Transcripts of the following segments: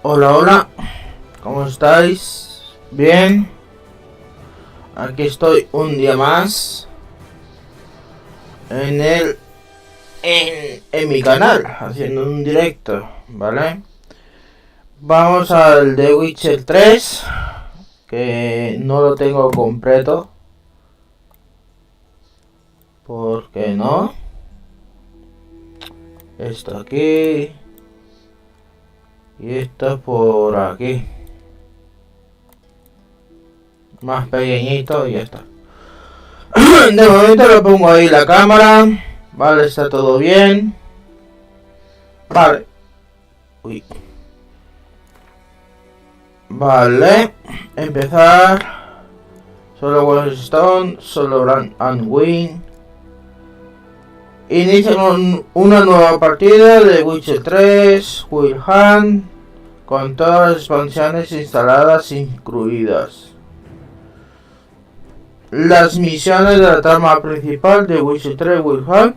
Hola, hola, ¿cómo estáis? Bien, aquí estoy un día más en mi canal, haciendo un directo, ¿vale? Vamos al The Witcher 3, que no lo tengo completo. ¿Por qué no? Esto aquí y esto por aquí. Más pequeñito y ya está. De momento lo pongo ahí la cámara. Vale, está todo bien. Vale. Uy. Vale. Empezar. Solo Wellstone, solo Brand and Win. Inician una nueva partida de Witcher 3, Wild Hunt, con todas las expansiones instaladas incluidas. Las misiones de la trama principal de Witcher 3 Wild Hunt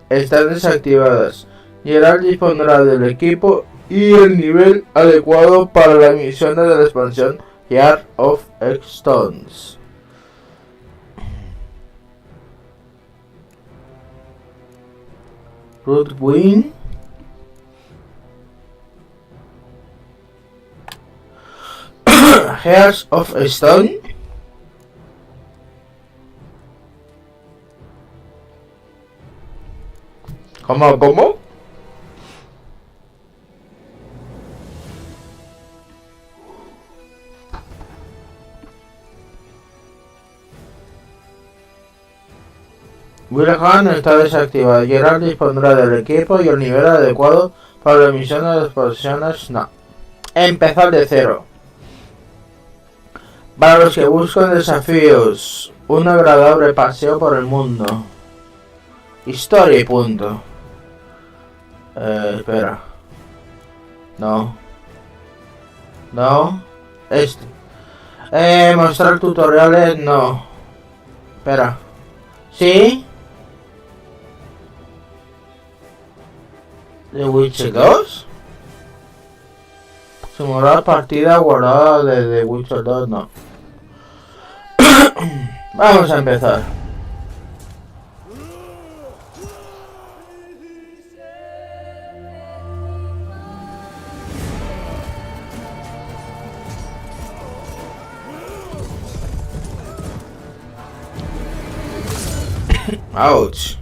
están desactivadas. Geralt dispondrá del equipo y el nivel adecuado para las misiones de la expansión Heart of Stones. Rootwin. Hearts of Stone. ¿Cómo? Wilhelm está desactivado. Geralt dispondrá del equipo y el nivel adecuado para la emisión de las posiciones. No. Empezar de cero. Para los que buscan desafíos, un agradable paseo por el mundo. Historia y punto. Espera. No. Este. Mostrar tutoriales, no. Espera. ¿Sí? ¿The Witcher 2? Simular partida guardada de The Witcher 2, no. Vamos a empezar. Ouch.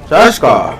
Sasha.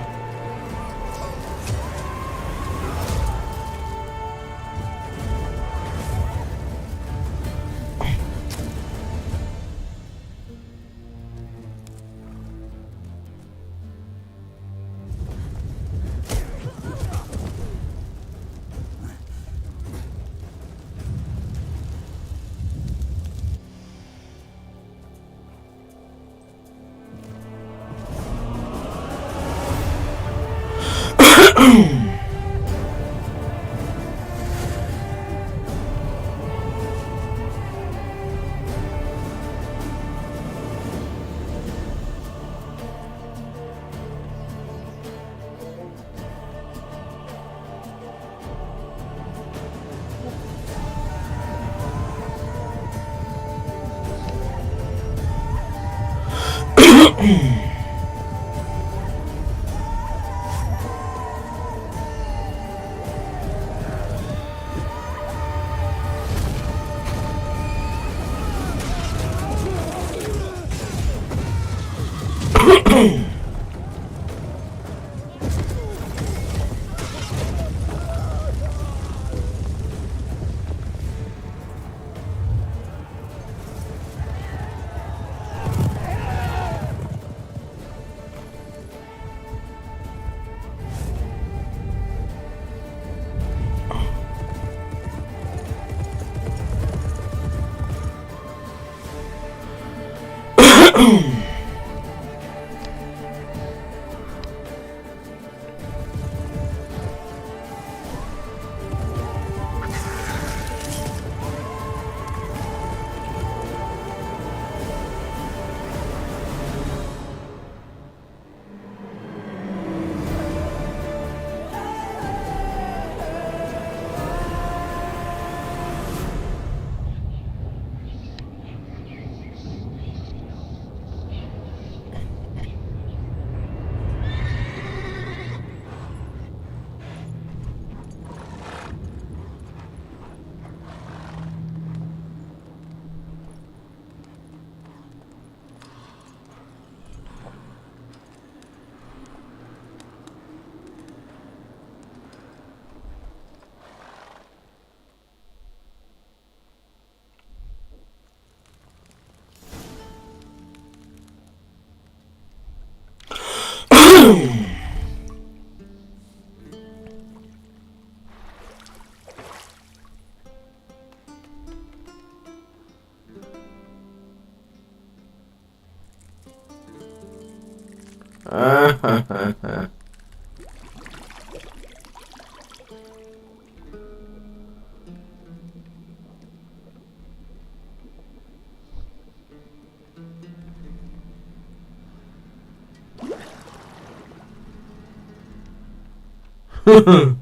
You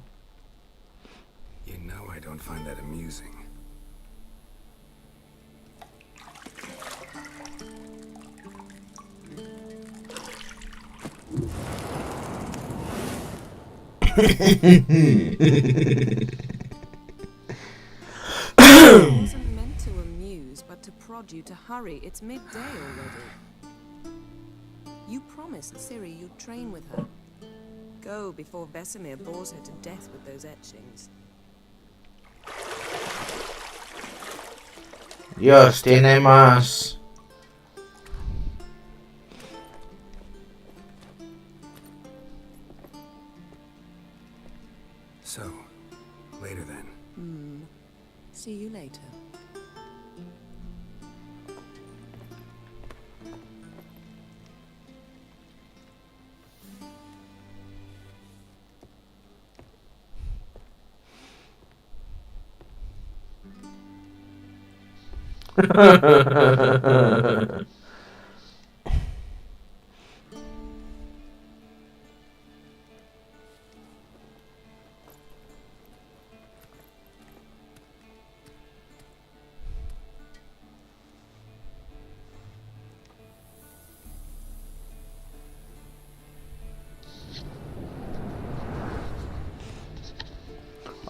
know I don't find that amusing. It wasn't meant to amuse, but to prod you to hurry. It's midday already. You promised Ciri you'd train with her. Go before Vesemir bores her to death with those etchings. Dios, tiene más. So, later then. See you later.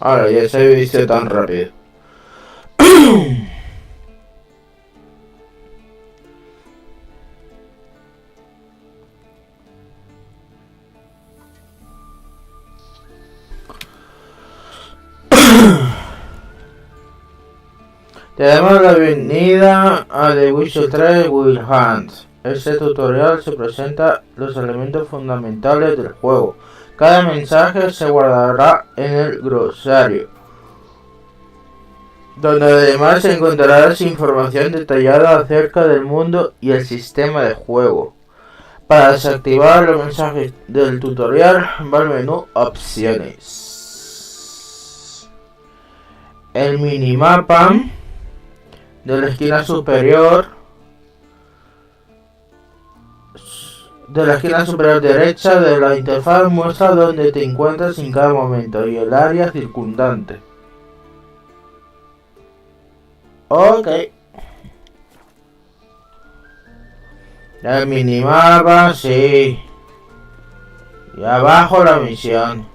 Ahora ya se visto tan rápido. Te damos la bienvenida a The Witcher 3 Wild Hunt. Este tutorial se presenta los elementos fundamentales del juego. Cada mensaje se guardará en el glosario, donde además encontrarás información detallada acerca del mundo y el sistema de juego. Para desactivar los mensajes del tutorial, va al menú Opciones. El minimapa de la esquina superior derecha de la interfaz muestra dónde te encuentras en cada momento y el área circundante. Ok. El minimapa, sí. Y abajo la misión.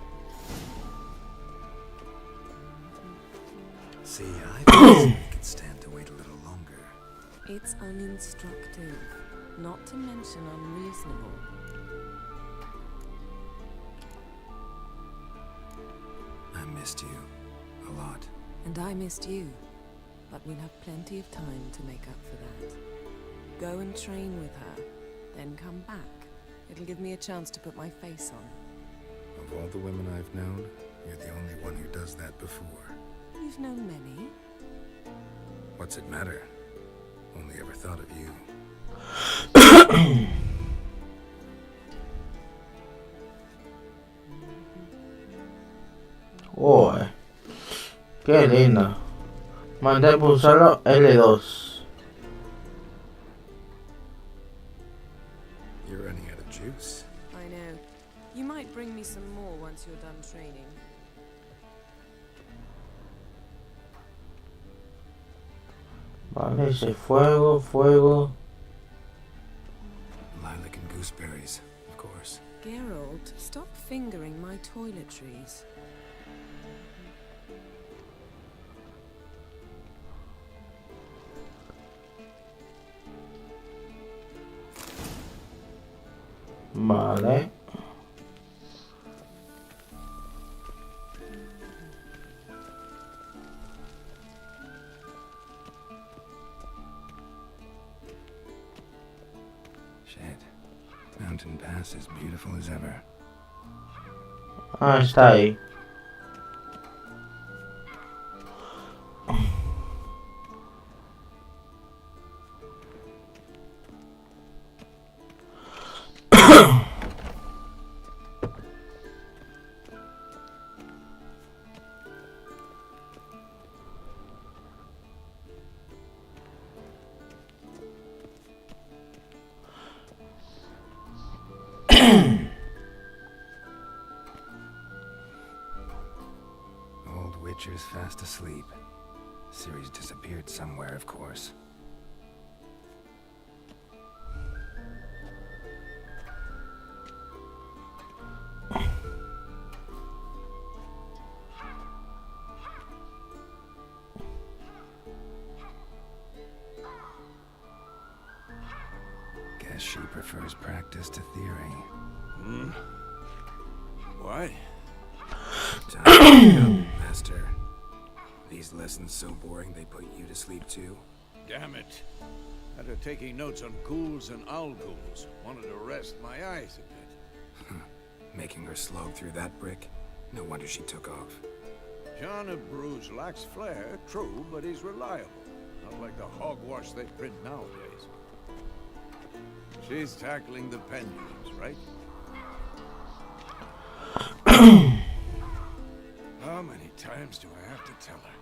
See, I thought we could stand to wait a little longer. It's uninstructive, not to mention unreasonable. I missed you a lot. And I missed you. But we'll have plenty of time to make up for that. Go and train with her, then come back. It'll give me a chance to put my face on. Of all the women I've known, you're the only one who does that before. You've known many. What's it matter? Only ever thought of you. Uy, qué linda. Mantén pulsado L2. You're running out of juice. I know. You might bring me some more once you're done training. Vale, ese fuego, fuego. Lilac and gooseberries, of course. Geralt, stop fingering my toiletries. Vale. Shit. Mountain Pass is beautiful as ever. Ah, está ahí. Old Witcher's fast asleep. Ciri's disappeared somewhere, of course. Guess she prefers practice to theory. Hmm? What? Time to go, Master. These lessons so boring they put you to sleep too? Damn it. After taking notes on ghouls and ghouls, wanted to rest my eyes a bit. Making her slog through that brick? No wonder she took off. John of Bruges lacks flair, true, but he's reliable. Not like the hogwash they print nowadays. She's tackling the pendulums, right? How many times do I have to tell her?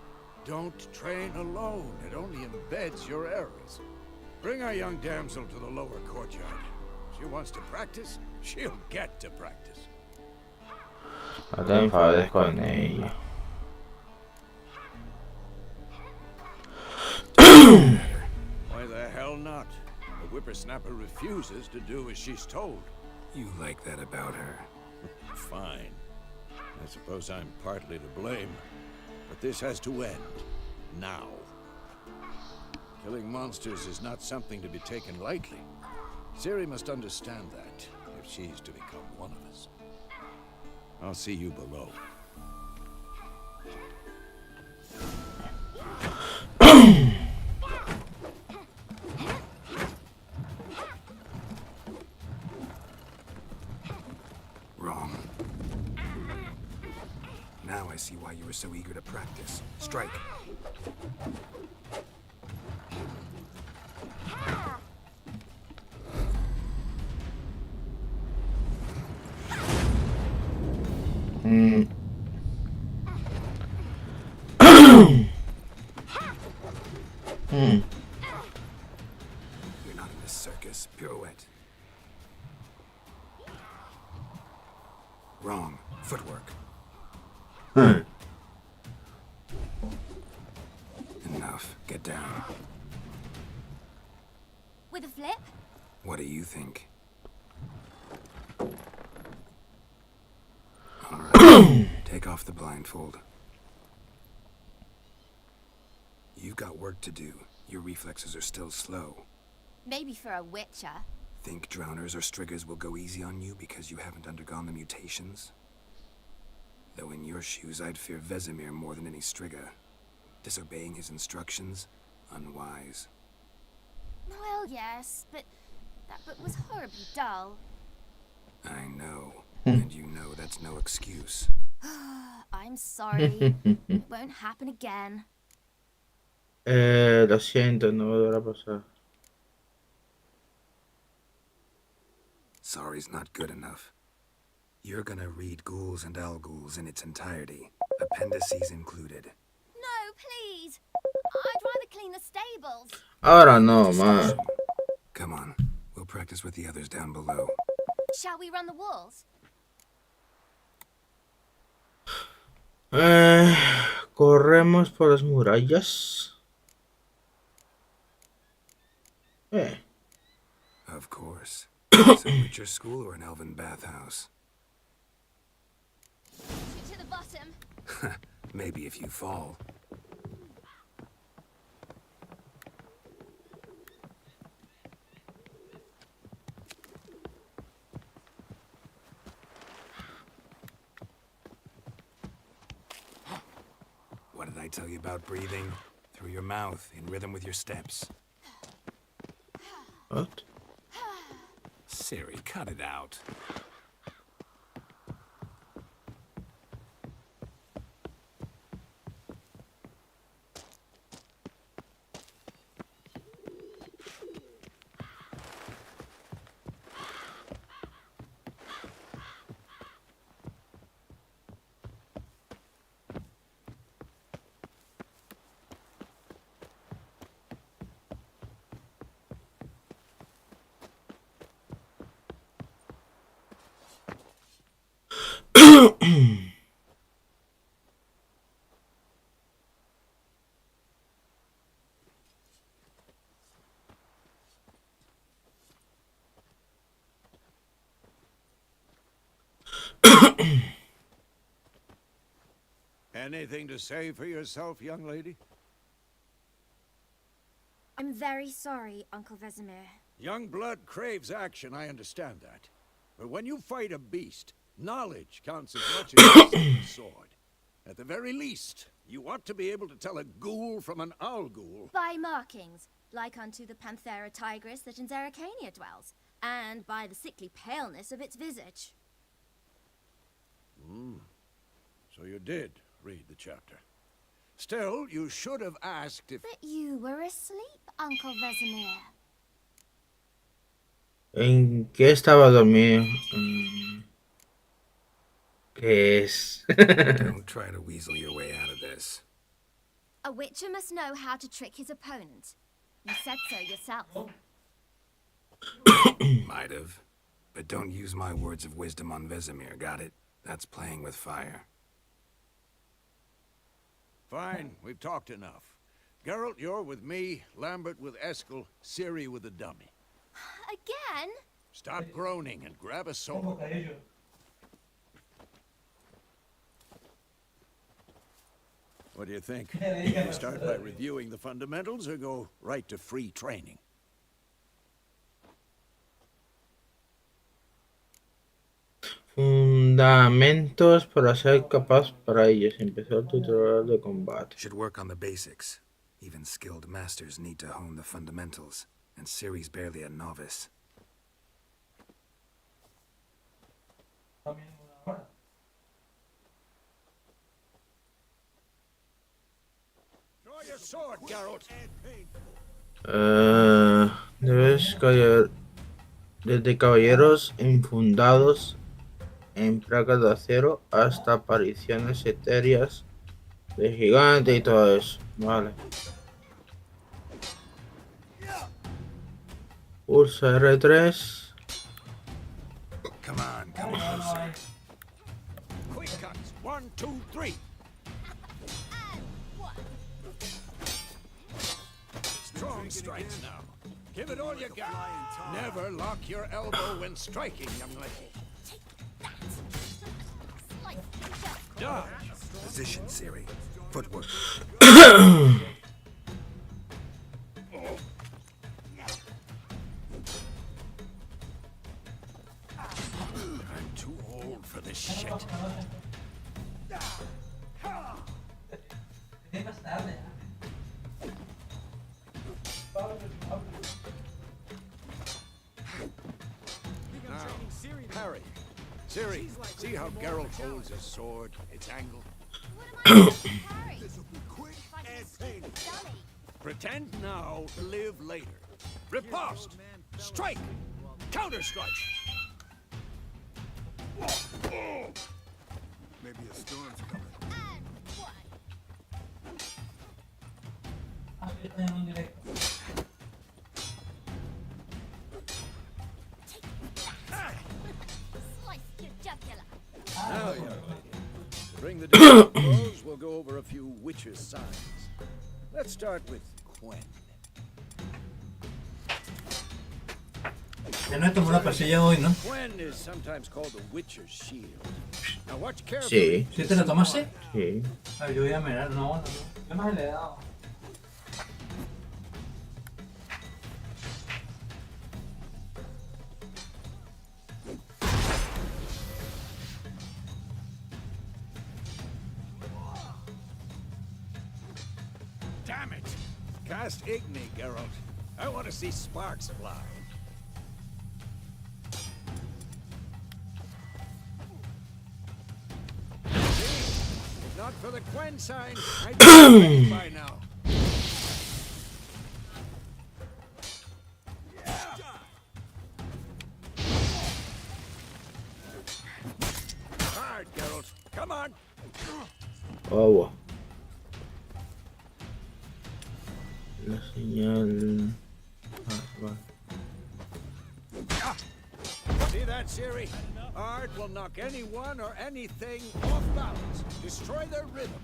Don't train alone. It only embeds your errors. Bring our young damsel to the lower courtyard. She wants to practice, she'll get to practice. No te enfades con ella. Why the hell not? The whippersnapper refuses to do as she's told. You like that about her? Fine. I suppose I'm partly to blame. But this has to end. Now. Killing monsters is not something to be taken lightly. Ciri must understand that, if she's to become one of us. I'll see you below. Wrong. Now I see why you were so eager to practice. Strike. You're not in this circus. Pirouette. Wrong. Footwork. Enough. Get down. With a flip? What do you think? All right. Take off the blindfold. You've got work to do. Your reflexes are still slow. Maybe for a witcher. Think drowners or striggers will go easy on you because you haven't undergone the mutations? Though in your shoes, I'd fear Vesemir more than any strigger. Disobeying his instructions? Unwise. Well, yes, but that book was horribly dull. I know. And you know that's no excuse. I'm sorry. It won't happen again. Lo siento, no volverá a pasar. Sorry's not good enough. You're gonna read Ghouls and Ghouls in its entirety, appendices included. No, please. I'd rather clean the stables. Ahora no, man. Come on, we'll practice with the others down below. Shall we run the walls? Corremos por las murallas. Of course. It's a Witcher school or an elven bathhouse? To the bottom. Maybe if you fall. What did I tell you about breathing? Through your mouth, in rhythm with your steps. What? Ciri, cut it out. Anything to say for yourself, young lady? I'm very sorry, Uncle Vesemir. Young blood craves action, I understand that. But when you fight a beast, knowledge counts as much as a sword. At the very least, you ought to be able to tell a ghoul from an owl ghoul. By markings, like unto the Panthera tigris that in Zerrikania dwells, and by the sickly paleness of its visage. So you did read the chapter. Still, you should have asked if... But you were asleep, Uncle Vesemir. ¿En qué estaba dormido? ¿Qué es? Don't try to weasel your way out of this. A witcher must know how to trick his opponent. You said so yourself. Might have. But don't use my words of wisdom on Vesemir, got it? That's playing with fire. Fine, we've talked enough. Geralt, you're with me, Lambert with Eskel, Ciri with the dummy. Again? Stop groaning and grab a sword. What do you think? We start by reviewing the fundamentals or go right to free training? Fundamentos para ser capaz para ellos. Empezó el tutorial de combate. Should work on the basics. Even skilled masters need to hone the fundamentals, and Ciri's barely a novice. Draw your sword, Geralt. Debes caer desde caballeros infundados en placas de acero hasta apariciones etéreas de gigante y todo eso. Vale. Pulsa R3. Come on, come closer. Quick cuts. 1, 2, 3. Strong strikes now. Give it all you got. Never lock your elbow when striking, young lady. Dodge. Position, Ciri. Footwork. I'm too old for this shit. Now, parry. Ciri, see how Geralt holds his sword, its angle? Pretend now, live later. Riposte! Strike! Counter-strike! Maybe a storm's coming. Now, young lady, to bring the day to a close, we'll go over a few witches' signs. Let's start with Quen. Ya no tomó la pastilla hoy, ¿no? Quen is sometimes called the witcher's shield. Now watch carefully. Sí, ¿Sí te la tomaste? sí. A ver, yo voy a mirar, no. Yo no se le he dado. Damn it! Cast Igni, Geralt. I want to see sparks fly. Not for the Quen sign. I'd be ready by now. Hard, Geralt. Come on. Agua. La señal. Vale. See that, Ciri? Art will knock anyone or anything off balance. Destroy their rhythm.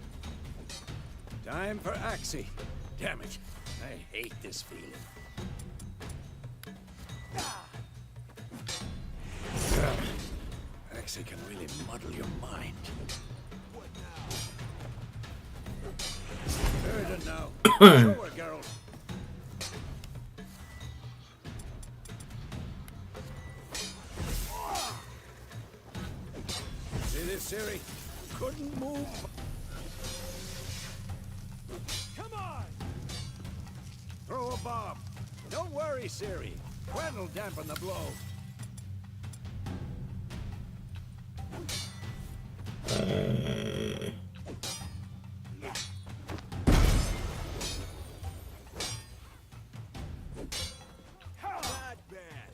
Time for Axii. Damn it. I hate this feeling. Axii can really muddle your mind. Heard now. Show her, Geralt. See this, Ciri? Couldn't move. Come on! Throw a bomb. Don't worry, Ciri. Quen will dampen the blow. Not bad.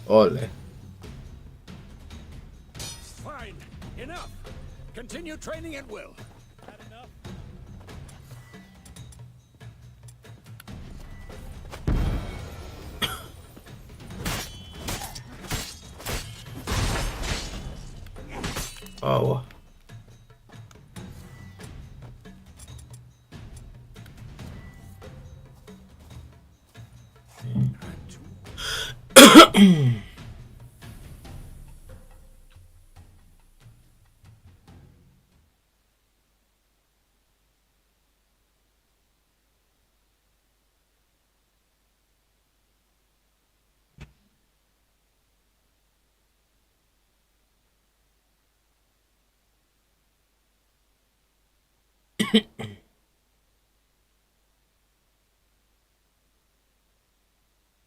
Ole. Fine. Enough. Continue training at will. Had enough? Agua.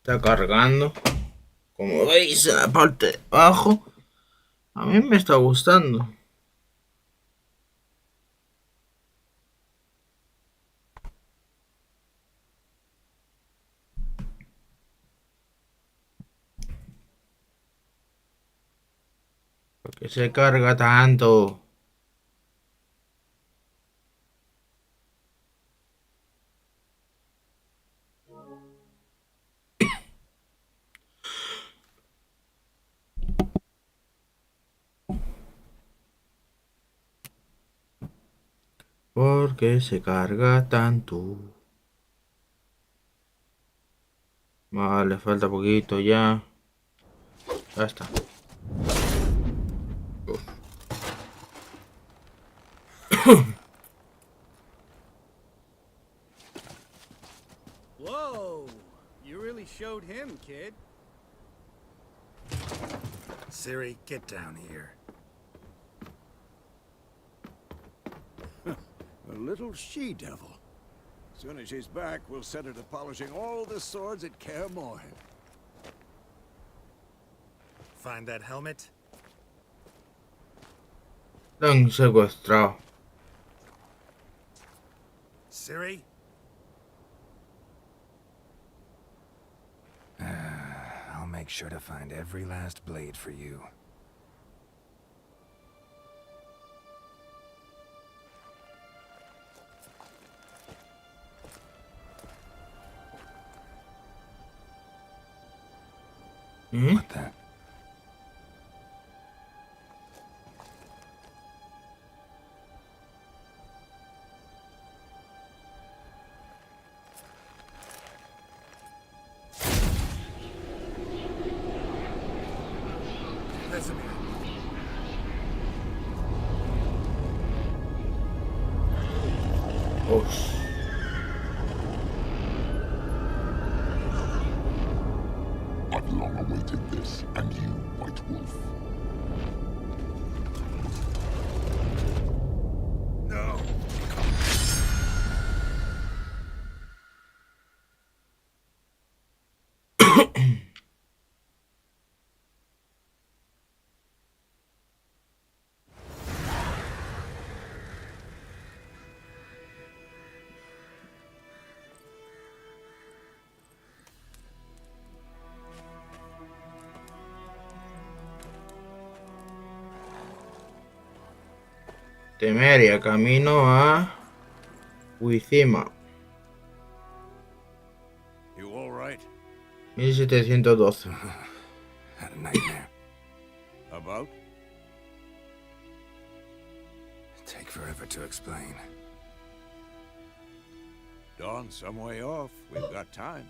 Está cargando. Como veis en la parte de abajo. A mí me está gustando. ¿Por qué se carga tanto? ¿Por qué se carga tanto? Vale, falta poquito ya. Ya está. Uf. Whoa! You really showed him, kid. Ciri, get down here. A little she-devil. Soon as she's back, we'll set her to polishing all the swords at Kaer Morhen. Find that helmet? La han secuestrado. Ciri? I'll make sure to find every last blade for you. What the? Vesemir. Oh. I've long awaited this, and you, White Wolf. No. Temeria, camino a Wizima, You all right? 1712. Had a nightmare. About? Take forever to explain. Dawn's some way off. We've got time.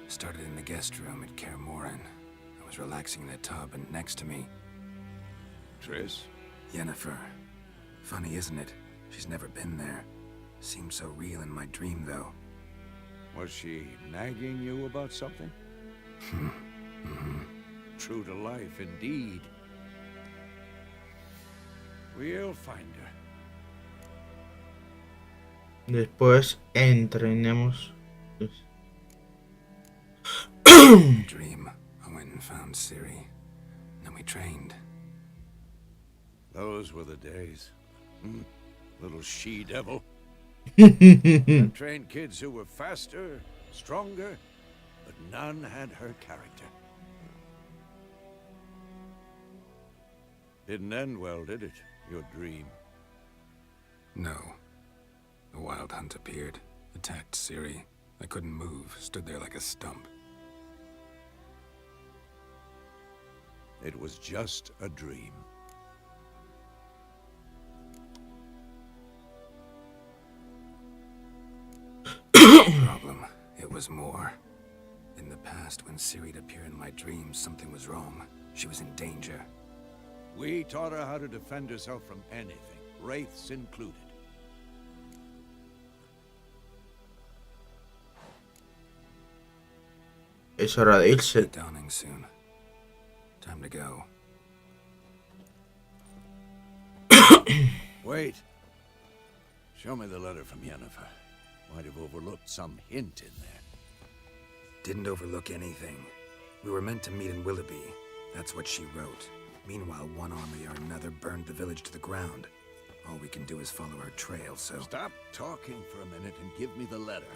Started in the guest room at Kaer Morhen. I was relaxing in the tub, and next to me, Triss? Yennefer. Funny, isn't it? She's never been there. Seemed so real in my dream, though. Was she nagging you about something? True to life, indeed. We'll find her. Después entrenemos. Dream. I went and found Ciri. Then we trained. Those were the days. Little she-devil. I trained kids who were faster, stronger, but none had her character. Didn't end well, did it? Your dream? No. The Wild Hunt appeared, attacked Ciri. I couldn't move, stood there like a stump. It was just a dream. Problem. It was more. In the past, when Ciri'd appear in my dreams, something was wrong. She was in danger. We taught her how to defend herself from anything, wraiths included. Es hora de irse. Dawning soon. Time to go. Wait. Show me the letter from Yennefer. Might have overlooked some hint in there. Didn't overlook anything. We were meant to meet in Willoughby. That's what she wrote. Meanwhile, one army or another burned the village to the ground. All we can do is follow her trail, so... Stop talking for a minute and give me the letter.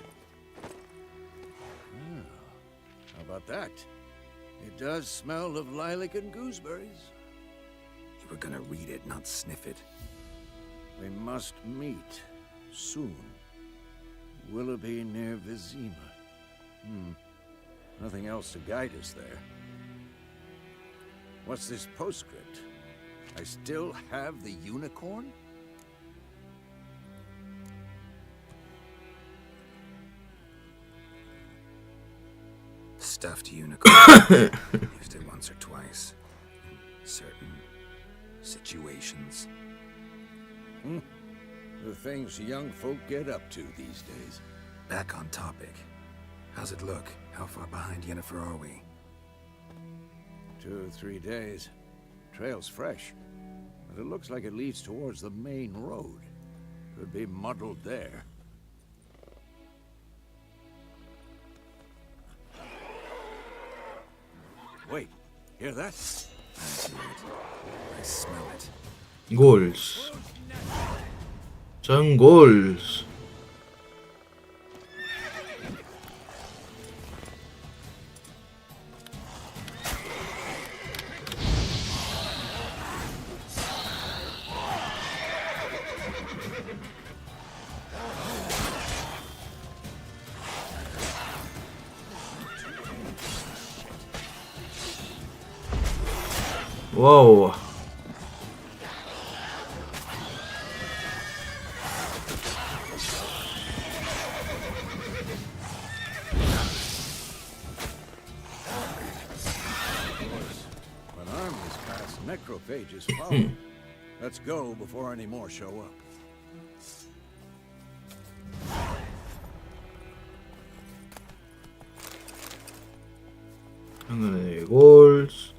Oh, how about that? It does smell of lilac and gooseberries. You were gonna read it, not sniff it. We must meet soon. Willoughby near Vizima. Nothing else to guide us there. What's this postscript? I still have the unicorn? Stuffed unicorn. Used it once or twice. In certain situations. The things young folk get up to these days. Back on topic. How's it look? How far behind Yennefer are we? 2 or 3 days. Trail's fresh, but it looks like it leads towards the main road. Could be muddled there. Wait, hear that? I see it. I smell it. Ghouls. Son ghouls. Wow. When armies pass, necrophages follow. Let's go before any more show up. Sangre de ghouls.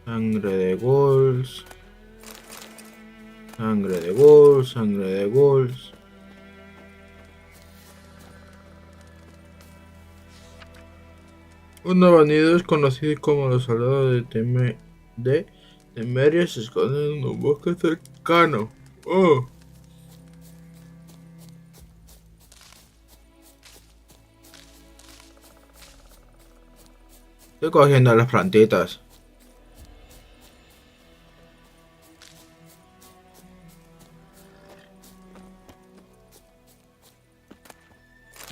Sangre de ghouls. Sangre de ghouls. Sangre de ghouls. Unos bandidos conocidos como los soldados de Temeria se esconden en un bosque cercano. ¡Oh! Estoy cogiendo las plantitas.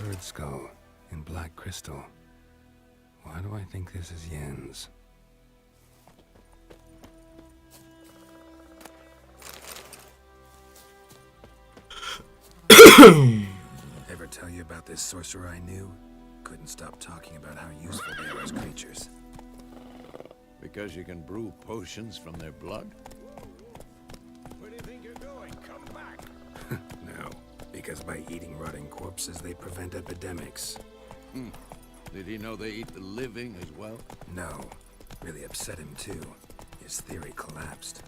Bird skull in black crystal. Why do I think this is Yen's? Ever tell you about this sorcerer I knew? Couldn't stop talking about how useful they are as creatures. Because you can brew potions from their blood? Where do you think you're going? Come back! No, because by eating rotting corpses, they prevent epidemics. Did he know they eat the living as well? No, really upset him too. His theory collapsed.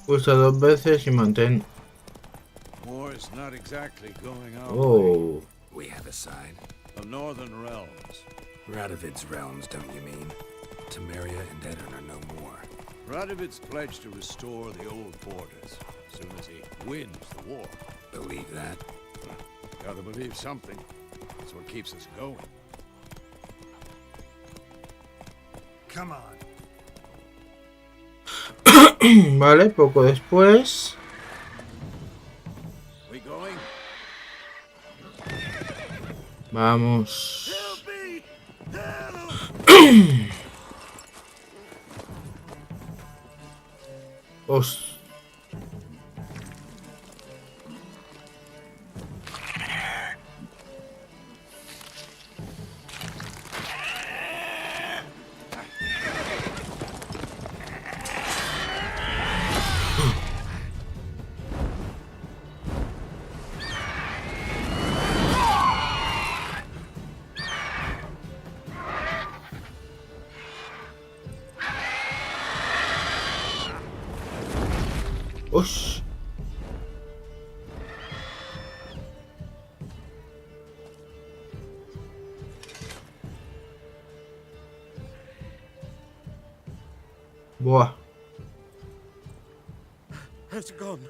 Pulsa 2 veces y mantén. War is not exactly going our way. Oh. We have a side. The Northern Realms. Radovid's realms, don't you mean? Temeria and Edirn are no more. Radovid's pledged to restore the old borders as soon as he wins the war. Believe that? Gotta believe something. That's what keeps us going. Come on. Vale, poco después. We going? Vamos. Help me! Help! Os. Ush. Buah. Has it gone?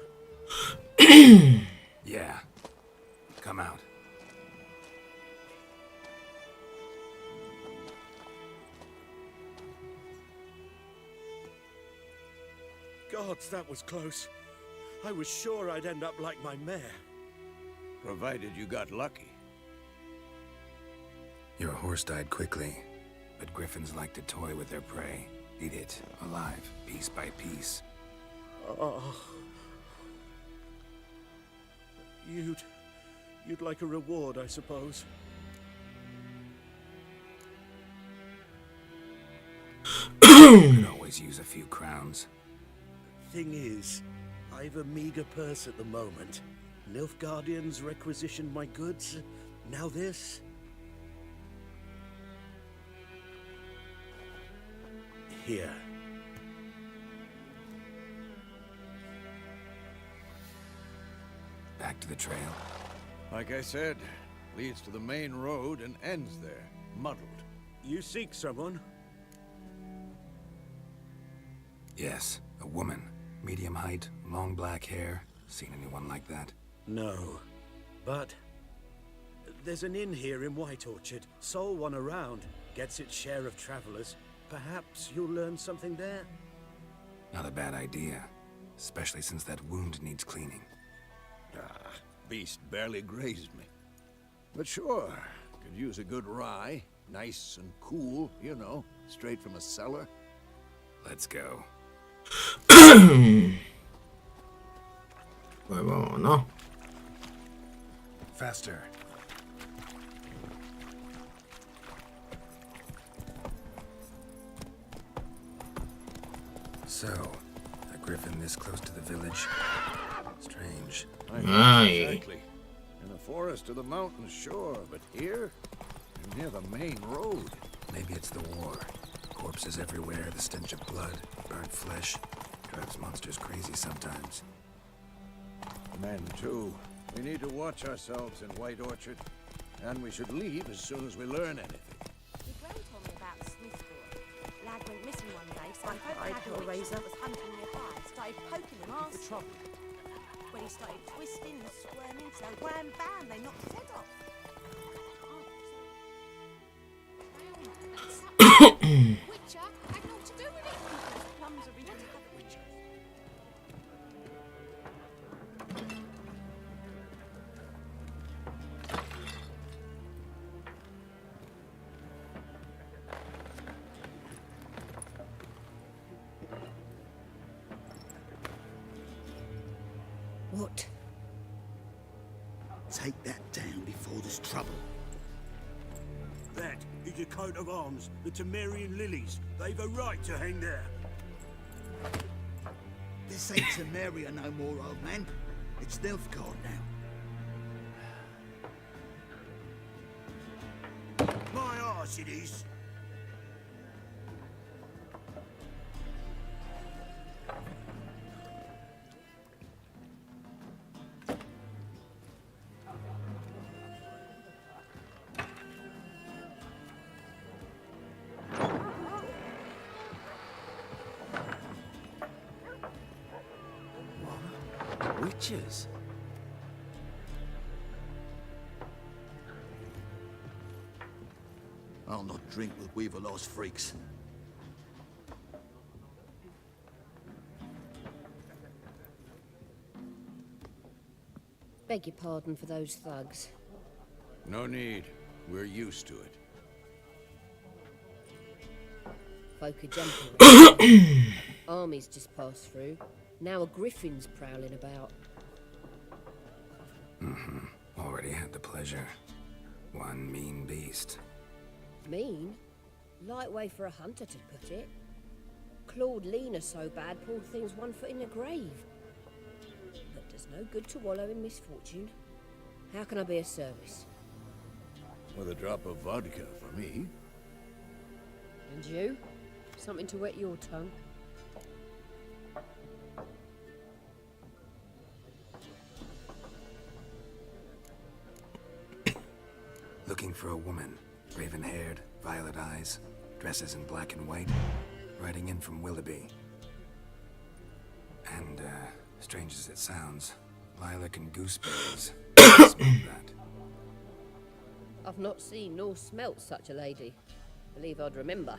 Yeah. Come out. Gods, that was close. I was sure I'd end up like my mare. Provided you got lucky. Your horse died quickly, but griffins like to toy with their prey. Eat it, alive, piece by piece. Oh. You'd like a reward, I suppose. You could always use a few crowns. Thing is, I've a meager purse at the moment. Nilfgaardians requisitioned my goods. Now this. Here. Back to the trail. Like I said, leads to the main road and ends there, muddled. You seek someone? Yes, a woman. Medium height, long black hair. Seen anyone like that? No. But there's an inn here in White Orchard. Sole one around. Gets its share of travelers. Perhaps you'll learn something there? Not a bad idea. Especially since that wound needs cleaning. Ah, beast barely grazed me. But sure, could use a good rye. Nice and cool, you know, straight from a cellar. Let's go. Pues vámonos. Faster. So, a griffin this close to the village? Strange. Exactly. In the forest or the mountains, sure, but here? Near the main road. Maybe it's the war. Corpses everywhere, the stench of blood, burnt flesh. Drives monsters crazy sometimes. Men, too. We need to watch ourselves in White Orchard. And we should leave as soon as we learn anything. Your Gran told me about the Smith boy. Lad went missing one day, so I hope the razor was hunting nearby. Started poking him off. The trouble. when he started twisting and squirming, so wham bam, they knocked his head off. Witcher had naught to do with it. Plums are really the Witcher. What? Take that down before there's trouble. That is a coat of arms, the Temerian lilies. They've a right to hang there. This ain't Temeria no more, old man. It's Nilfgaard now. My arse it is. Witches? I'll not drink with Weaverlaw's freaks. Beg your pardon for those thugs. No need. We're used to it. Folk are jumping. Armies just passed through. Now a griffin's prowling about. Already had the pleasure. One mean beast. Mean? Light way for a hunter to put it. Clawed Lena so bad, poor thing's 1 foot in the grave. But does no good to wallow in misfortune. How can I be of service? With a drop of vodka for me. And you? Something to wet your tongue? Looking for a woman. Raven-haired, violet eyes, dresses in black and white. Riding in from Willoughby. And, strange as it sounds, lilac and gooseberries. Smell that. I've not seen nor smelt such a lady. Believe I'd remember.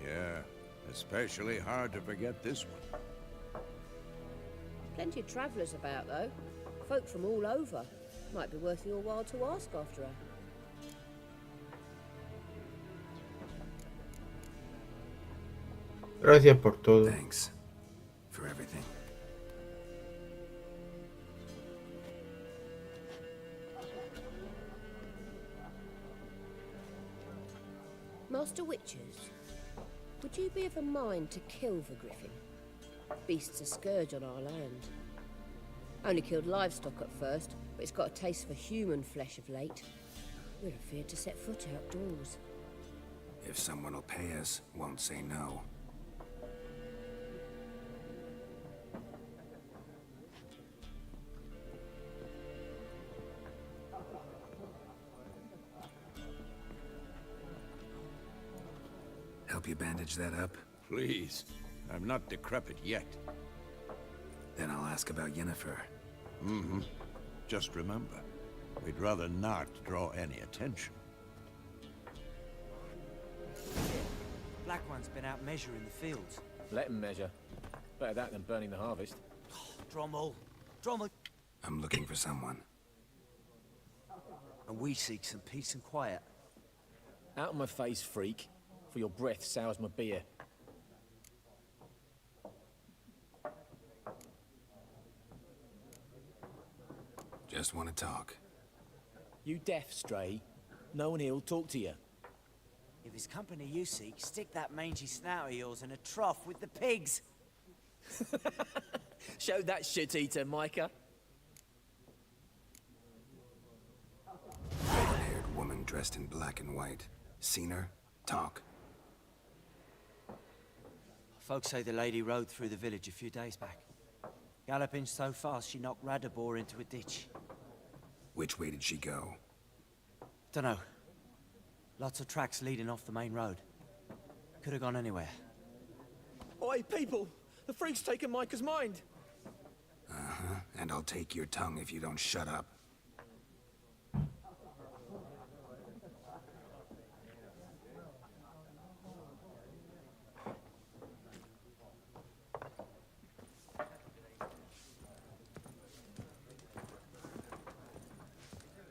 Yeah, especially hard to forget this one. Plenty of travellers about, though. Folk from all over. Might be worth your while to ask after her. Gracias por todo. Thanks for everything. Master Witchers, would you be of a mind to kill the griffin? Beast's a scourge on our land. Only killed livestock at first, but it's got a taste for human flesh of late. We're afeard to set foot outdoors. If someone will pay us, won't say no. Help you bandage that up? Please. I'm not decrepit yet. Then I'll ask about Yennefer. Just remember, we'd rather not draw any attention. Black One's been out measuring the fields. Let him measure. Better that than burning the harvest. Drommel. Drommel. I'm looking for someone. And we seek some peace and quiet. Out of my face, freak. For your breath sours my beer. Just want to talk. You deaf, Stray? No one here'll talk to you. If it's company you seek, stick that mangy snout of yours in a trough with the pigs. Show that shit-eater, Micah. Red-haired woman dressed in black and white. Seen her? Talk. Folks say the lady rode through the village a few days back. Galloping so fast she knocked Radabor into a ditch. Which way did she go? Dunno. Lots of tracks leading off the main road. Could have gone anywhere. Oi, people! The freak's taken Micah's mind! Uh-huh, and I'll take your tongue if you don't shut up.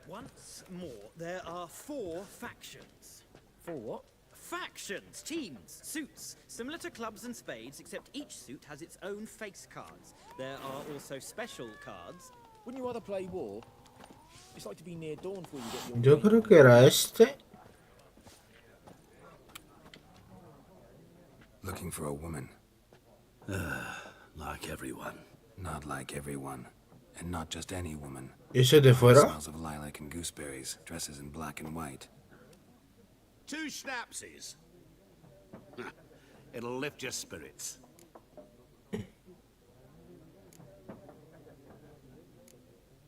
Once more, there are 4 factions. 4 what? Factions, teams, suits, similar to clubs and spades, except each suit has its own face cards. There are also special cards. Wouldn't you rather play war? It's like to be near dawn before you get your... Yo creo que era este. Looking for a woman. Like everyone. Not like everyone. And not just any woman. ¿Y ese de fuera? Smells of lilac and gooseberries, dresses in black and white. 2 schnapsies. It'll lift your spirits.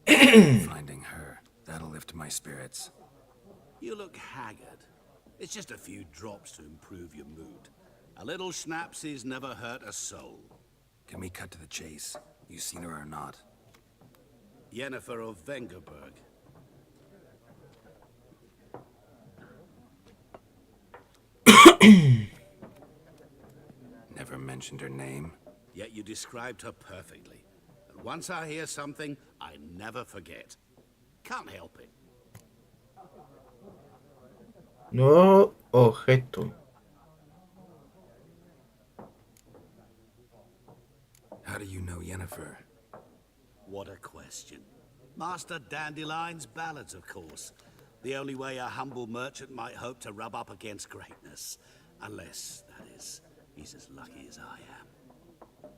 Finding her, that'll lift my spirits. You look haggard. It's just a few drops to improve your mood. A little schnapsies never hurt a soul. Can we cut to the chase? You seen her or not? Yennefer of Vengerberg. Never mentioned her name. Yet you described her perfectly. And once I hear something, I never forget. Can't help it. Nuevo objeto. How do you know Yennefer? What a question. Master Dandelion's ballads, of course. The only way a humble merchant might hope to rub up against greatness. Unless, that is, he's as lucky as I am.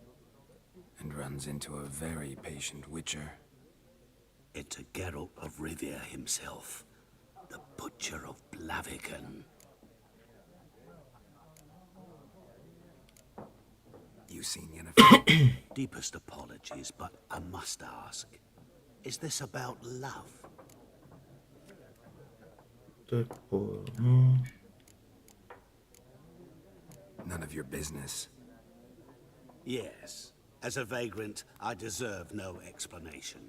And runs into a very patient witcher. Into Geralt of Rivia himself. The Butcher of Blaviken. You seen Yennefer? Deepest apologies, but I must ask. Is this about love? None of your business. Yes. As a vagrant, I deserve no explanation.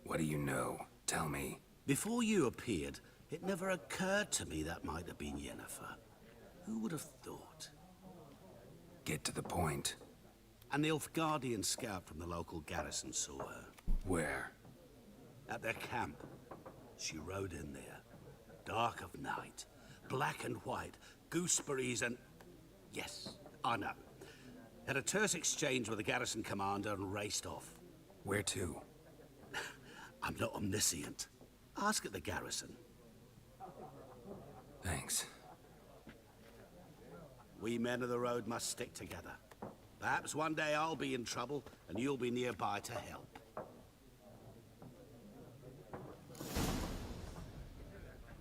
What do you know? Tell me. Before you appeared, it never occurred to me that might have been Yennefer. Who would have thought? Get to the point. A Nilfgaardian scout from the local garrison saw her. Where? At their camp. She rode in there. Dark of night. Black and white. Gooseberries and... Yes, I know. Had a terse exchange with the garrison commander and raced off. Where to? I'm not omniscient. Ask at the garrison. Thanks. We men of the road must stick together. Perhaps one day I'll be in trouble and you'll be nearby to help.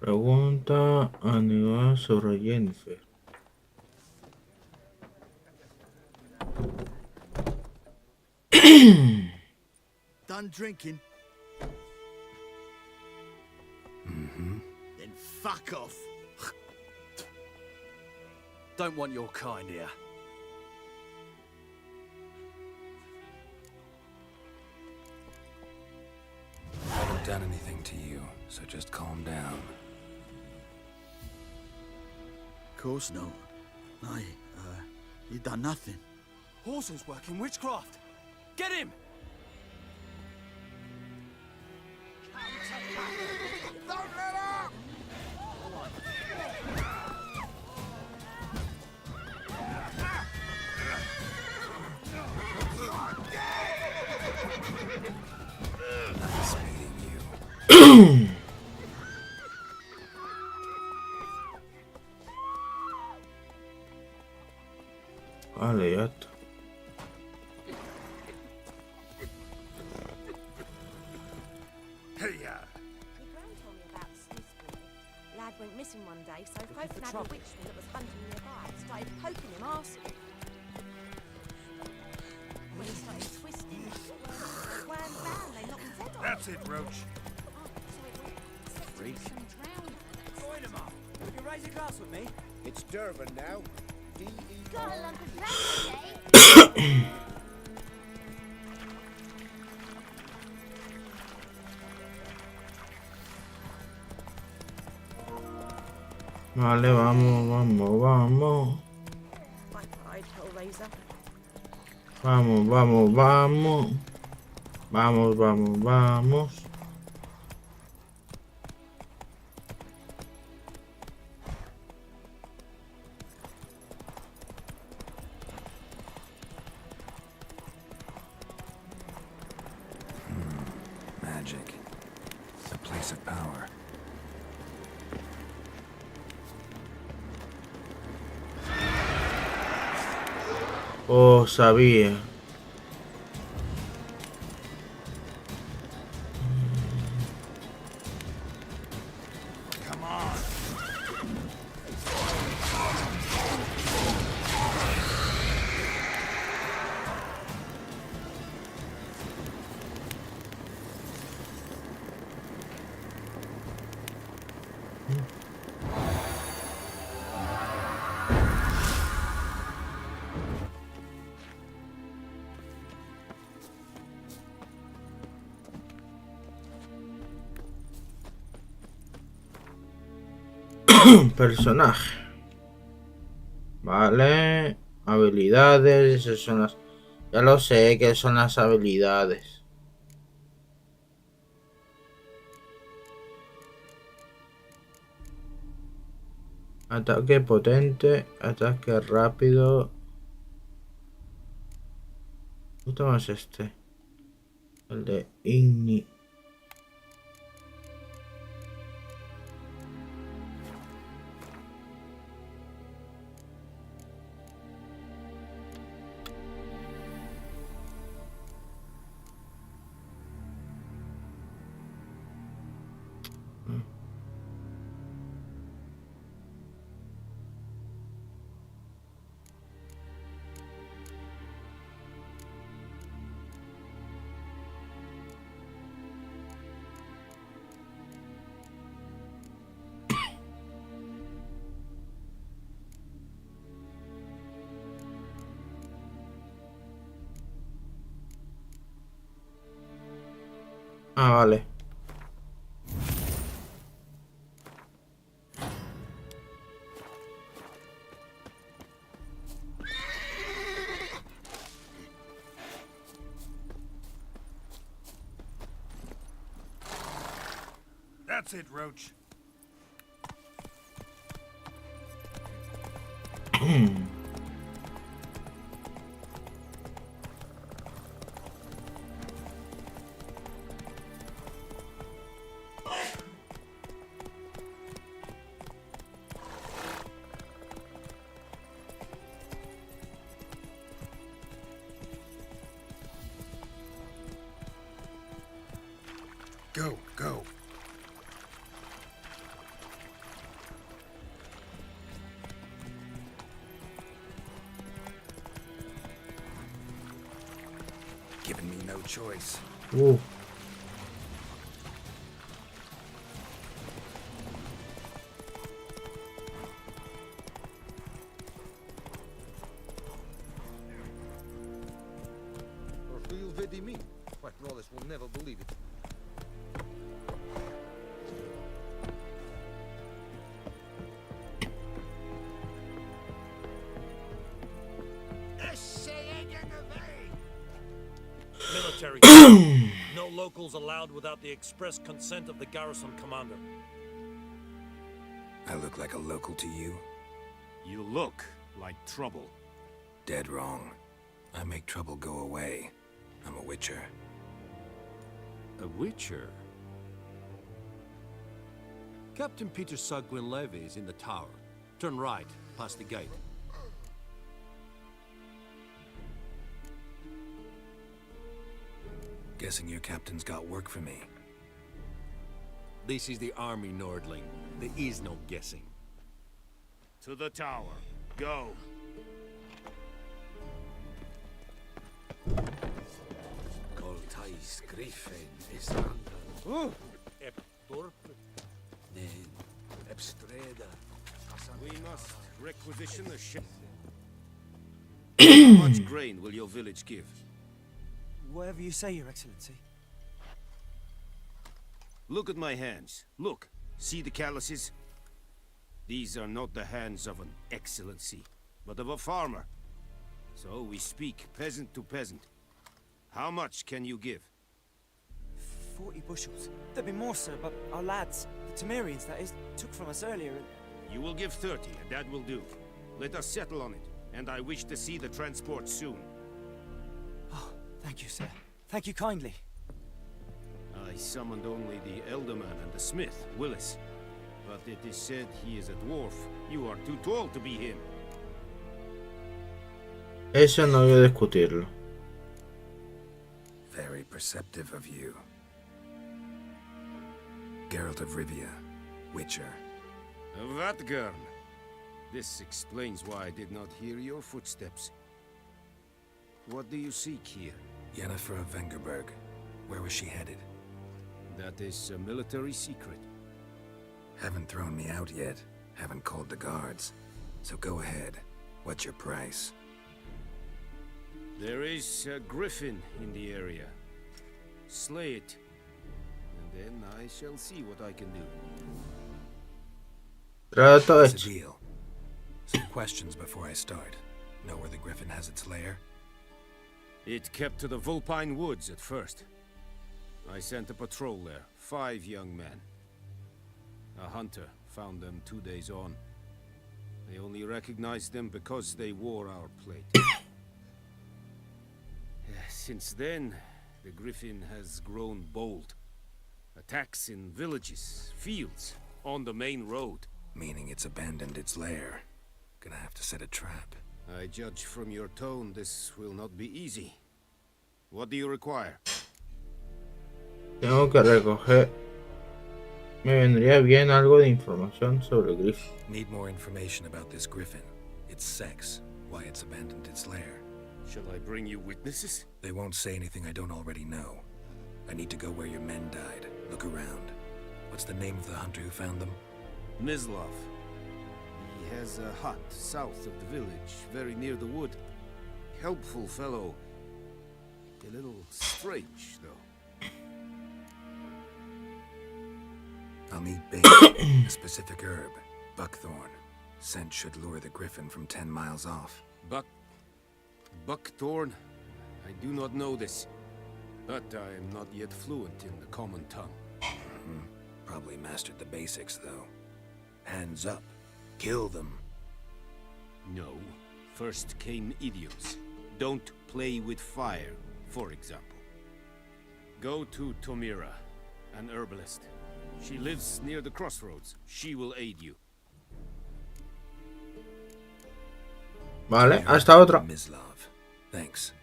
Pregunta Aníbal sobre Yennefer. Done drinking? Mm-hmm. Then fuck off. Don't want your kind here. I haven't done anything to you, so just calm down. Of course no. You done nothing. Horses working witchcraft. Get him! Don't let up! Nice meeting you. Vale, ya está. Hey, Your gran told me about Snisbury. Lad went missing one day, so folk had a witchman that was hunting nearby. Started poking him, asking. When he started twisting, wham bam, they knocked his head off. That's it, Roach. Freak. Join him up. Would you raise a glass with me? It's Durban now. Got a lump of bread today. Vale, vamos, vamos, vamos. Bye bye, Hellraiser. Vamos, vamos, vamos. Vamos, vamos, vamos. Magic. A place of power. Oh, sabía. Come on. Personaje. Vale. Habilidades. Esas son las... Ya lo sé que son las habilidades. Ataque potente. Ataque rápido. ¿Cuánto más este? El de Igni. Ah, vale. That's it, Roach. Go, go. Giving me no choice. Go, vedi me. White Wallace will never believe it. Military. No locals allowed without the express consent of the garrison commander. I look like a local to you? You look like trouble. Dead wrong. I make trouble go away. I'm a witcher. A witcher? Captain Peter Saar Gwynleve is in the tower. Turn right, past the gate. Guessing your captain's got work for me. This is the army, Nordling. There is no guessing. To the tower. Go. Coltais Griffin is under. Ep Torpe. Then Ebstreda. We must requisition the ship. How much grain will your village give? Whatever you say, Your Excellency. Look at my hands. Look. See the calluses? These are not the hands of an excellency, but of a farmer. So we speak peasant to peasant. How much can you give? 40 bushels. There'd be more, sir, but our lads, the Temerians, that is, took from us earlier. You will give 30, and that will do. Let us settle on it, and I wish to see the transport soon. Oh, thank you, sir. Thank you kindly. I summoned only the Elderman and the smith, Willis. But it is said he is a dwarf. You are too tall to be him. Eso no voy a discutirlo. Very perceptive of you. Geralt of Rivia, Witcher. Vatgern! This explains why I did not hear your footsteps. What do you seek here? Yennefer of Vengerberg. Where was she headed? That is a military secret. Haven't thrown me out yet. Haven't called the guards. So go ahead. What's your price? There is a griffin in the area. Slay it. And then I shall see what I can do. Trato It's a hecho. deal. Some questions before I start. Know where the griffin has its lair? It kept to the Vulpine Woods at first. I sent a patrol there, 5 young men. A hunter found them 2 days on. They only recognized them because they wore our plate. Since then, the griffin has grown bold. Attacks in villages, fields, on the main road. Meaning it's abandoned its lair. Gonna have to set a trap. I judge from your tone this will not be easy. What do you require? Tengo que recoger. Me vendría bien algo de información sobre el grifo. Need more information about this griffin. Its sex, why it's abandoned its lair. Shall I bring you witnesses? They won't say anything I don't already know. I need to go where your men died. Look around. What's the name of the hunter who found them? Mislav. He has a hut south of the village, very near the wood. Helpful fellow. A little strange, though. I'll need bait, a specific herb, buckthorn. Scent should lure the griffin from 10 miles off. Buckthorn? I do not know this, but I am not yet fluent in the common tongue. Probably mastered the basics, though. Hands up. Kill them. No. First came idioms. Don't play with fire, for example. Go to Tomira, an herbalist. She lives near the crossroads. She will aid you. Vale, hasta otra. Mislav. Thanks.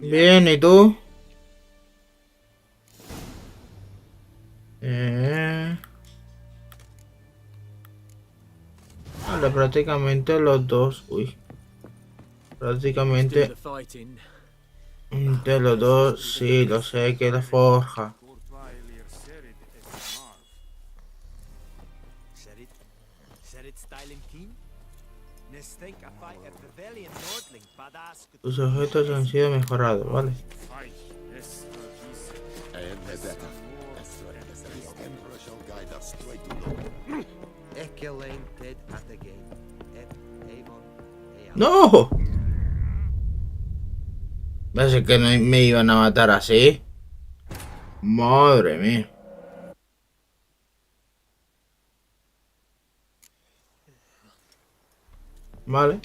Bien, ¿y tú? Vale, prácticamente los dos. Uy. Prácticamente. De los dos, sí, lo sé, que la forja. Tus objetos han sido mejorados, ¿vale? ¡No! Parece que no me iban a matar así. Madre mía. Vale.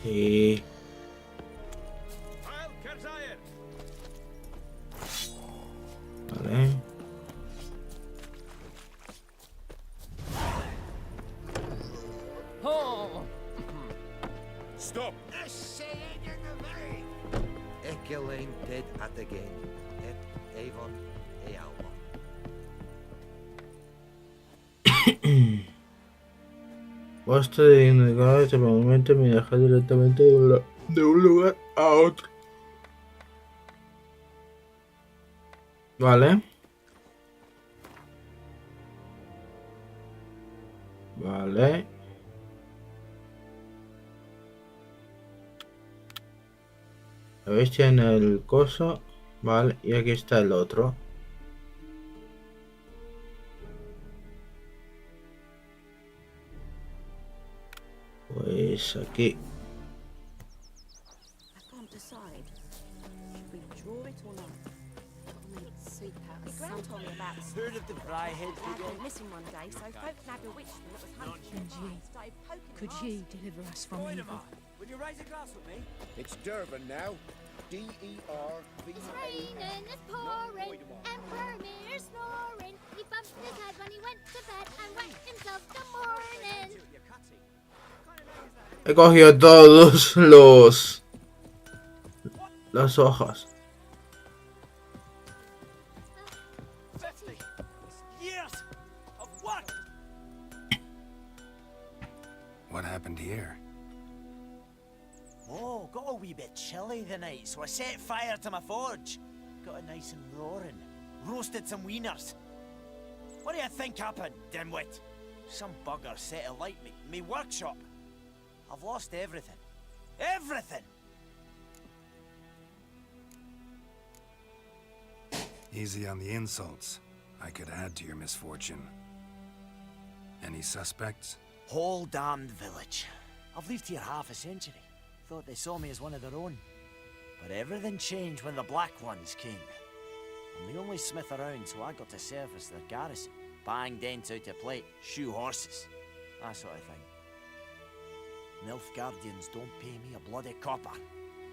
Sí. Vale. Stop! Basta de indicar este momento me deja directamente de un lugar a otro. Vale. Vale. La bestia en el coso. Vale, y aquí está el otro. pues aquí. I can't decide. Should we draw it or not? It'll make soup out of Gran told me about Heard of the Bryhead Dad went missing one day, so folk nabbed a witchman that was hunting nearby. Started poking Could him ye deliver us from evil? Will you raise a glass with me? It's Dervin now. D-E-R-V-A. It's raining, it's pouring, Emperor Mir snoring. He bumped his head when he went to bed and wet himself the morning. He cogido todos las hojas. Years of what? What happened here? Oh, got a wee bit chilly the night, so I set fire to my forge. Got it nice and roaring. Roasted some wieners. What do you think happened, dimwit? Some bugger set alight me workshop. I've lost everything. Everything! Easy on the insults. I could add to your misfortune. Any suspects? Whole damned village. I've lived here half a century. Thought they saw me as one of their own. But everything changed when the Black Ones came. I'm the only smith around, so I got to service their garrison. Bang dents out of plate, shoe horses, that sort of thing. Nilfgaardians don't pay me a bloody copper.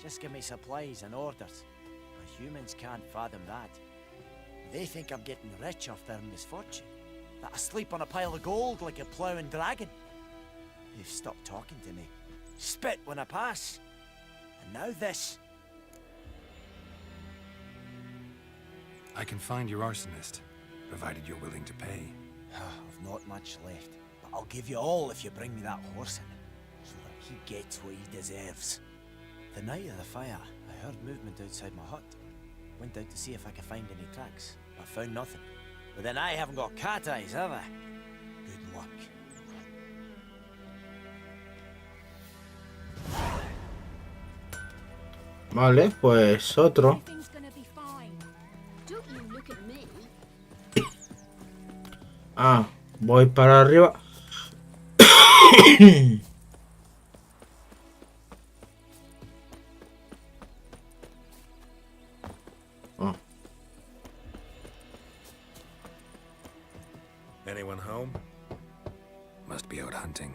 Just give me supplies and orders. But humans can't fathom that. They think I'm getting rich off their misfortune. That I sleep on a pile of gold like a ploughing dragon. They've stopped talking to me. Spit when I pass. And now this. I can find your arsonist, provided you're willing to pay. I've not much left, but I'll give you all if you bring me that horse in, so that he gets what he deserves. The night of the fire, I heard movement outside my hut. Went out to see if I could find any tracks, but found nothing. But then I haven't got cat eyes, have I? Good luck. Vale, pues otro. Everything's gonna be fine. Don't you look at me. Ah, voy para arriba. Oh. Anyone home? Must be out hunting.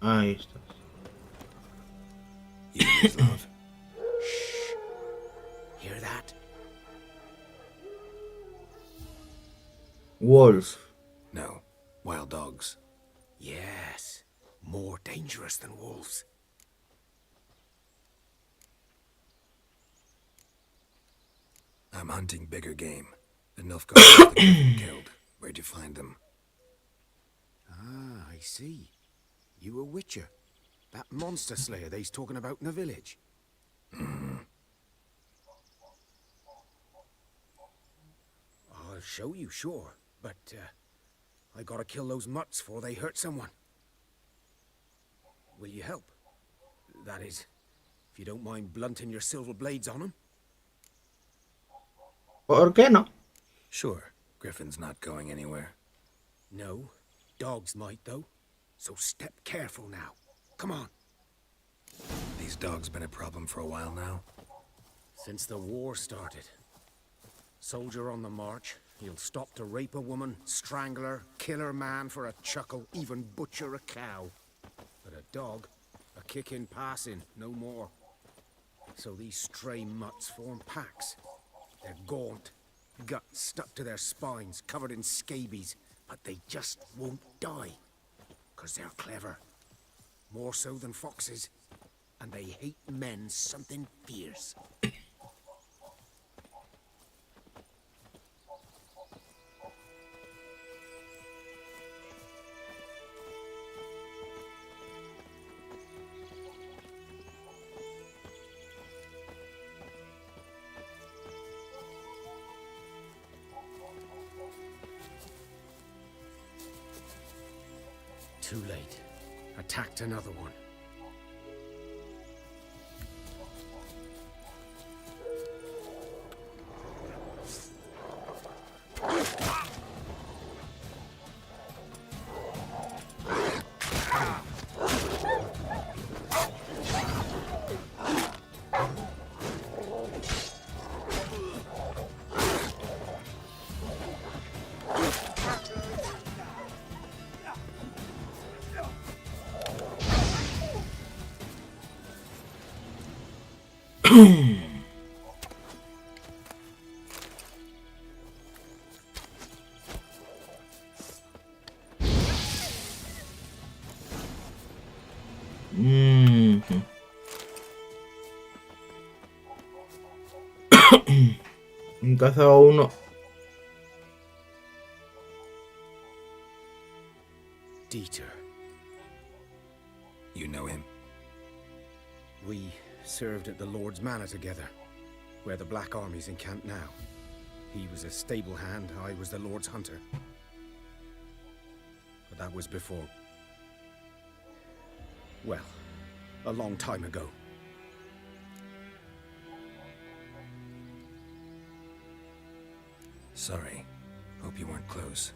Ahí está. Shh. Hear that? Wolf. No, wild dogs. Yes. More dangerous than wolves. I'm hunting bigger game. The Nilfgaard killed. Where'd you find them? Ah, I see. You a witcher. That monster slayer they's talking about in the village. I'll show you, sure. But, I gotta kill those mutts before they hurt someone. Will you help? That is, if you don't mind blunting your silver blades on them. ¿Por qué no? Sure. Griffin's not going anywhere. No. Dogs might, though. So step careful now. Come on. These dogs been a problem for a while now? Since the war started. Soldier on the march, he'll stop to rape a woman, strangle her, kill her man for a chuckle, even butcher a cow. But a dog, a kick in passing, no more. So these stray mutts form packs. They're gaunt, guts stuck to their spines, covered in scabies, but they just won't die. 'Cause they're clever. More so than foxes. and they hate men something fierce. Too late. Attacked another one. En casa uno. Dieter. You know him? We served at the Lord's Manor together, where the Black Army's encamped now. He was a stable hand, I was the Lord's hunter. But that was before... well, a long time ago. Sorry. Hope you weren't close.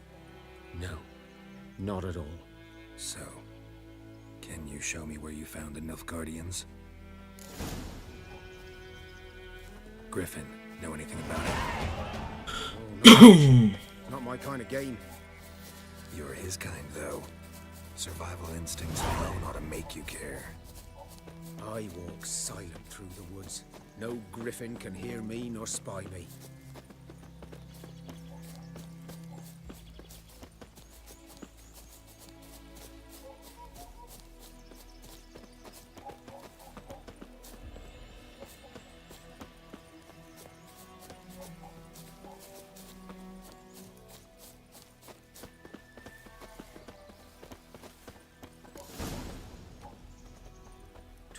No, not at all. So, can you show me where you found the Nilfgaardians? Griffin, know anything about it? Oh, no. Not my kind of game. You're his kind, though. Survival instincts alone ought to make you care. I walk silent through the woods. No griffin can hear me nor spy me.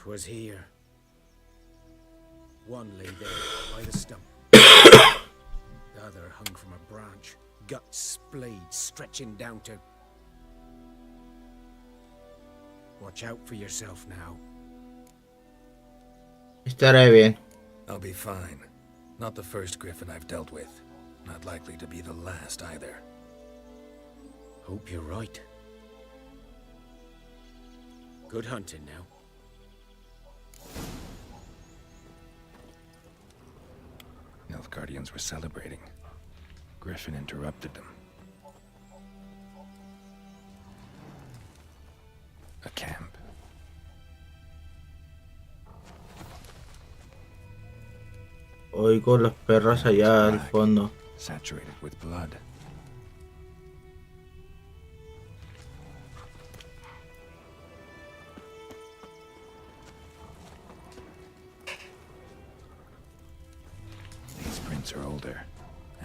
Was here. One lay there by the stump. The other hung from a branch, guts splayed, stretching down to... Watch out for yourself now. Estaré bien. I'll be fine. Not the first griffin I've dealt with. Not likely to be the last either. Hope you're right. Good hunting now. Nilfgaardians were celebrating. Griffin interrupted them. A camp. Oigo las perras allá al fondo. Saturated with blood. Are older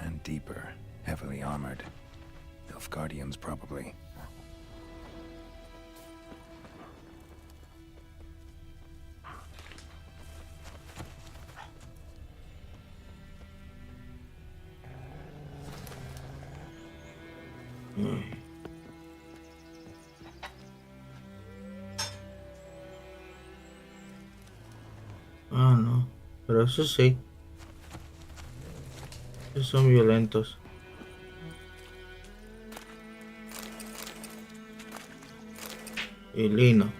and deeper, heavily armored. Nilfgaardians, probably. Ah, no. Pero eso sí. Son violentos. Y lino.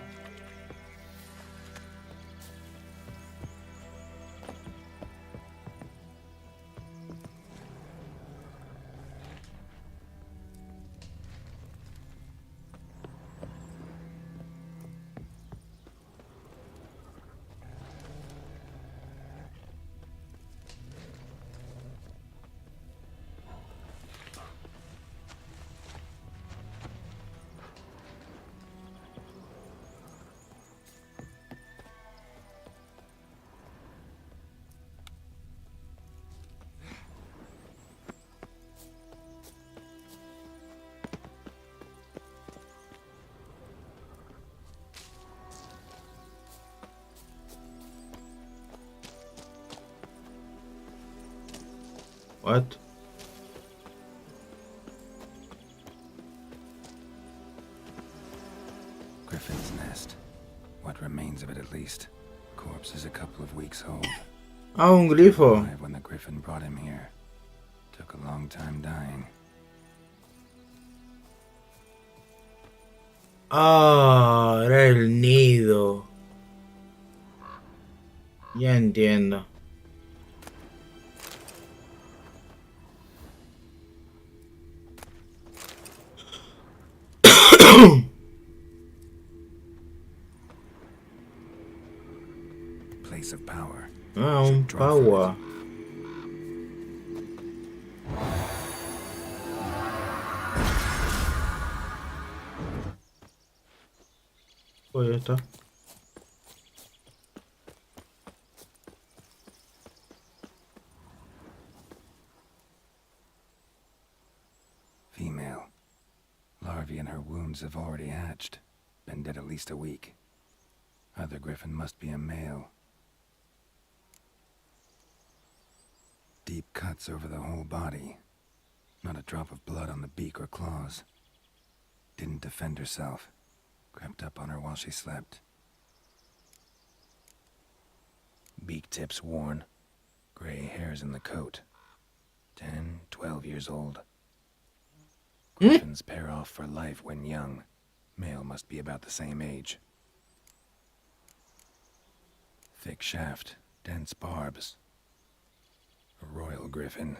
What? Griffin's nest. What remains of it, at least. Corpse is a couple of weeks old. Ah, un grifo. Alive when the griffin brought him here. Took a long time dying. Ah, era el nido. Ya entiendo. Place of power. Ah, un Paua. Pues ya está. Female. Larvae in her wounds have already hatched. Been dead at least a week. Other griffin must be a male. Deep cuts over the whole body. Not a drop of blood on the beak or claws. Didn't defend herself. Crept up on her while she slept. Beak tips worn. Gray hairs in the coat. 10, 12 years old. Griffins pair off for life when young. Male must be about the same age. Thick shaft, dense barbs. A royal griffin.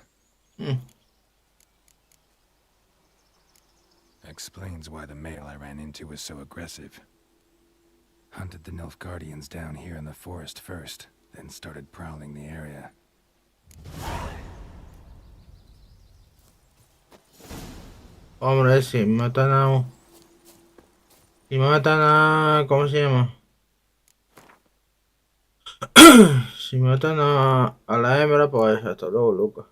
Explains why the male I ran into was so aggressive. Hunted the Nilfgaardians down here in the forest first, then started prowling the area. Hombre, si matan a... Si matan a... ¿Cómo se llama? Si matan a la hembra, pues hasta luego, Lucas.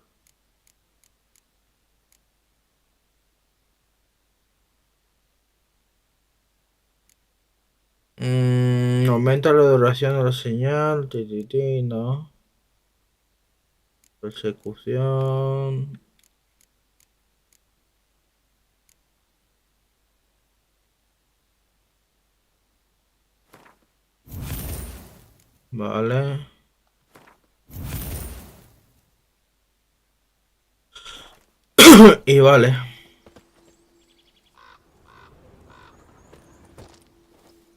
Aumenta la duración de la señal. No. Persecución. Vale. Y vale.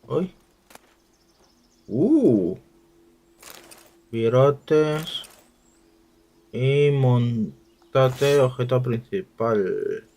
Uy. Virotes. Y montate objeto principal.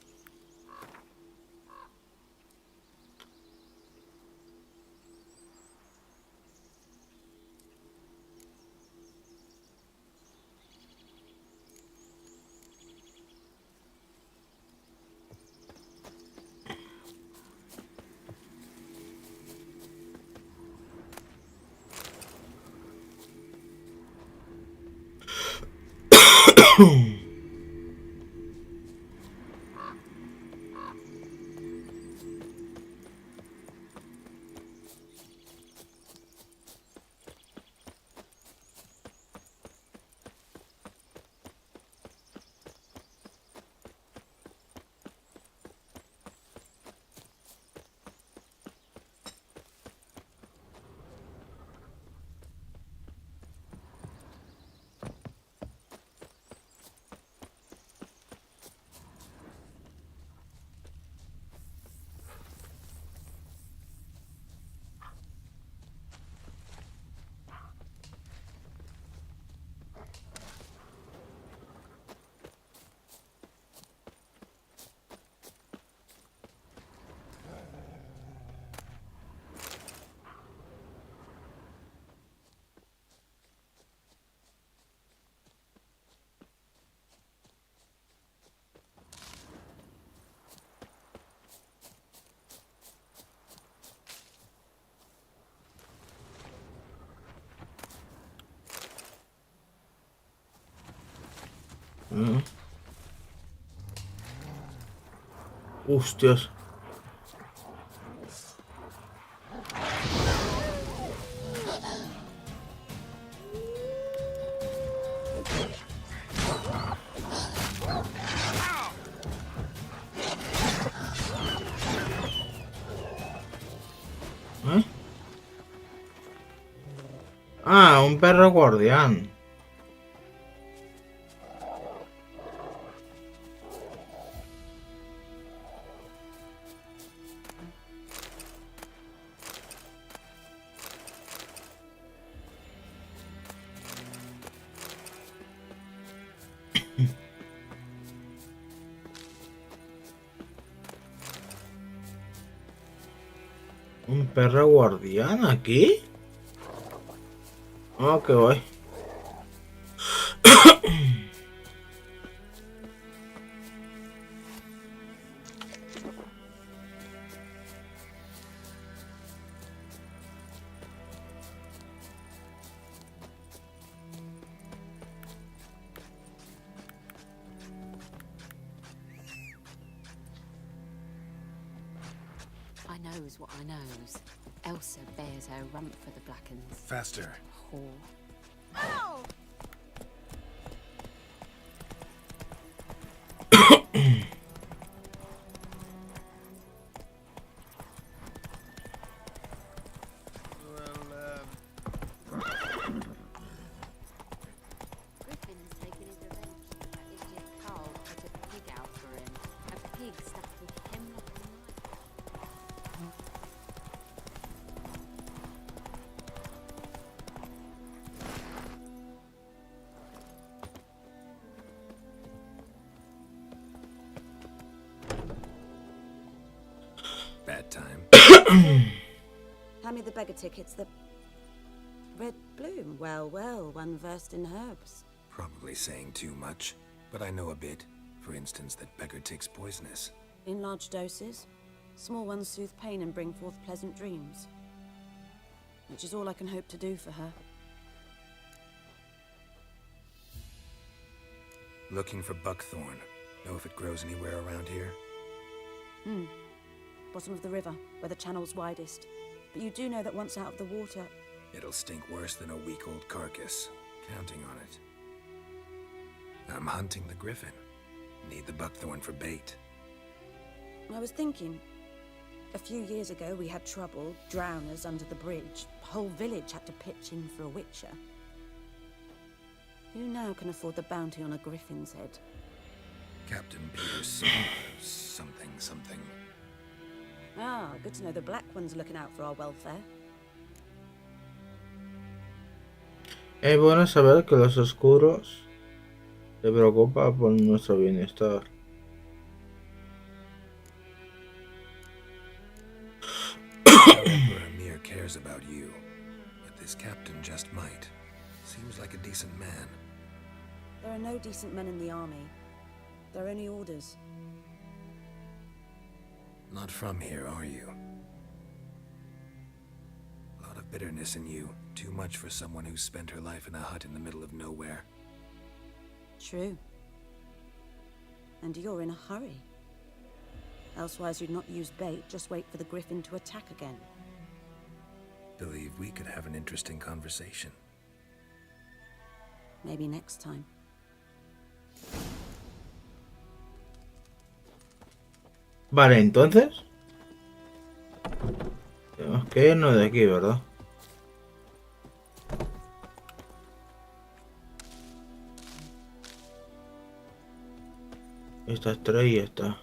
Hostias. un perro guardián. ¿Un perro guardián aquí? Oh, qué guay. I knows what I knows. Elsa bears her rump for the Blackens. Faster. Whore. Oh! Griffin's taking his revenge for that idiot Carl put a pig out for him. A pig stuffed with hemlock and knife. Bad time. Hand me the beggar tickets, the red bloom. Well, well, one versed in herbs. Probably saying too much, but I know a bit. For instance, that beggar tick's poisonous. In large doses. Small ones soothe pain and bring forth pleasant dreams. Which is all I can hope to do for her. Looking for buckthorn. Know if it grows anywhere around here? Bottom of the river, where the channel's widest. But you do know that once out of the water... It'll stink worse than a week-old carcass. Counting on it. I'm hunting the griffin. Need the buckthorn for bait. I was thinking... A few years ago, we had trouble, drowners under the bridge. The whole village had to pitch in for a witcher. Who now can afford the bounty on a griffin's head? Captain Peter something. Ah, good to know the Black One's looking out for our welfare. Es bueno saber que los oscuros se preocupan por nuestro bienestar. Emperor Emir cares about you, but this captain just might. Seems like a decent man. There are no decent men in the army. There are only orders. Not from here, are you? A lot of bitterness in you. Too much for someone who spent her life in a hut in the middle of nowhere. True. And you're in a hurry. Elsewise you'd not use bait, just wait for the griffin to attack again. Believe we could have an interesting conversation. Maybe next time. Vale, entonces tenemos que irnos de aquí, ¿verdad? Estas tres y esta.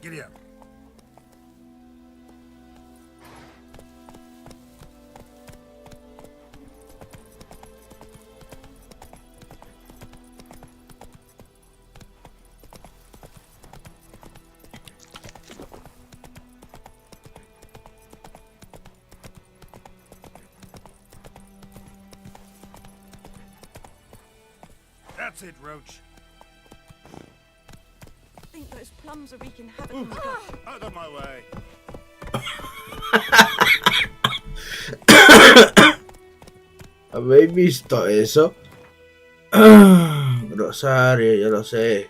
Giddy up. That's it, Roach. I think those plums are wreaking havoc on the gut. Out of my way. ¿Habéis visto eso? Rosario, yo lo sé.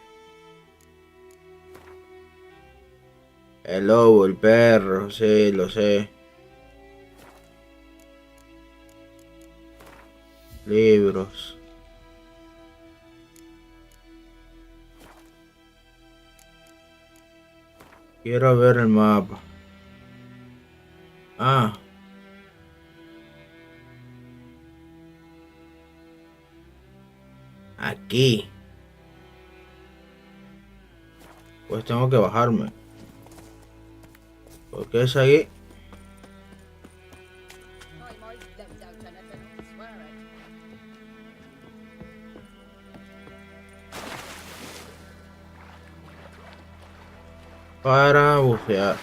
El lobo, el perro, sí, lo sé. Libros. Quiero ver el mapa. Ah. Aquí. Pues tengo que bajarme. Porque es aquí. Para bufear.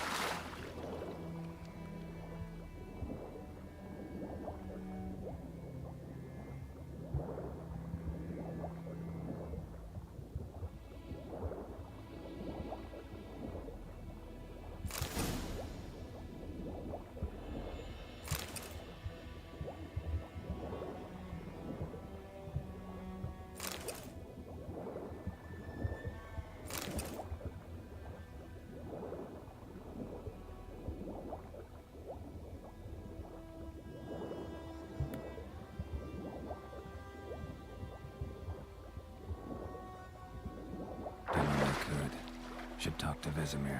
Should talk to Vesemir.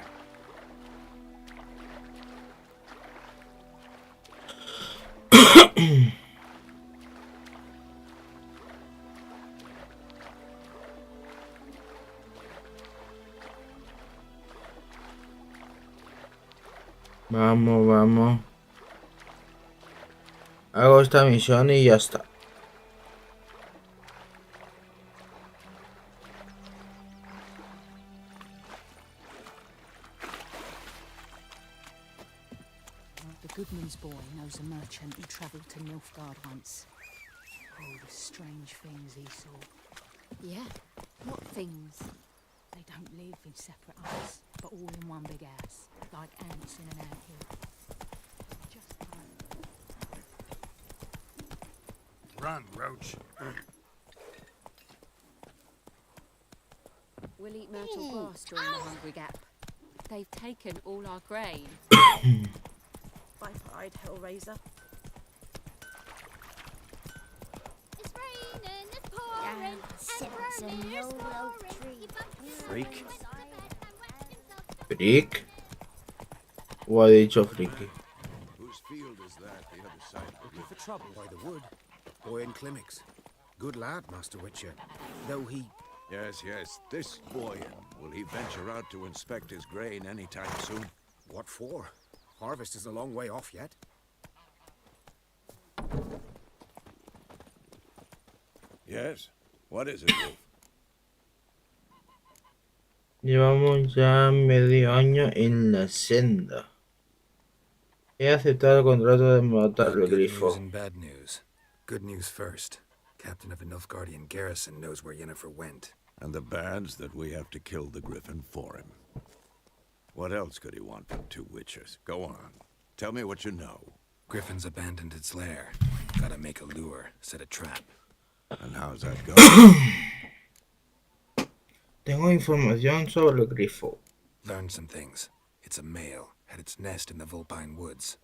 Vamos, vamos. Hago esta misión y ya está. The Goodman's boy knows a merchant who travelled to Nilfgaard once. Oh, the strange things he saw. Yeah? What things? They don't live in separate huts, but all in one big house, like ants in an anthill. Just Run, Roach. We'll eat myrtle grass during the hungry gap. They've taken all our grain. Viper-eyed Hellraiser. It's raining, it's pouring, and burning, it's pouring. Freak. Freak. O ha dicho friki. Whose field is that, the other side? Looking for trouble by the wood. Boy in Climmix. Good lad, Master Witcher. Though he... Yes. This Boyan. Will he venture out to inspect his grain anytime soon? What for? Harvest is a long way off yet. Yes? What is it, Wolf? Llevamos ya medio año en la senda. He aceptado el contrato de matar al Good news grifo. and bad news. Good news first. Captain of the Nilfgaardian garrison knows where Yennefer went. And the bad's that we have to kill the Griffin for him. What else could he want from two witches? Go on. Tell me what you know. Griffin's abandoned its lair. Gotta make a lure, set a trap. And how's that going? Tengo información sobre el grifo. Learned some things. It's a male, had its nest in the Vulpine Woods.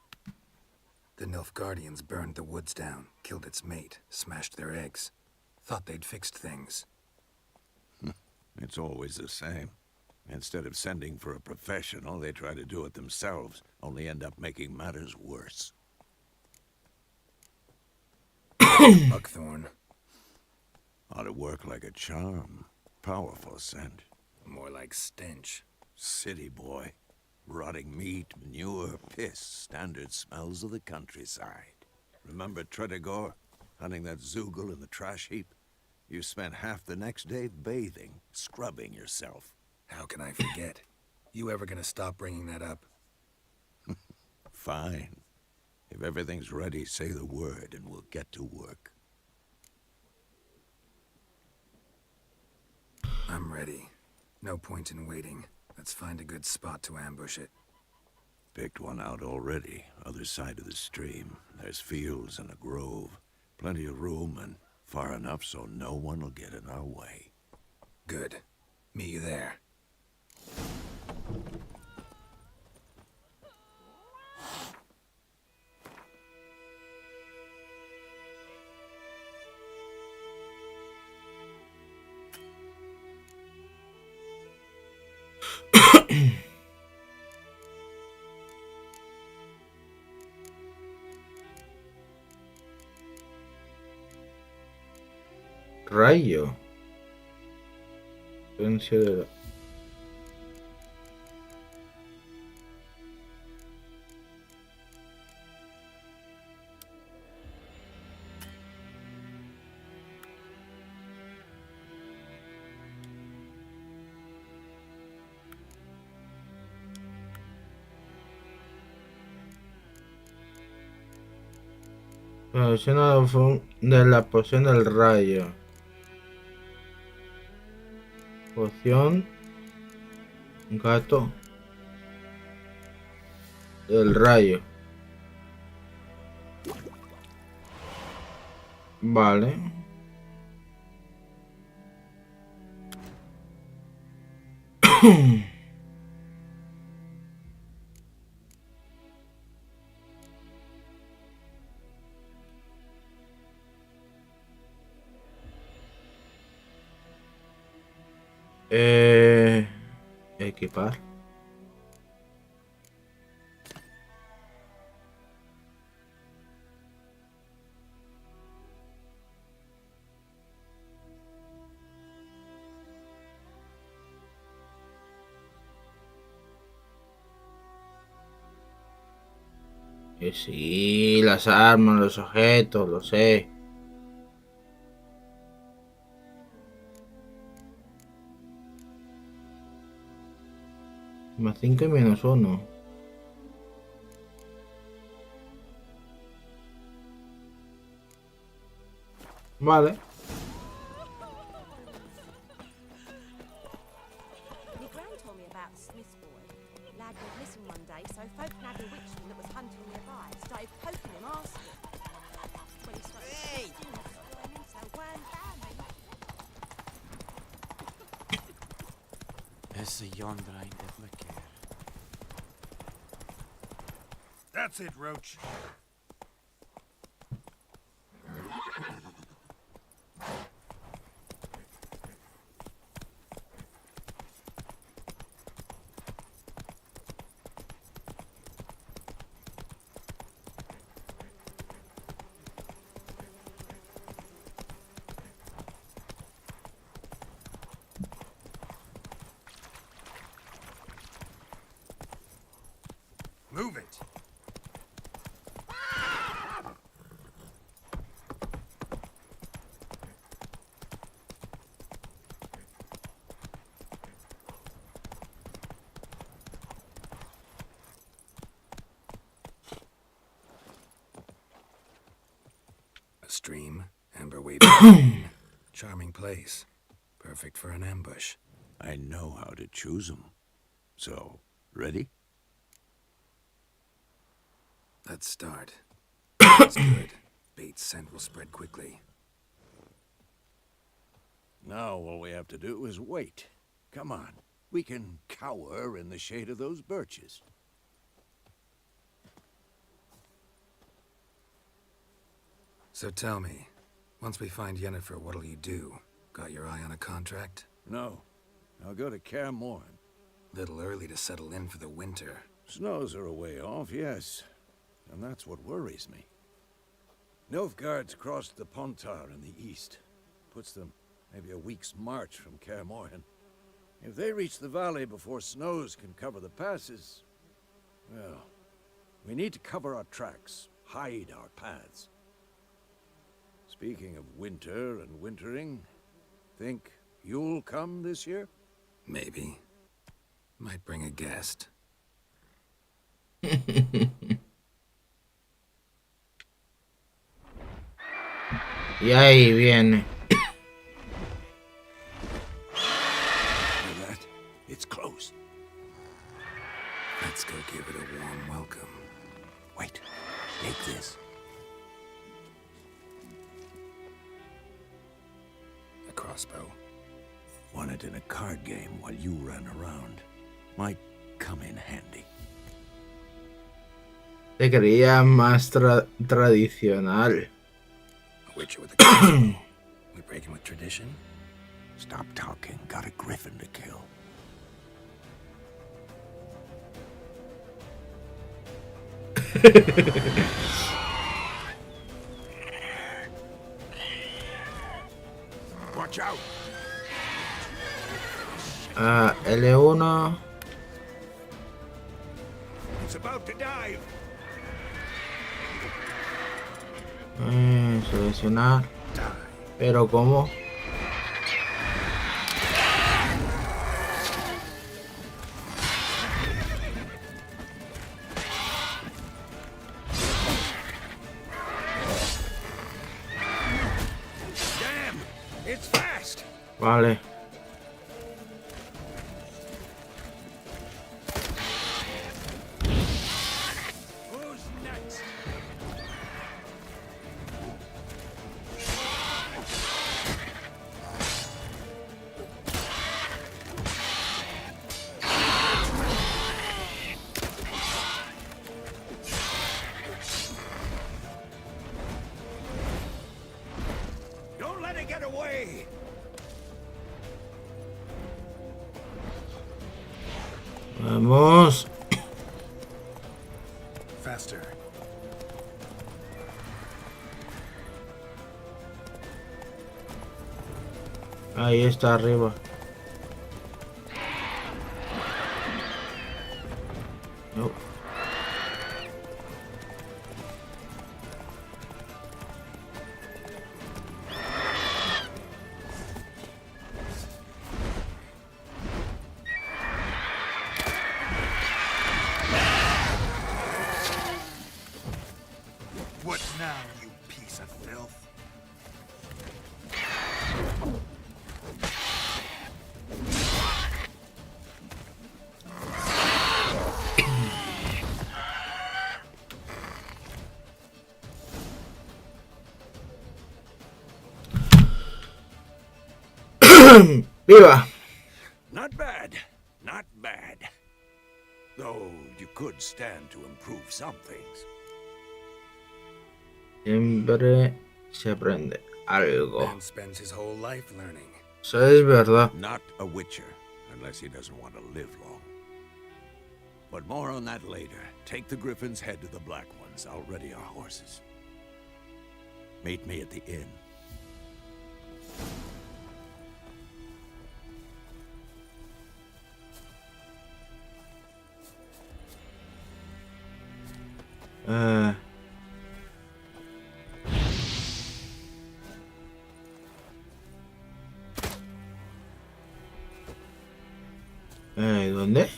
The Nilfgaardians burned the woods down, killed its mate, smashed their eggs. Thought they'd fixed things. It's always the same. Instead of sending for a professional, they try to do it themselves, only end up making matters worse. Buckthorn. Ought to work like a charm. Powerful scent. More like stench. City boy. Rotting meat, manure, piss, standard smells of the countryside. Remember Tredegor? Hunting that Zoogle in the trash heap? You spent half the next day bathing, scrubbing yourself. How can I forget? You ever gonna stop bringing that up? Fine. If everything's ready, say the word and we'll get to work. I'm ready. No point in waiting. Let's find a good spot to ambush it. Picked one out already, other side of the stream. There's fields and a grove. Plenty of room and far enough so no one will get in our way. Good. Meet you there. Rayo. Silencio de... de la poción del rayo. Poción gato del rayo. Vale. Equipar. Sí, las armas, los objetos, lo sé. Más 5 y menos 1. Vale. My gran told me about the Smith's boy. Lad went missing one day, so folk nabbed a witchman that was hunting nearby. Started poking him, asking him. When he started so one family. It's a yonder ain't of my care. That's it, Roach. Move it. A stream, amber wave, charming place, perfect for an ambush. I know how to choose them. So, ready? Let's start. That's good. Bait's scent will spread quickly. Now all we have to do is wait. Come on. We can cower in the shade of those birches. So tell me, once we find Yennefer, what'll you do? Got your eye on a contract? No. I'll go to Kaer Morhen. Little early to settle in for the winter. Snows are a way off, yes. And that's what worries me. Nilfgaard's crossed the Pontar in the east. Puts them maybe a week's march from Kaer Morhen. If they reach the valley before snows can cover the passes, well, we need to cover our tracks, hide our paths. Speaking of winter and wintering, think you'll come this year? Maybe. Might bring a guest. Y ahí viene. That, it's close. Let's go give it a warm welcome. Wait, take this. A crossbow. Won it in a card game while you ran around. Might come in handy. Te creía más tradicional. A witcher with a crossbow. We breaking with tradition? Stop talking. Got a griffin to kill. Watch out. L1. It's about to dive. Seleccionar. Pero ¿cómo? Damn, it's fast. Vale. Who's next? Don't let it get away. Vamos. Faster. Ahí está arriba. No. What now, you piece of filth? ¡Viva! Not bad. Not bad. Though you could stand to improve some things. Siempre se aprende algo. Man spends his whole life learning. Eso es verdad. Not a witcher, unless he doesn't want to live long. But more on that later. Take the Griffin's head to the Black Ones. I'll ready our horses. Meet me at the inn. ¿Dónde?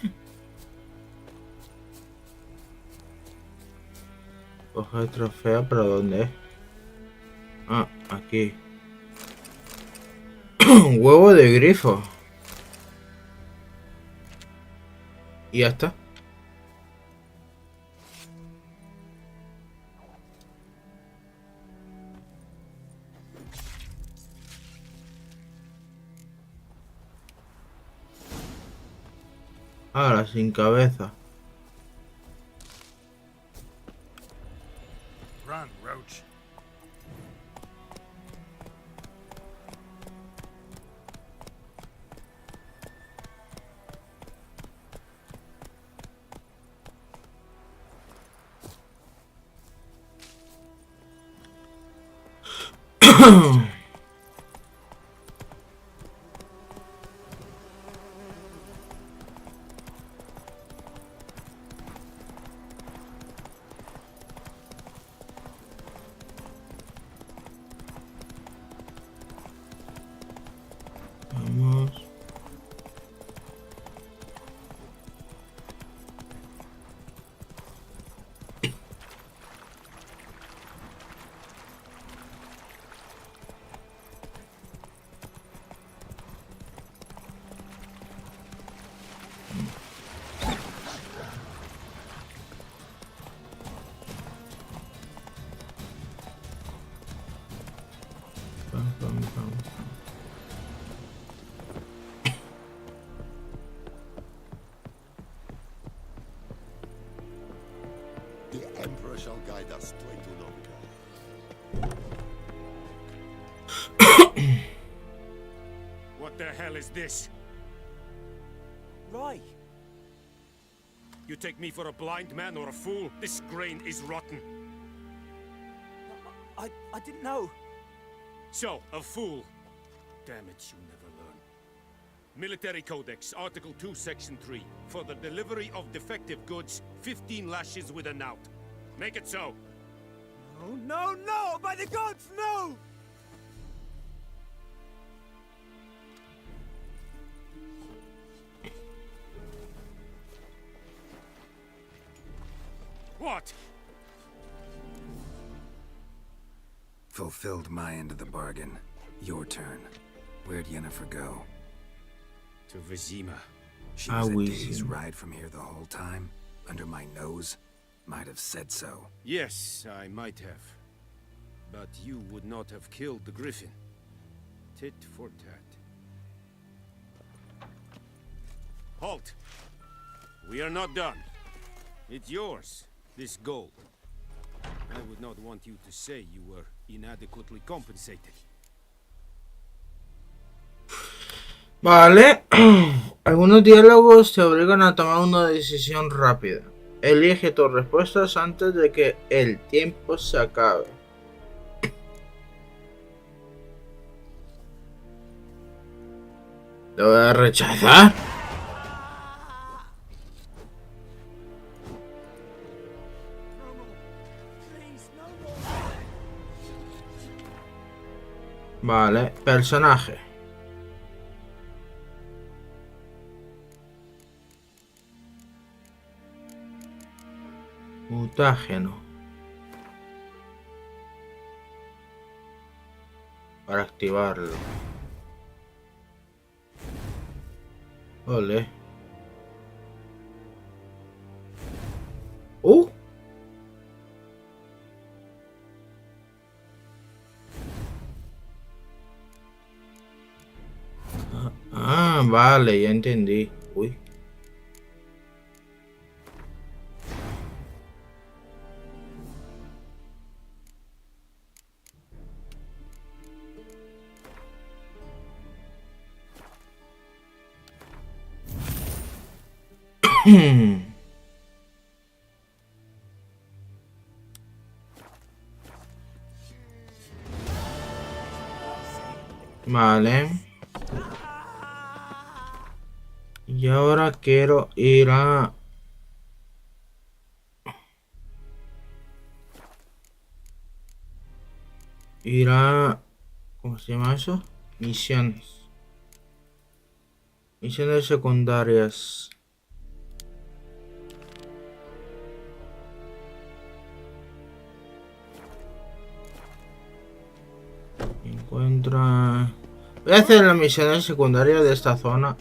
Coge el trofeo, pero ¿dónde? Ah, aquí. Huevo de grifo. Y ya está. Ahora sin cabeza. Run, Roach. Vamos. Pam, pam, pam. The Emperor shall guide us to Endulonga. What the hell is this? Roy! You take me for a blind man or a fool? This grain is rotten. I didn't know. So, a fool. Damn it, you never learn. Military Codex, Article 2, Section 3. For the delivery of defective goods, 15 lashes with a knout. Make it so. No, no, no! By the gods, no! What? Fulfilled my end of the bargain. Your turn. Where'd Yennefer go? To Vizima. She was a day's ride from here the whole time? Under my nose? Might have said so. Yes, I might have. But you would not have killed the griffin. Tit for tat. Halt! We are not done. It's yours, this gold. I would not want you to say you were inadequately compensated. Vale. Algunos diálogos te obligan a tomar una decisión rápida. Elige tus respuestas antes de que el tiempo se acabe. ¿Lo voy a rechazar? Vale, personaje. Mutágeno. Para activarlo. Ole. Vale, ya entendí. Uy. Vale. Y ahora quiero ir a... ¿Cómo se llama eso? Misiones. Misiones secundarias. Encuentra... Voy a hacer las misiones secundarias de esta zona.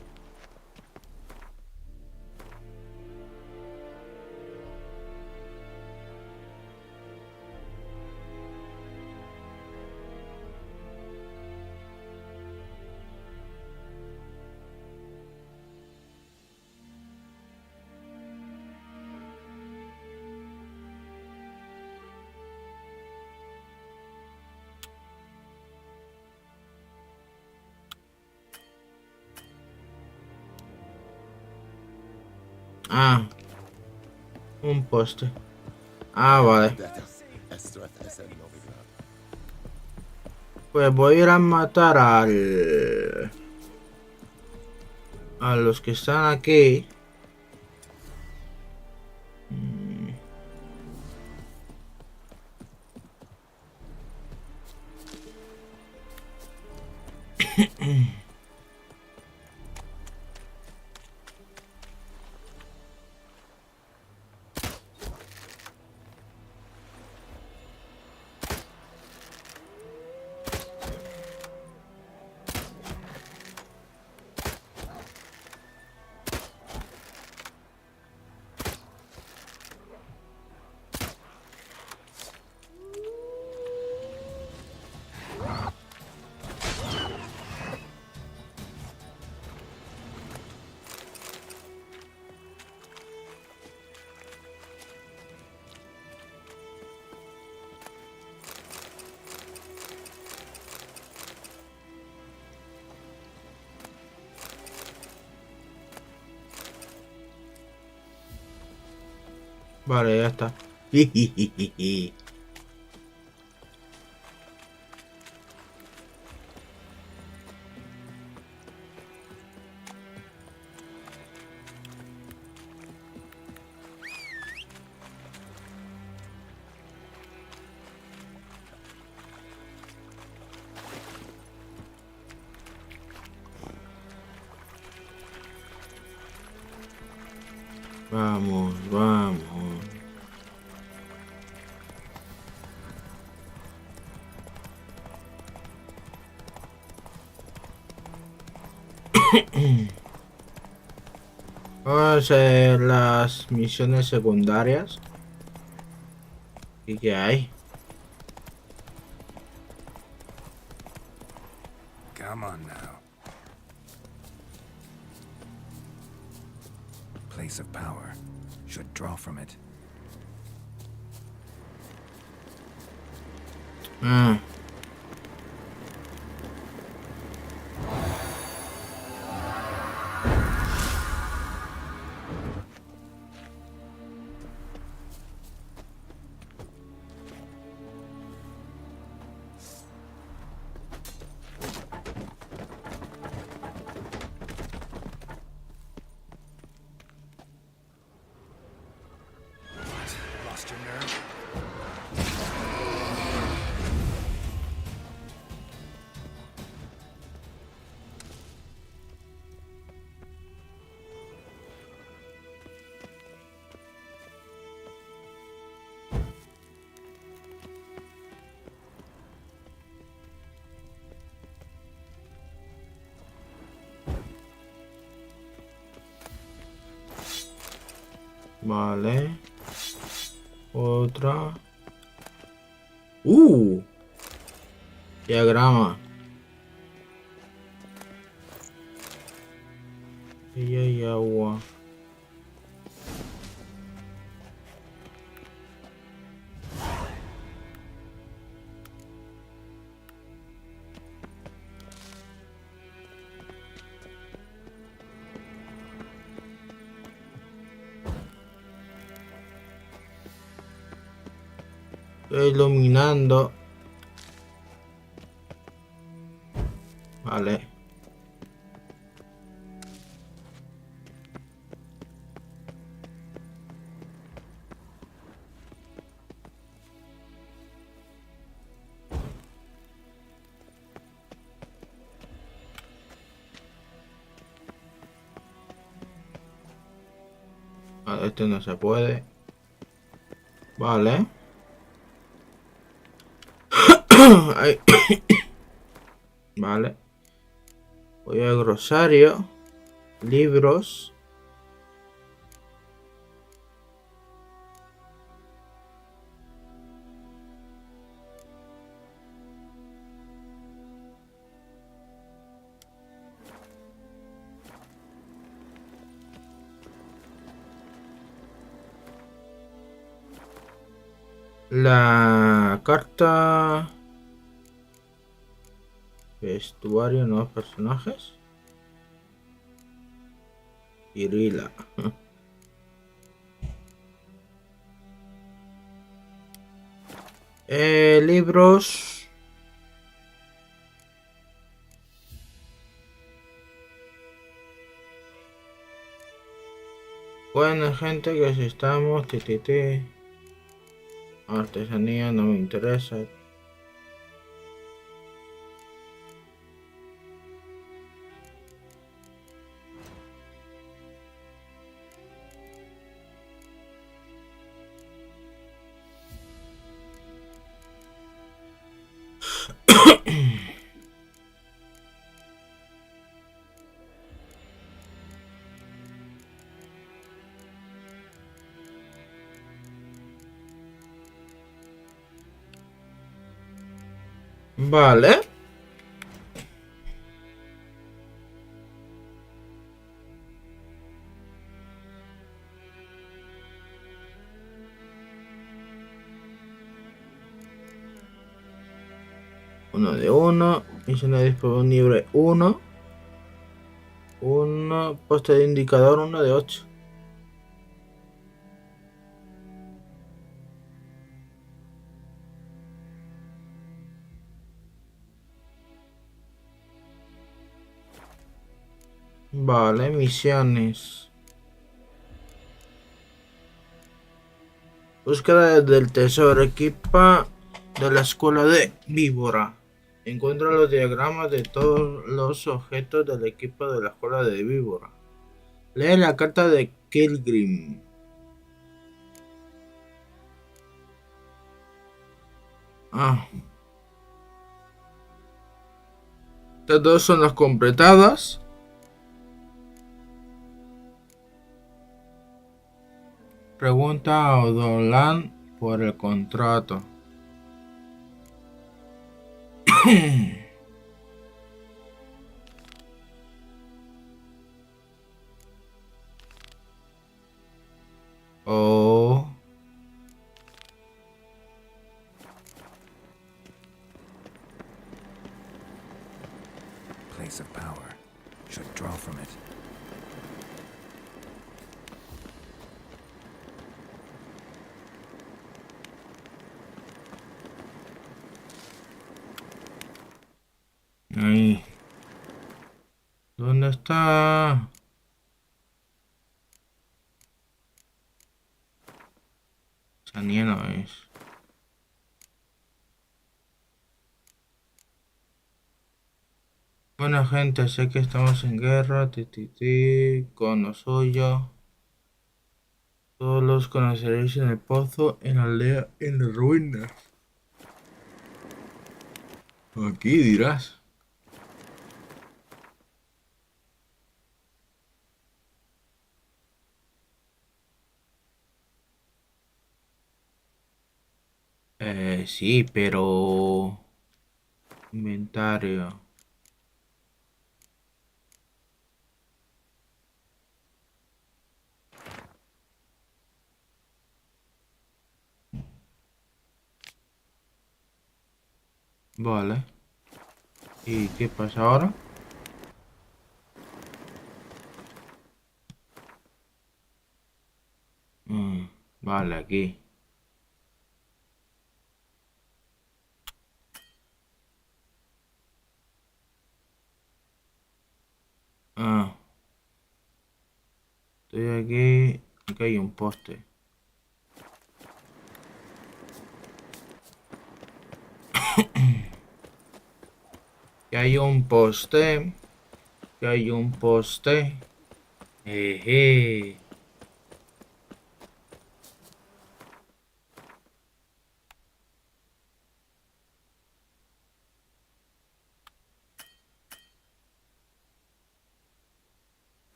Ah, un poste. Ah, vale. Pues voy a ir a matar a los que están aquí. Vale, ya está. Vamos, vamos. Vamos a hacer las misiones secundarias. ¿Y qué hay? Come on now. Place of power. Should draw from it. Lost your nerve? Vale. Otra. Diagrama. Y hay agua. Estoy iluminando. Vale. Vale, este no se puede. Vale. Ay. Vale. Voy al grosario. Libros. La carta. Vestuario, nuevos personajes. Irila. Libros. Bueno, gente, que si estamos. Artesanía no me interesa. Vale. Uno de uno. Misión de disponible 1. Uno. Poste de indicador 1 de 8. Vale, misiones. Búsqueda del tesoro. Equipa de la escuela de víbora. Encuentra los diagramas de todos los objetos del equipo de la escuela de víbora. Lee la carta de Kilgrim. Estas dos son las completadas. Pregunta a Odolan por el contrato. Oh. Place of power. Should draw from it. Ahí. ¿Dónde está? Esa niña no es. Buena gente, sé que estamos en guerra. Con lo suyo. Todos los conoceréis en el pozo, en la aldea, en las ruinas. Aquí dirás. Sí, pero... Inventario. Vale. ¿Y qué pasa ahora? Vale, aquí. Estoy aquí. Aquí hay un poste. Que hay un poste. Que hay un poste. Eje.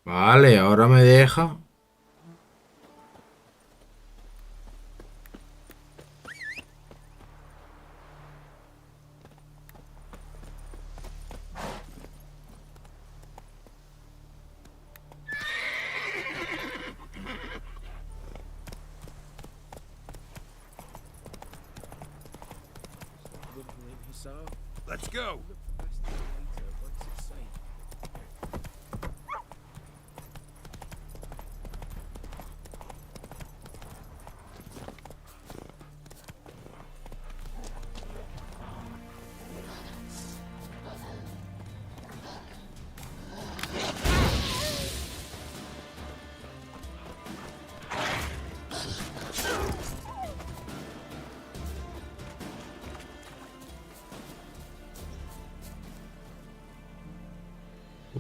Vale, ahora me deja. Let's go.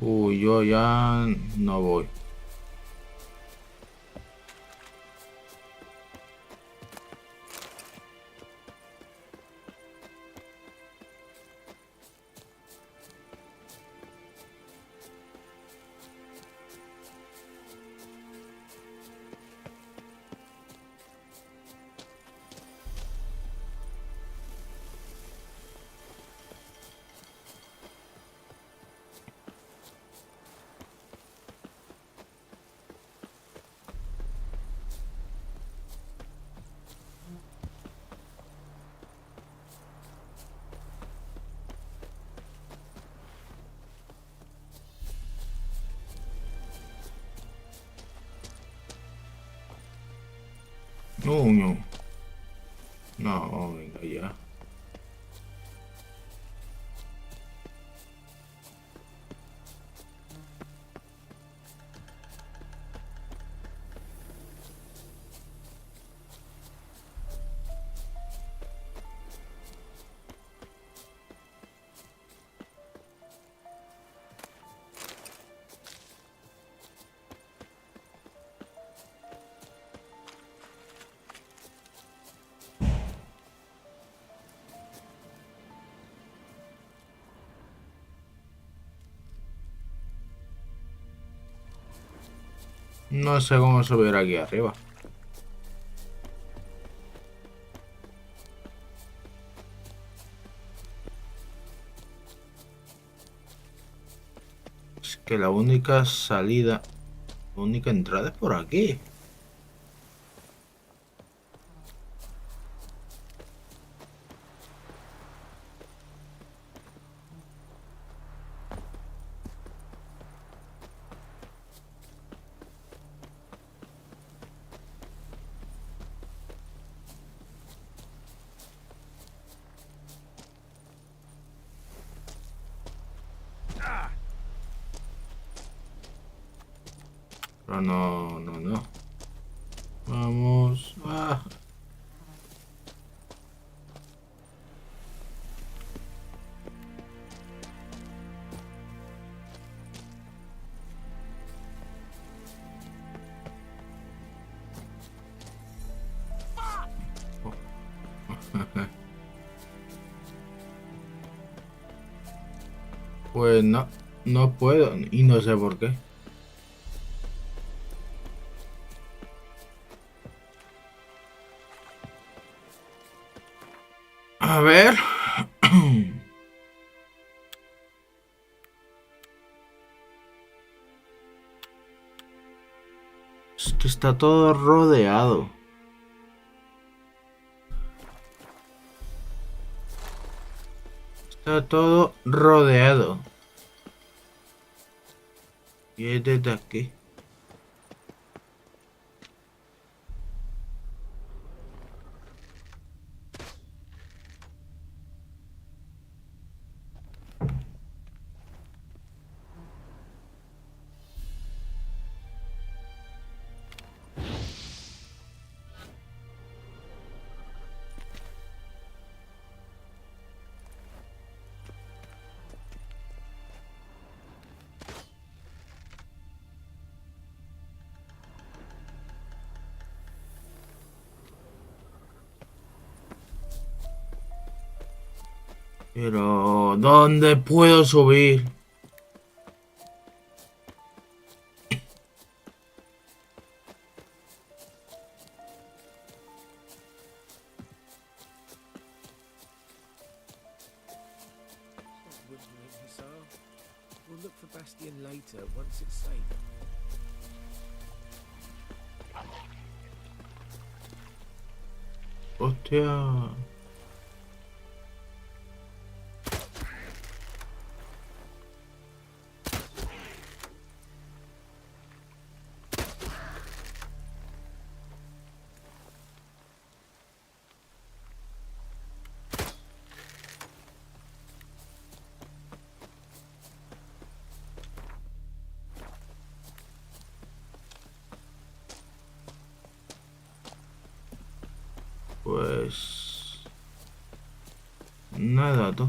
Uy, yo ya no voy. No, no. No, venga ya. No sé cómo subir aquí arriba. Es que la única salida, la única entrada es por aquí. Pero no. Vamos. Pues no puedo y no sé por qué. A ver. Es que está todo rodeado. Está todo rodeado. Y es desde aquí. Pero ¿dónde puedo subir? We'll look for Bastion later, once it's safe. Hostia. Pues nada, tú.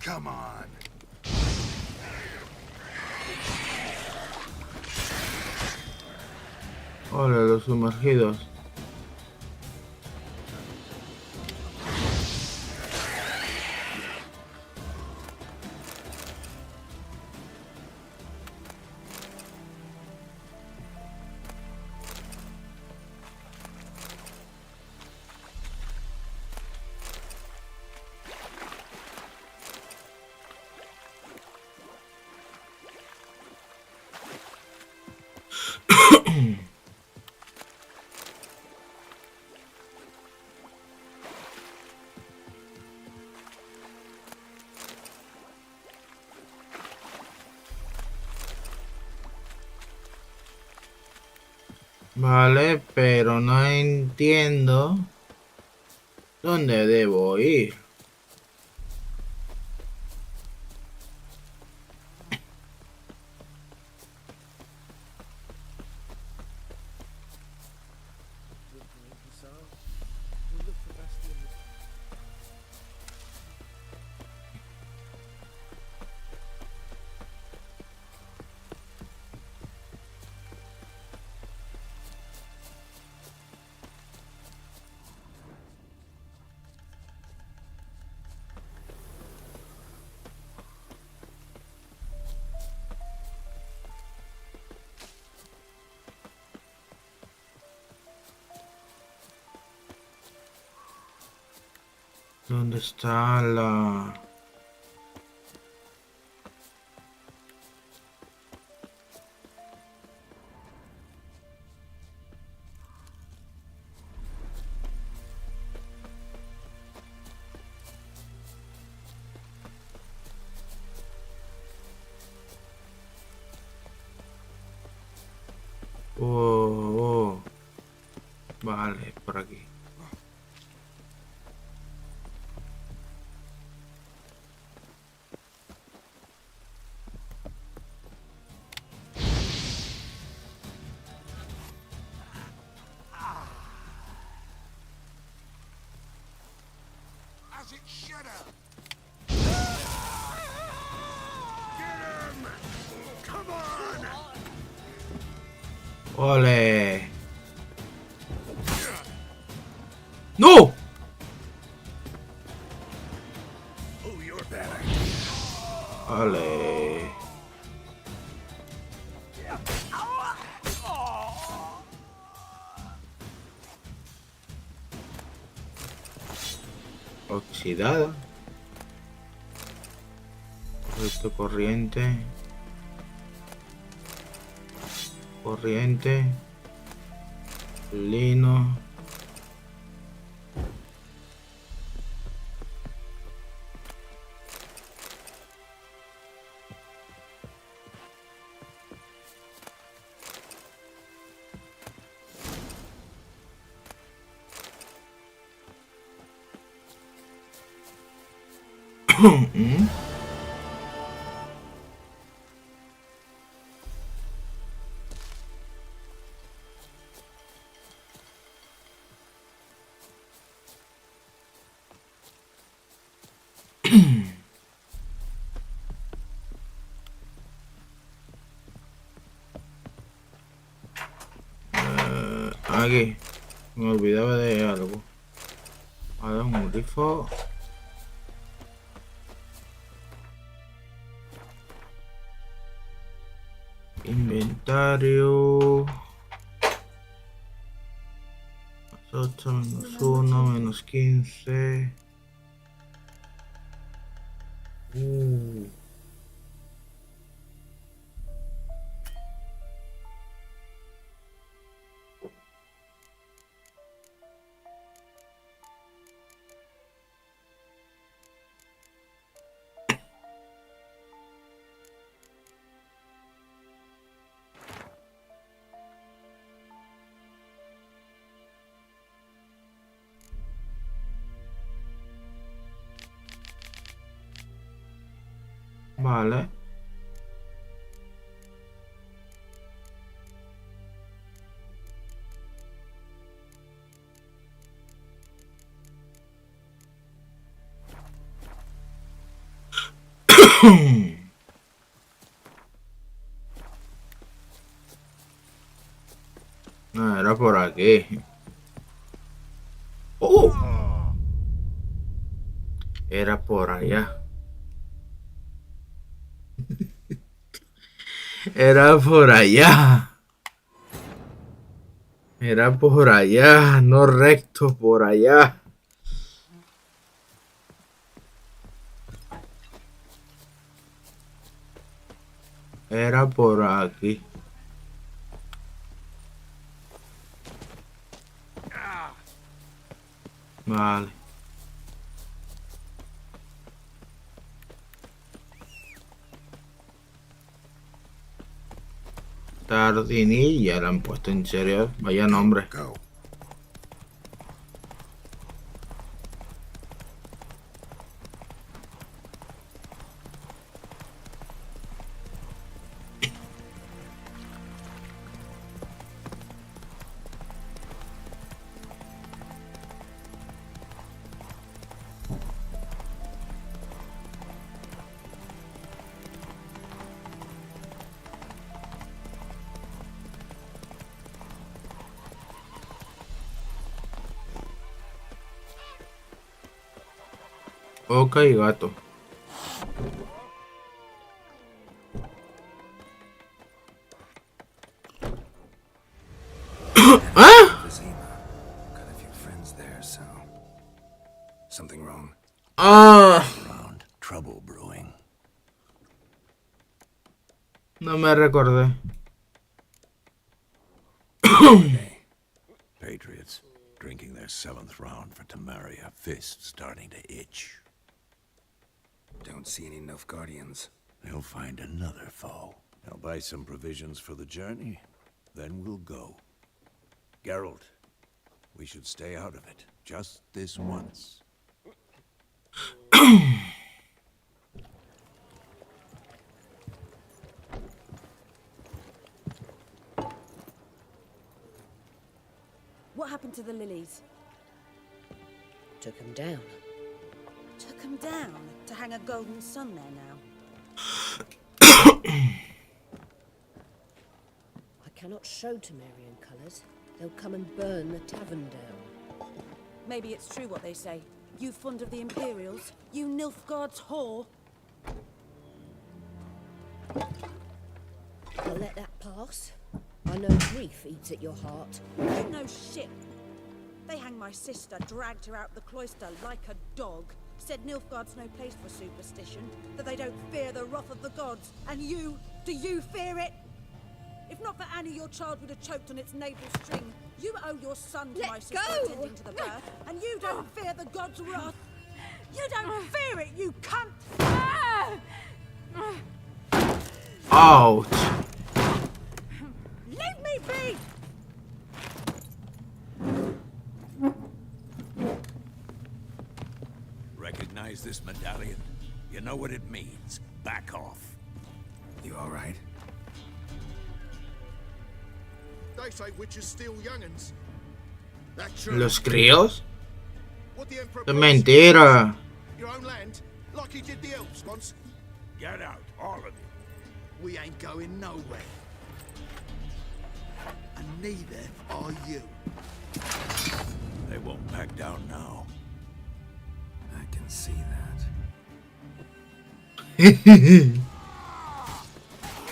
Come on. Hola, los sumergidos. Vale, pero no entiendo dónde debo ir. We'll look for Bastion. ¿Dónde está la...? Oh, vale, por aquí. As it should have. Come on! ¡Ole! ¡No! Oh, you're better. ¡Ole! Oxidada. Esto corriente. Corriente. Lino. Aquí. Me olvidaba de algo. A ver, un grifo. Inventario. Más 8, menos 1, menos 15. Vale. No, era por aquí. ¡Oh! Era por allá. Era por allá. Era por allá, no recto, por allá. Era por aquí. Vale. Tardini ya la han puesto en serio. Vaya nombre. Ok, gato. Something wrong? Around trouble brewing. No me recordé. Patriots drinking their 7th round for Temeria. Fist starting to itch. Don't see any Nilfgaardians. They'll find another foe. They'll buy some provisions for the journey. Then we'll go. Geralt, we should stay out of it. Just this once. What happened to the lilies? Took him down. Took them down to hang a golden sun there now. I cannot show Temerian colours. They'll come and burn the tavern down. Maybe it's true what they say. You fond of the Imperials? You Nilfgaard's whore? I'll let that pass. I know grief eats at your heart. You know shit. They hanged my sister, dragged her out the cloister like a dog. Said Nilfgaard's no place for superstition, that they don't fear the wrath of the gods. And you, do you fear it? If not for Annie, your child would have choked on its navel string. You owe your son to my sister attending to the birth, and you don't fear the gods' wrath. You don't fear it, you cunt! Ouch. Leave me be! Recognize this medallion? You know what it means. Back off. You all right? They say witches steal young'uns. That's true. ¿Los críos? What the Emperor Es mentira. Your own land, like he did the elves once. Get out, all of you. We ain't going nowhere. And neither are you. They won't back down now. I can see that.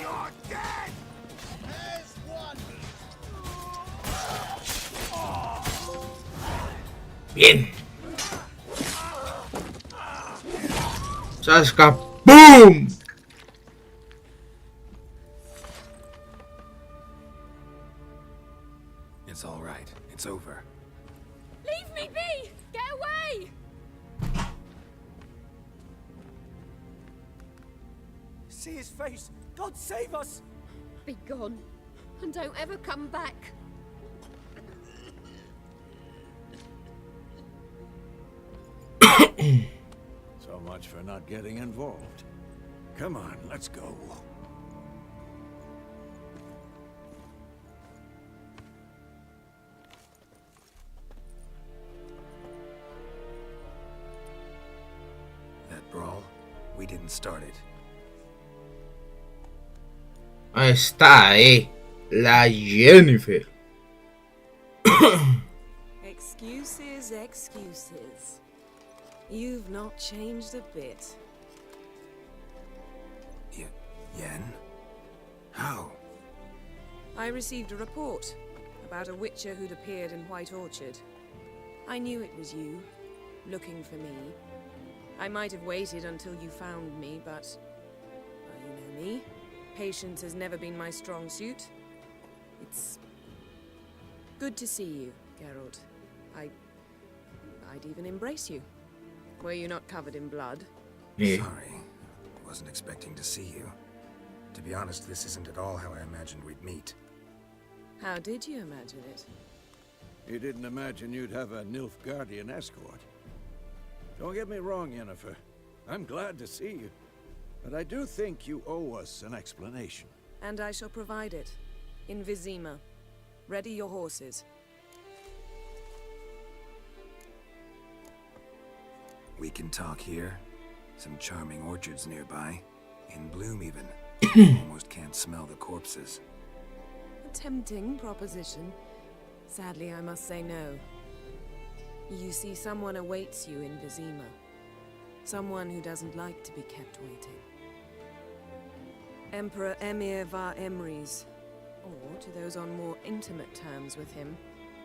You're dead! There's one! Bien. Sasca. ¡Boom! It's all right. It's over. Leave me be! Get away! See his face! God save us! Be gone, and don't ever come back. So much for not getting involved. Come on, let's go. That brawl, we didn't start it. Ahí está, la Jennifer. Excuses, excuses. You've not changed a bit. Yen? How? I received a report about a witcher who'd appeared in White Orchard. I knew it was you, looking for me. I might have waited until you found me, but... well, you know me. Patience has never been my strong suit. It's... good to see you, Geralt. I'd even embrace you. Were you not covered in blood? Yeah. Sorry. Wasn't expecting to see you. To be honest, this isn't at all how I imagined we'd meet. How did you imagine it? You didn't imagine you'd have a Nilfgaardian escort. Don't get me wrong, Yennefer. I'm glad to see you. But I do think you owe us an explanation. And I shall provide it. In Vizima. Ready your horses. We can talk here. Some charming orchards nearby. In bloom, even. Almost can't smell the corpses. A tempting proposition. Sadly, I must say no. You see, someone awaits you in Vizima. Someone who doesn't like to be kept waiting. Emperor Emir var Emrys. Or, to those on more intimate terms with him,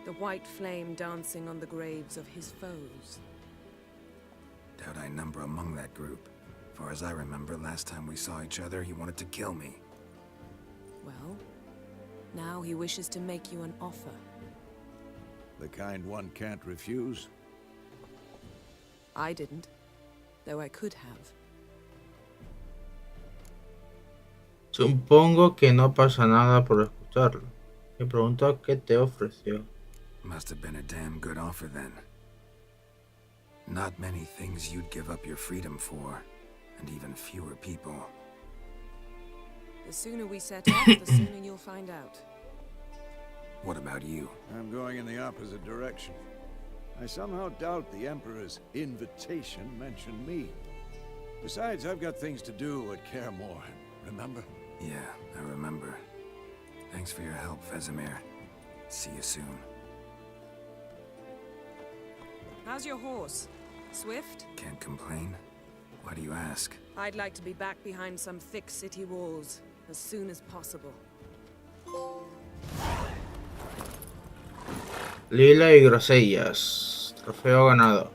the white flame dancing on the graves of his foes. Doubt I number among that group. Far as I remember, last time we saw each other, he wanted to kill me. Well, now he wishes to make you an offer. The kind one can't refuse. I didn't, though I could have. Supongo que no pasa nada por escucharlo. Me pregunto qué te ofreció. Must have been a damn good offer then. Not many things you'd give up your freedom for, and even fewer people. The sooner we set off, the sooner you'll find out. What about you? I'm going in the opposite direction. I somehow doubt the Emperor's invitation mentioned me. Besides, I've got things to do at Kaer Morhen, remember? Yeah, I remember. Thanks for your help, Vesemir. See you soon. How's your horse? Swift? Can't complain. Why do you ask? I'd like to be back behind some thick city walls as soon as possible. Lila y grosellas. Trofeo ganado.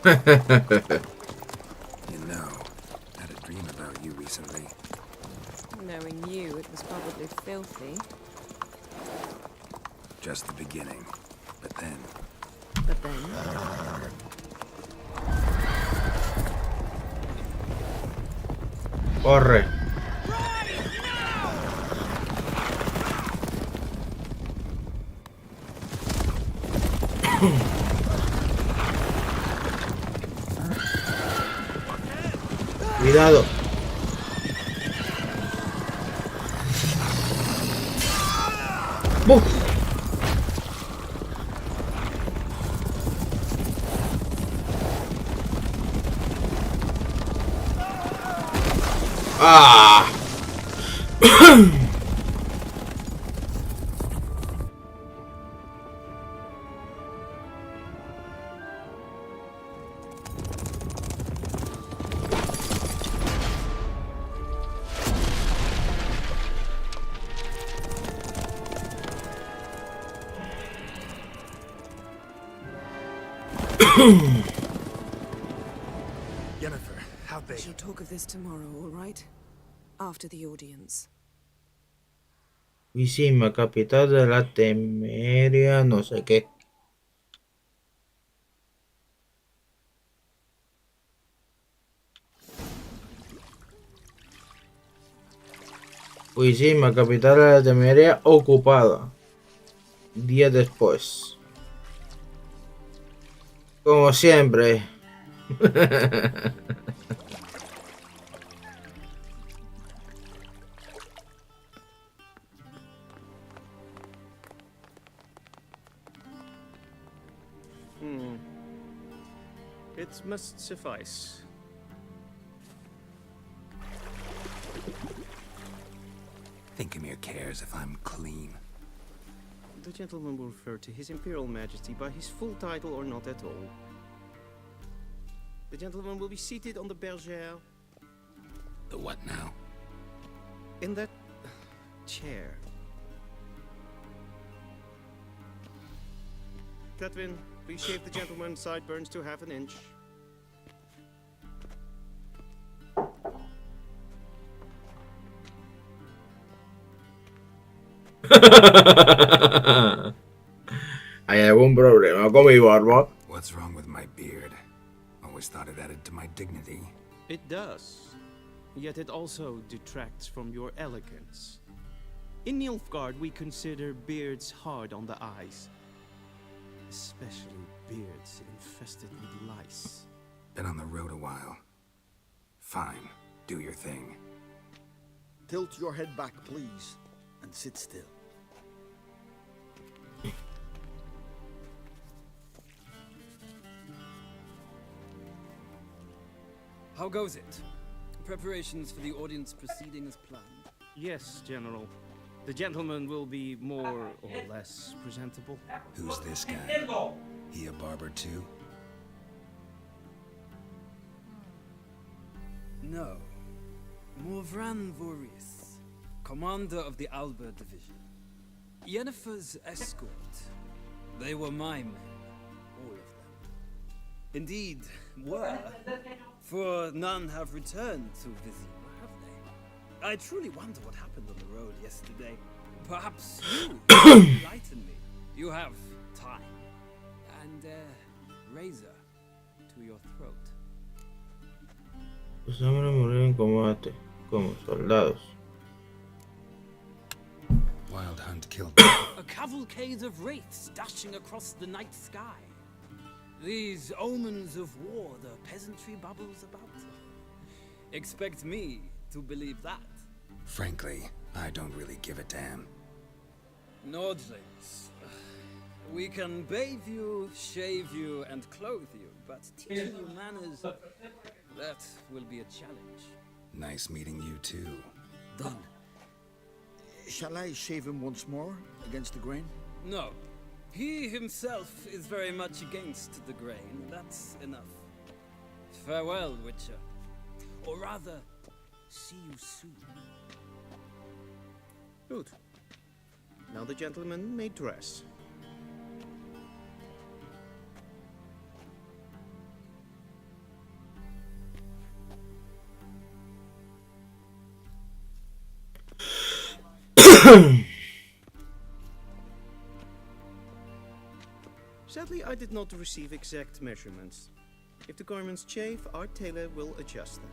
You know, I had a dream about you recently. Knowing you, it was probably filthy. Just the beginning. But then... But then... Corre. Cuidado. ¡Buf! ¡Ah! Yennefer, how'd they... We shall talk of this tomorrow, all right? After the audience. Visima, capital de la Temeria, no sé qué. Visima, capital de la Temeria, ocupada. Días después. Como siempre. It must suffice. Thinkemere cares if I'm clean. The gentleman will refer to His Imperial Majesty by his full title or not at all. The gentleman will be seated on the bergère. The what now? In that chair. Cletwin, please shave the gentleman's sideburns to half an inch. ¿Hay algún problema con mi barba? What's wrong with my beard? Always thought it added to my dignity. It does. Yet it also detracts from your elegance. In Nilfgaard, we consider beards hard on the eyes. Especially beards infested with lice. Been on the road a while. Fine, do your thing. Tilt your head back, please, and sit still. How goes it? Preparations for the audience proceeding as planned? Yes, General. The gentleman will be more or less presentable. Who's this guy? He a barber too? No. Morvran Vorius, commander of the Alba Division. Yennefer's escort. They were my men, all of them. Indeed, were. For none have returned to Vizima, have they? I truly wonder what happened on the road yesterday. Perhaps you can enlighten me. You have time. And a razor to your throat. Los hombres murieron en combate, como soldados. Wild Hunt killed A cavalcade of wraiths dashing across the night sky. These omens of war the peasantry bubbles about. Expect me to believe that. Frankly, I don't really give a damn. Nordlings. We can bathe you, shave you, and clothe you, but teaching you manners, that will be a challenge. Nice meeting you too. Done. Shall I shave him once more against the grain? No. He himself is very much against the grain. That's enough. Farewell, Witcher. Or rather, see you soon. Good. Now the gentleman may dress. Sadly, I did not receive exact measurements. If the garments chafe, our tailor will adjust them.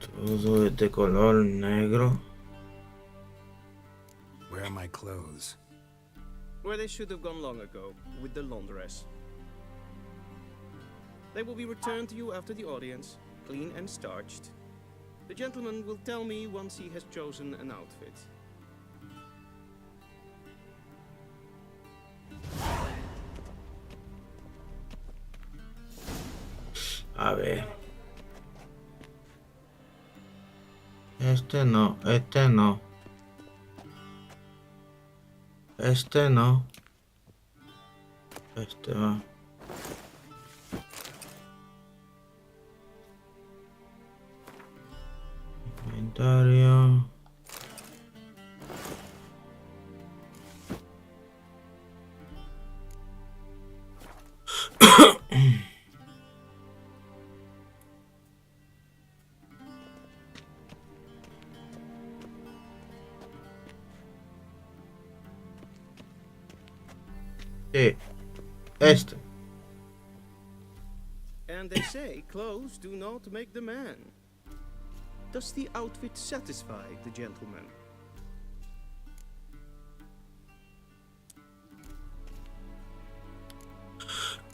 Todo de color negro. Where are my clothes? Where they should have gone long ago, with the laundress. They will be returned to you after the audience, clean and starched. The gentleman will tell me once he has chosen an outfit. A ver. Este no, este no. Este no. Este va. Inventario. Sí, este. And they say clothes do not make the man. Does the outfit satisfy the gentleman?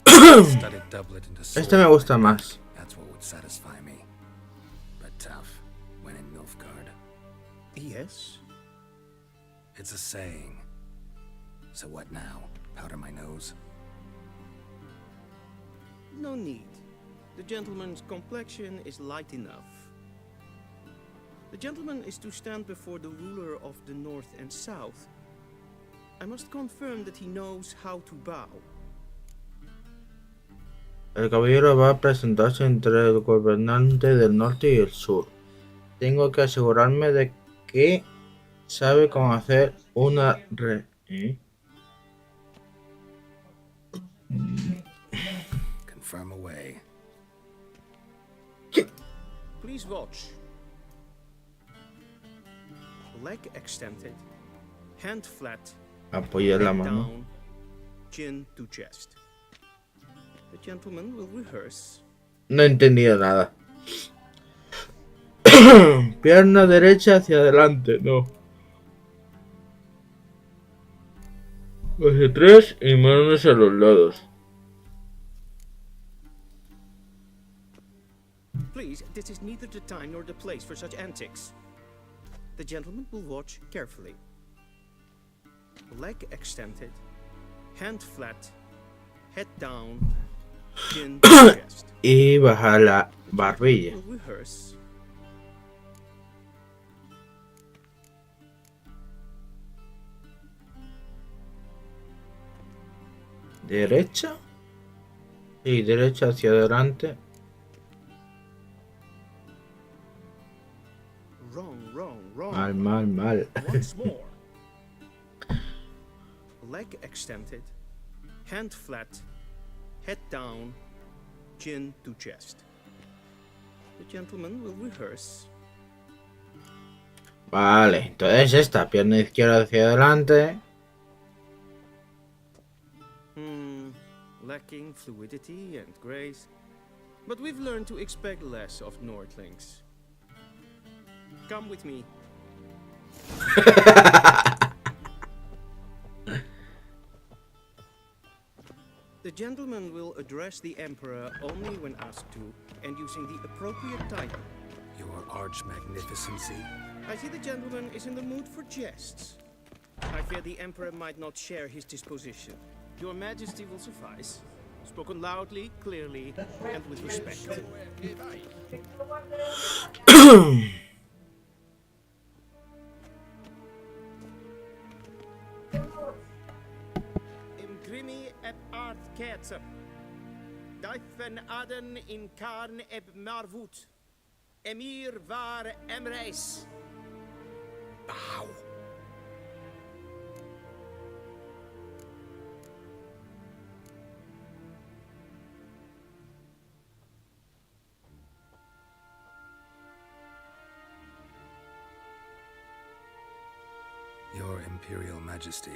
Studded doublet and a sword. Este me gusta más. That's what would satisfy me. But tough when in Nilfgaard. Yes. It's a saying. So what now? Powder my nose? No need. The gentleman's complexion is light enough. The gentleman is to stand before the ruler of the North and South. I must confirm that he knows how to bow. El caballero va a presentarse entre el gobernante del norte y el sur. Tengo que asegurarme de que sabe cómo hacer una Confirm away. Please watch. Leg extended, hand flat, Apoyar la head mano. down, chin to chest. The gentleman will rehearse. No he entendido nada. Pierna derecha hacia adelante, no. Hacia atrás y manos a los lados. Please, this is neither the time nor the place for such antics. The gentleman will watch carefully. Leg extended, hand flat, head down, chin to chest. Y bajar la barbilla. We'll rehearse. Derecha. Y derecha hacia adelante. Wrong. Mal. Once more. Leg extended, hand flat, head down, chin to chest. The gentleman will rehearse. Vale, entonces esta, pierna izquierda hacia adelante. Lacking fluidity and grace, but we've learned to expect less of Nordlings. Come with me. The gentleman will address the Emperor only when asked to, and using the appropriate title. Your Arch Magnificency. I see the gentleman is in the mood for jests. I fear the Emperor might not share his disposition. Your Majesty will suffice. Spoken loudly, clearly, and with respect. Imgrimi eb art ketzer. Dijfen aden in karn eb marvoet. Emir var emreis. Bow. Your Imperial Majesty.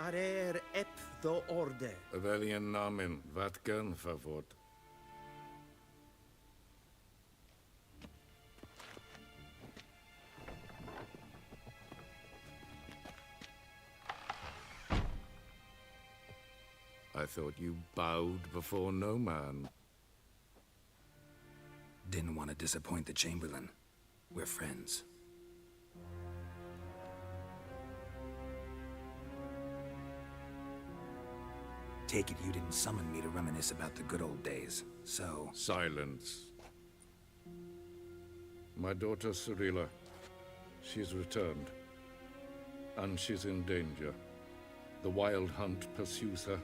Arer ep the orde. Welchen Namen? Wat gern verwort? I thought you bowed before no man. Didn't want to disappoint the Chamberlain. We're friends. Take it you didn't summon me to reminisce about the good old days, so... Silence. My daughter Cirilla, she's returned. And she's in danger. The Wild Hunt pursues her.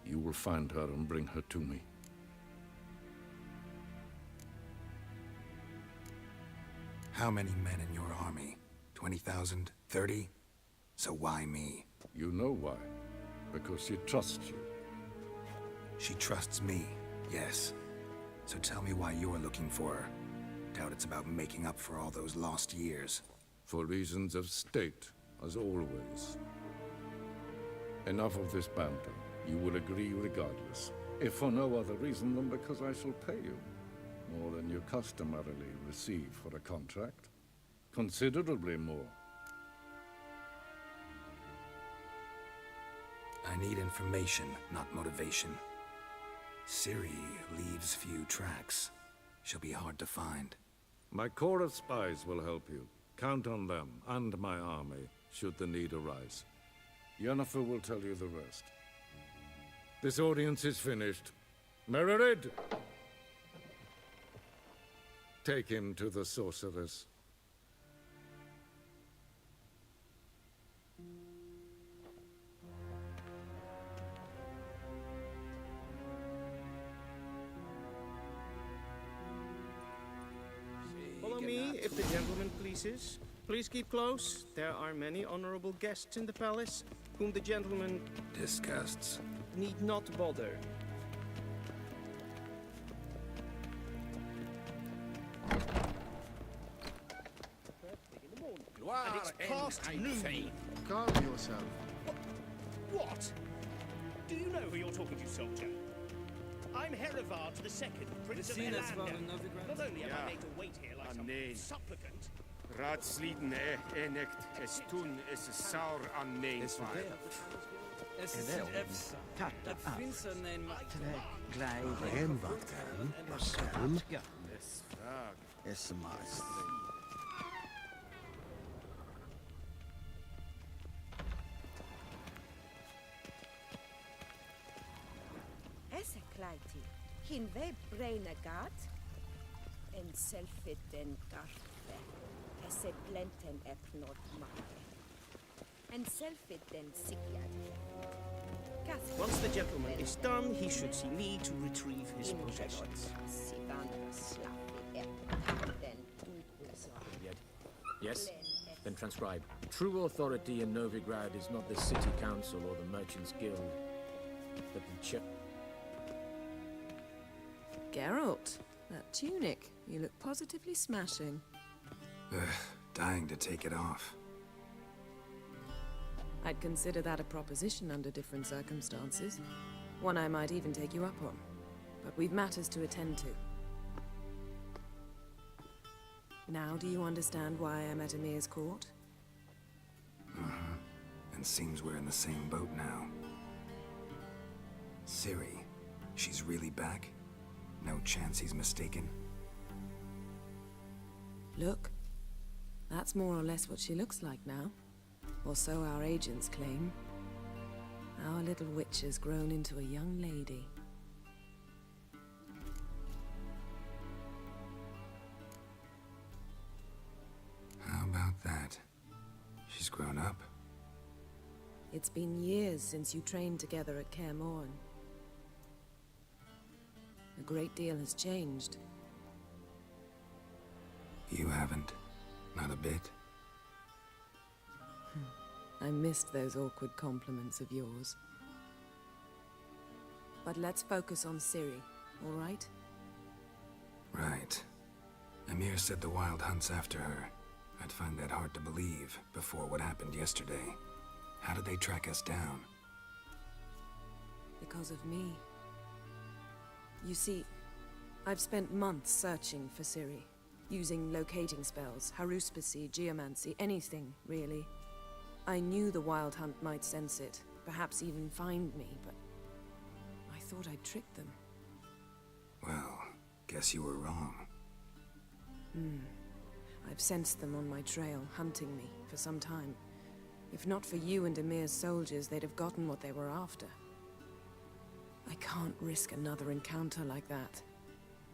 You will find her and bring her to me. How many men in your army? 20,000? 30? So why me? You know why. Because she trusts you. She trusts me, yes. So tell me why you're looking for her. Doubt it's about making up for all those lost years. For reasons of state, as always. Enough of this banter. You will agree regardless. If for no other reason than because I shall pay you. More than you customarily receive for a contract. Considerably more. I need information, not motivation. Ciri leaves few tracks. She'll be hard to find. My corps of spies will help you. Count on them, and my army, should the need arise. Yennefer will tell you the rest. This audience is finished. Mererid! Take him to the sorceress. Follow me, if the gentleman pleases. Please keep close. There are many honorable guests in the palace, whom the gentleman disgusts. Need not bother. And it's past noon. Calm yourself. What? Do you know who you're talking to, soldier? I'm Herivard II, Prince of Elander. Not only am I made to wait here like some supplicant. Raadsliden enikt es tun is saur aan neen Es is efsa. Tatta Finse nein Clytie. Hin ve brain agat. En selfit en garfe. Hesed blenten epnod make. En selfit en sikyad. Once the gentleman is done, he should see me to retrieve his possessions. Yes? Then transcribe. True authority in Novigrad is not the city council or the merchants guild, but the Geralt, that tunic. You look positively smashing. Ugh, dying to take it off. I'd consider that a proposition under different circumstances. One I might even take you up on. But we've matters to attend to. Now do you understand why I'm at Emir's court? And seems we're in the same boat now. Ciri, she's really back? No chance he's mistaken? Look. That's more or less what she looks like now. Or so our agents claim. Our little witch has grown into a young lady. How about that? She's grown up? It's been years since you trained together at Kaer Morhen. A great deal has changed. You haven't. Not a bit. I missed those awkward compliments of yours. But let's focus on Ciri, all right? Right. Emir said the Wild Hunt's after her. I'd find that hard to believe before what happened yesterday. How did they track us down? Because of me. You see, I've spent months searching for Ciri, using locating spells, haruspicy, geomancy, anything, really. I knew the Wild Hunt might sense it, perhaps even find me, but I thought I'd tricked them. Well, guess you were wrong. I've sensed them on my trail, hunting me, for some time. If not for you and Emir's soldiers, they'd have gotten what they were after. I can't risk another encounter like that.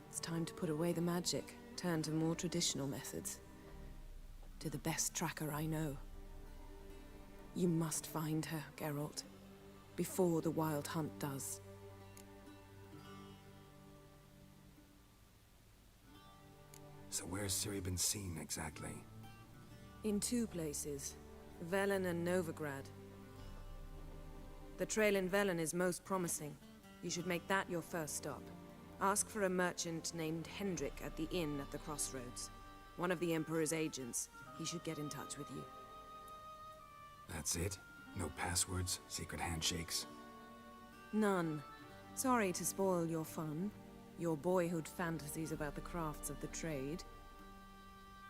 It's time to put away the magic, turn to more traditional methods. To the best tracker I know. You must find her, Geralt. Before the Wild Hunt does. So where's Ciri been seen, exactly? In two places. Velen and Novigrad. The trail in Velen is most promising. You should make that your first stop. Ask for a merchant named Hendrik at the inn at the crossroads. One of the Emperor's agents. He should get in touch with you. That's it? No passwords, secret handshakes? None. Sorry to spoil your fun. Your boyhood fantasies about the crafts of the trade.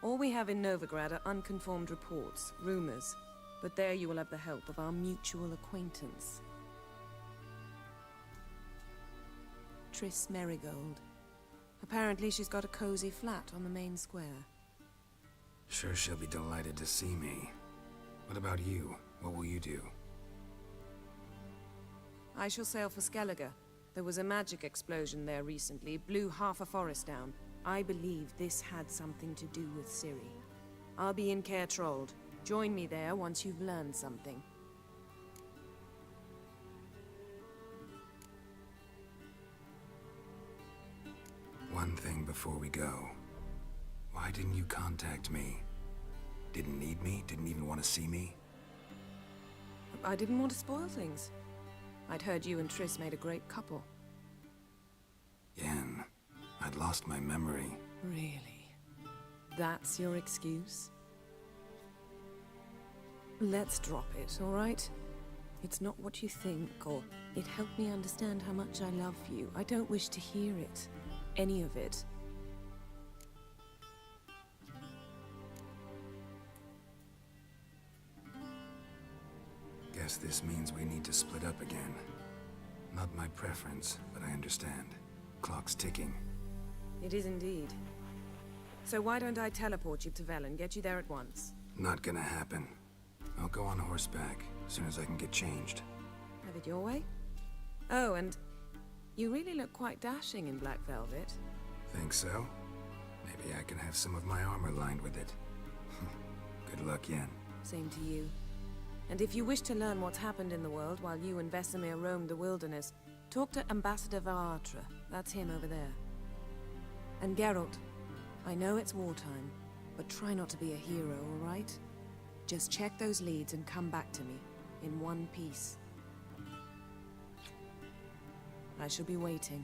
All we have in Novigrad are unconfirmed reports, rumors. But there you will have the help of our mutual acquaintance. Triss Merigold. Apparently she's got a cozy flat on the main square. Sure she'll be delighted to see me. What about you? What will you do? I shall sail for Skellige. There was a magic explosion there recently, blew half a forest down. I believe this had something to do with Ciri. I'll be in Caer Trolde. Join me there once you've learned something. One thing before we go. Why didn't you contact me? Didn't need me? Didn't even want to see me? I didn't want to spoil things. I'd heard you and Triss made a great couple. Yen, I'd lost my memory. Really? That's your excuse? Let's drop it, all right? It's not what you think, or it helped me understand how much I love you. I don't wish to hear it. Any of it. Guess this means we need to split up again. Not my preference, but I understand. Clock's ticking. It is indeed. So why don't I teleport you to Velen, get you there at once? Not gonna happen. I'll go on horseback, as soon as I can get changed. Have it your way? Oh, and You really look quite dashing in black velvet. Think so? Maybe I can have some of my armor lined with it. Good luck, Yen. Same to you. And if you wish to learn what's happened in the world while you and Vesemir roamed the wilderness, talk to Ambassador Varatra. That's him over there. And Geralt, I know it's wartime, but try not to be a hero, all right? Just check those leads and come back to me, in one piece. I shall be waiting.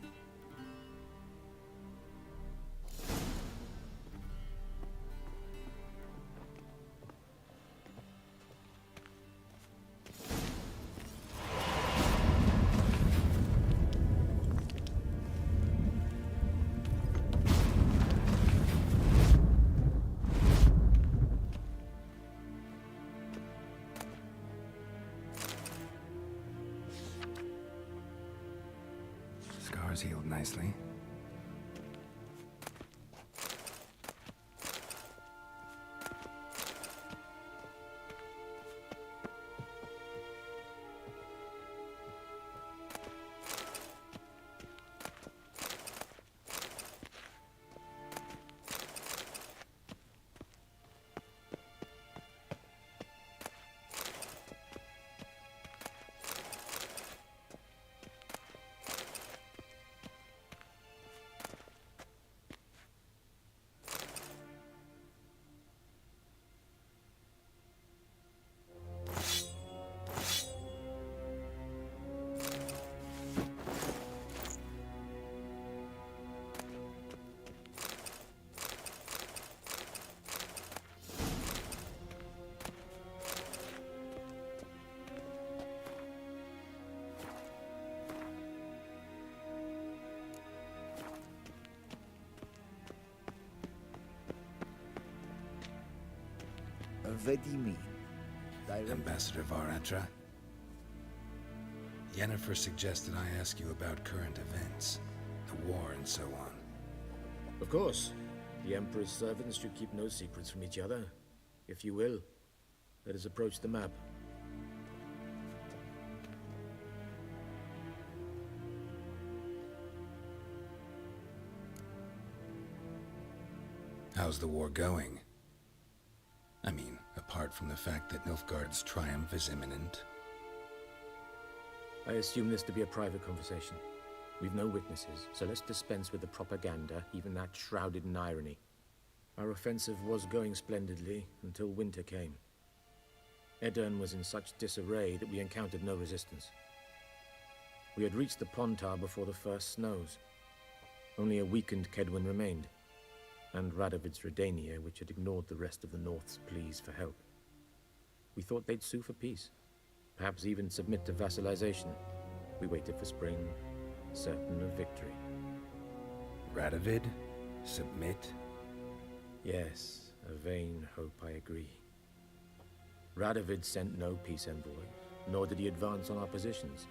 Scars healed nicely. What do you mean? Ambassador Varatra? Yennefer suggested I ask you about current events, the war and so on. Of course. The Emperor's servants should keep no secrets from each other. If you will, let us approach the map. How's the war going? I mean, apart from the fact that Nilfgaard's triumph is imminent. I assume this to be a private conversation. We've no witnesses, so let's dispense with the propaganda, even that shrouded in irony. Our offensive was going splendidly until winter came. Edirn was in such disarray that we encountered no resistance. We had reached the Pontar before the first snows. Only a weakened Kedwen remained, and Radovid's Redania, which had ignored the rest of the North's pleas for help. We thought they'd sue for peace, perhaps even submit to vassalization. We waited for spring, certain of victory. Radovid? Submit? Yes, a vain hope, I agree. Radovid sent no peace envoy, nor did he advance on our positions.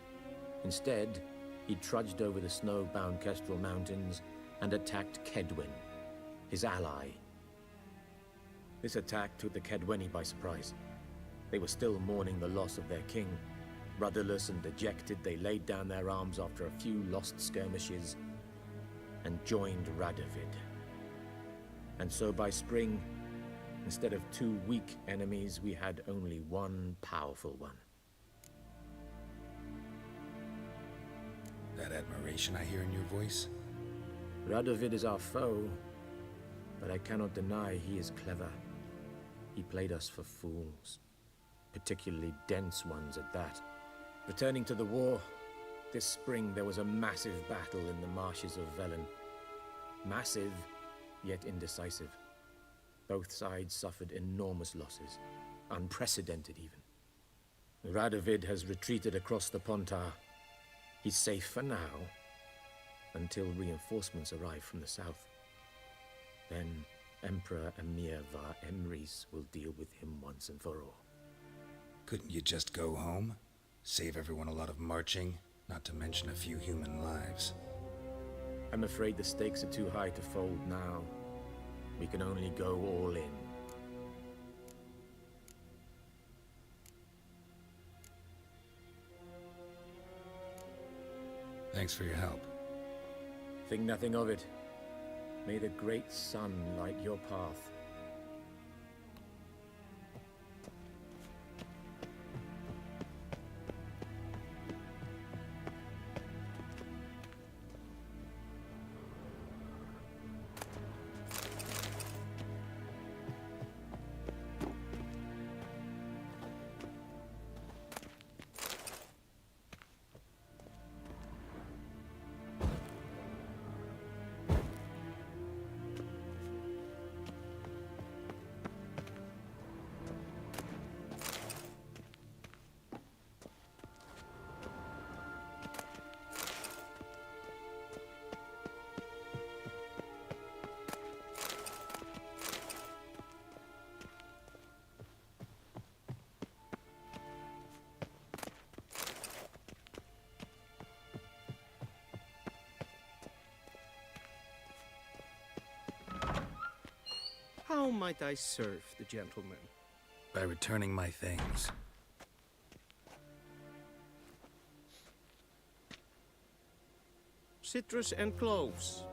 Instead, he trudged over the snow-bound Kestrel Mountains and attacked Kedwen, his ally. This attack took the Kedweni by surprise. They were still mourning the loss of their king. Rudderless and dejected, they laid down their arms after a few lost skirmishes and joined Radovid. And so by spring, instead of two weak enemies, we had only one powerful one. That admiration I hear in your voice? Radovid is our foe, but I cannot deny he is clever. He played us for fools, particularly dense ones at that. Returning to the war, this spring there was a massive battle in the marshes of Velen. Massive, yet indecisive. Both sides suffered enormous losses, unprecedented even. Radovid has retreated across the Pontar. He's safe for now, until reinforcements arrive from the south. Then Emperor Emir var Emrys will deal with him once and for all. Couldn't you just go home? Save everyone a lot of marching, not to mention a few human lives. I'm afraid the stakes are too high to fold now. We can only go all in. Thanks for your help. Think nothing of it. May the great sun light your path. How might I serve the gentleman? By returning my things. Citrus and cloves.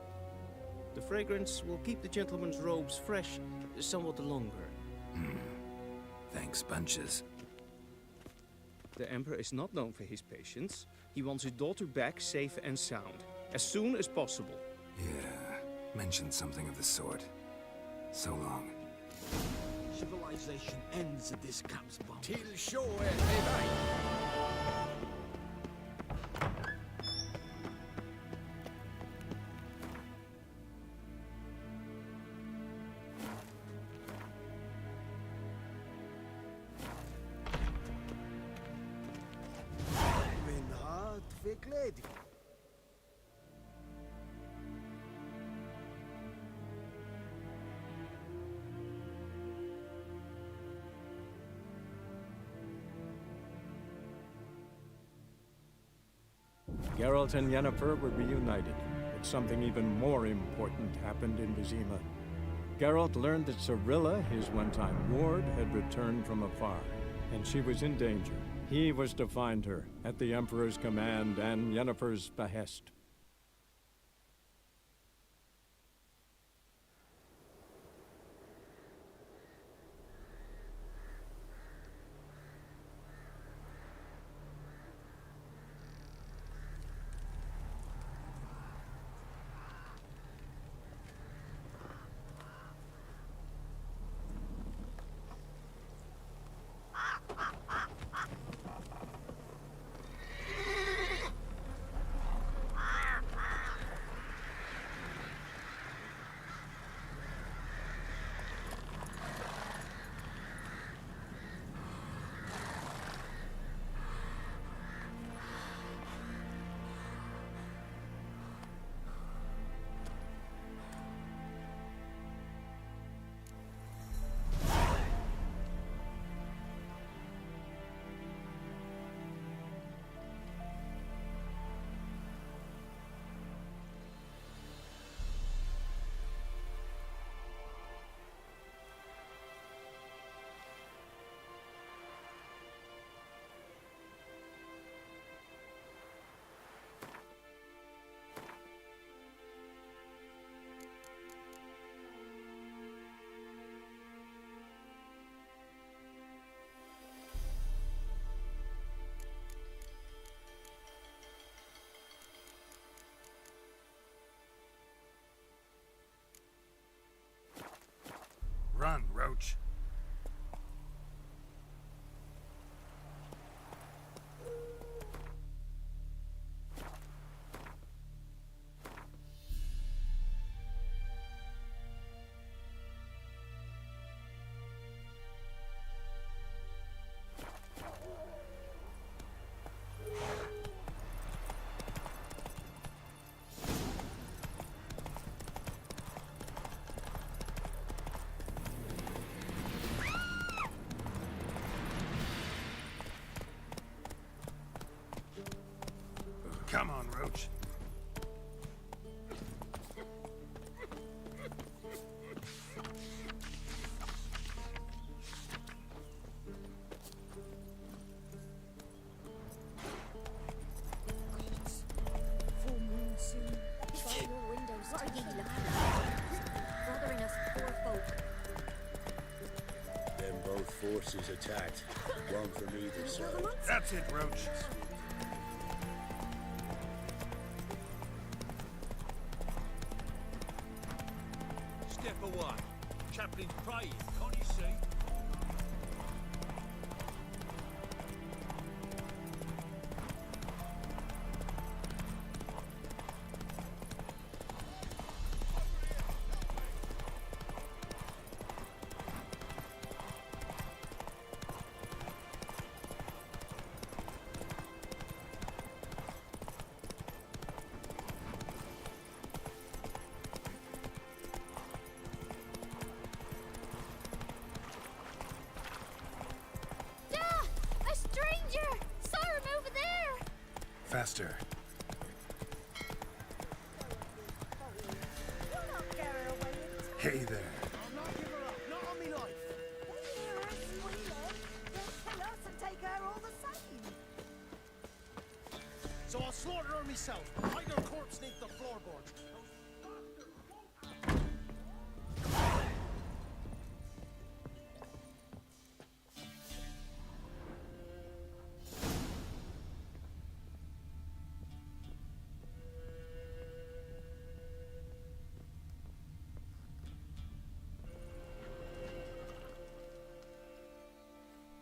The fragrance will keep the gentleman's robes fresh somewhat longer. Thanks, bunches. The Emperor is not known for his patience. He wants his daughter back safe and sound, as soon as possible. Yeah, mentioned something of the sort. So long. Civilization ends at this camp's bomb. Till show it, Min hart fick ledig. Geralt and Yennefer were reunited, but something even more important happened in Vizima. Geralt learned that Cirilla, his one-time ward, had returned from afar, and she was in danger. He was to find her, at the Emperor's command and Yennefer's behest. Run, Roach. Come on, Roach. forces attacked. One from either side. That's it, Roach. Step away. Chaplain's praying, can't you see? A stranger! Siren over there! Faster. Hey there. Not give her up, not on me life. Hear her squealing, then kill us and take her all the same. So I'll slaughter her myself, hide her corpse neath the floorboard.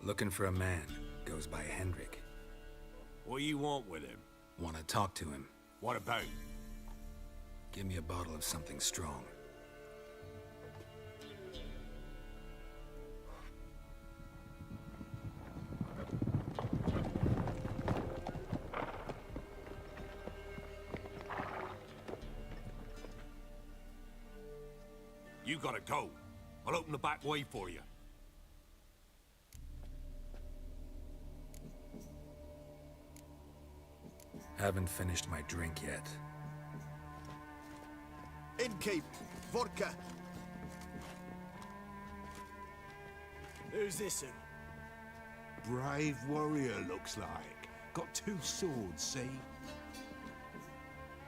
Looking for a man. Goes by Hendrik. What do you want with him? Want to talk to him. What about? Give me a bottle of something strong. You gotta go. I'll open the back way for you. Haven't finished my drink yet. Innkeep, vodka. Who's this in? Brave warrior, looks like. Got 2 swords, see?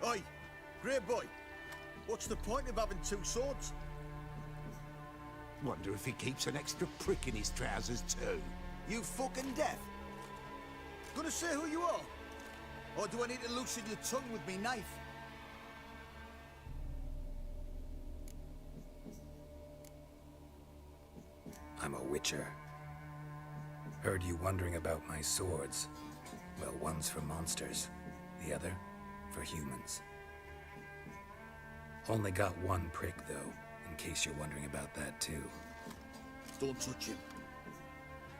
Oi, grey boy. What's the point of having 2 swords? Wonder if he keeps an extra prick in his trousers too. You fucking deaf. Gonna say who you are? Or do I need to loosen your tongue with me knife? I'm a witcher. Heard you wondering about my swords. Well, one's for monsters, the other for humans. Only got 1 prick, though, in case you're wondering about that, too. Don't touch him.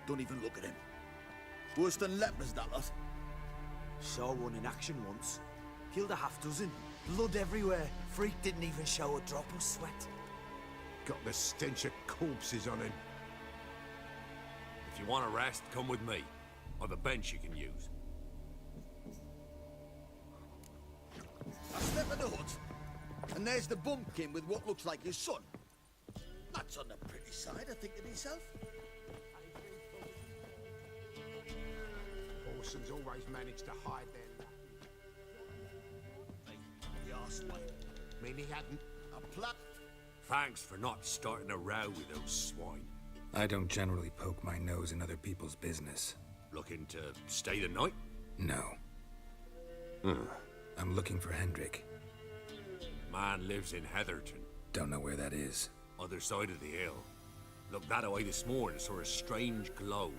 Don't even look at him. Worse than lepers, that lot. Saw one in action once. Killed a half-dozen. Blood everywhere. Freak didn't even show a drop of sweat. Got the stench of corpses on him. If you want a rest, come with me. I've a bench you can use. I step in the hut, and there's the bumpkin with what looks like his son. That's on the pretty side, I think to myself. Orsons always manage to hide their The arsewipe. Mean he hadn't. A plot. Thanks for not starting a row with those swine. I don't generally poke my nose in other people's business. Looking to stay the night? No. I'm looking for Hendrik. Man lives in Heatherton. Don't know where that is. Other side of the hill. Looked that away this morning, saw a strange glow.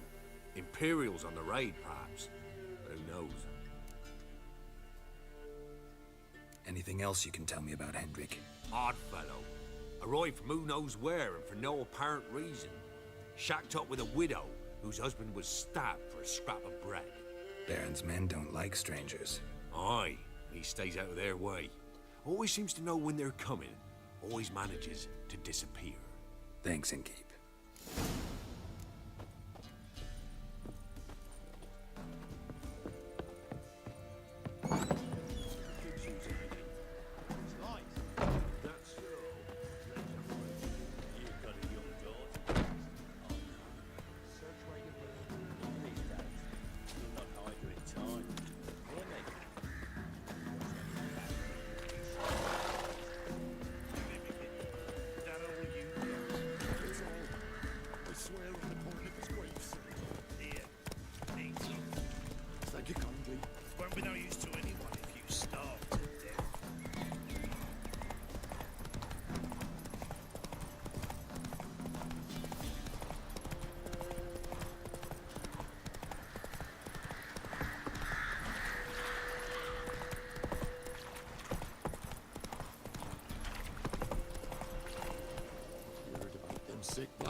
Imperials on the raid, perhaps. Who knows? Anything else you can tell me about Hendrik? Odd fellow. Arrived from who knows where and for no apparent reason. Shacked up with a widow whose husband was stabbed for a scrap of bread. Baron's men don't like strangers. Aye, he stays out of their way. Always seems to know when they're coming. Always manages to disappear. Thanks, Innkeep.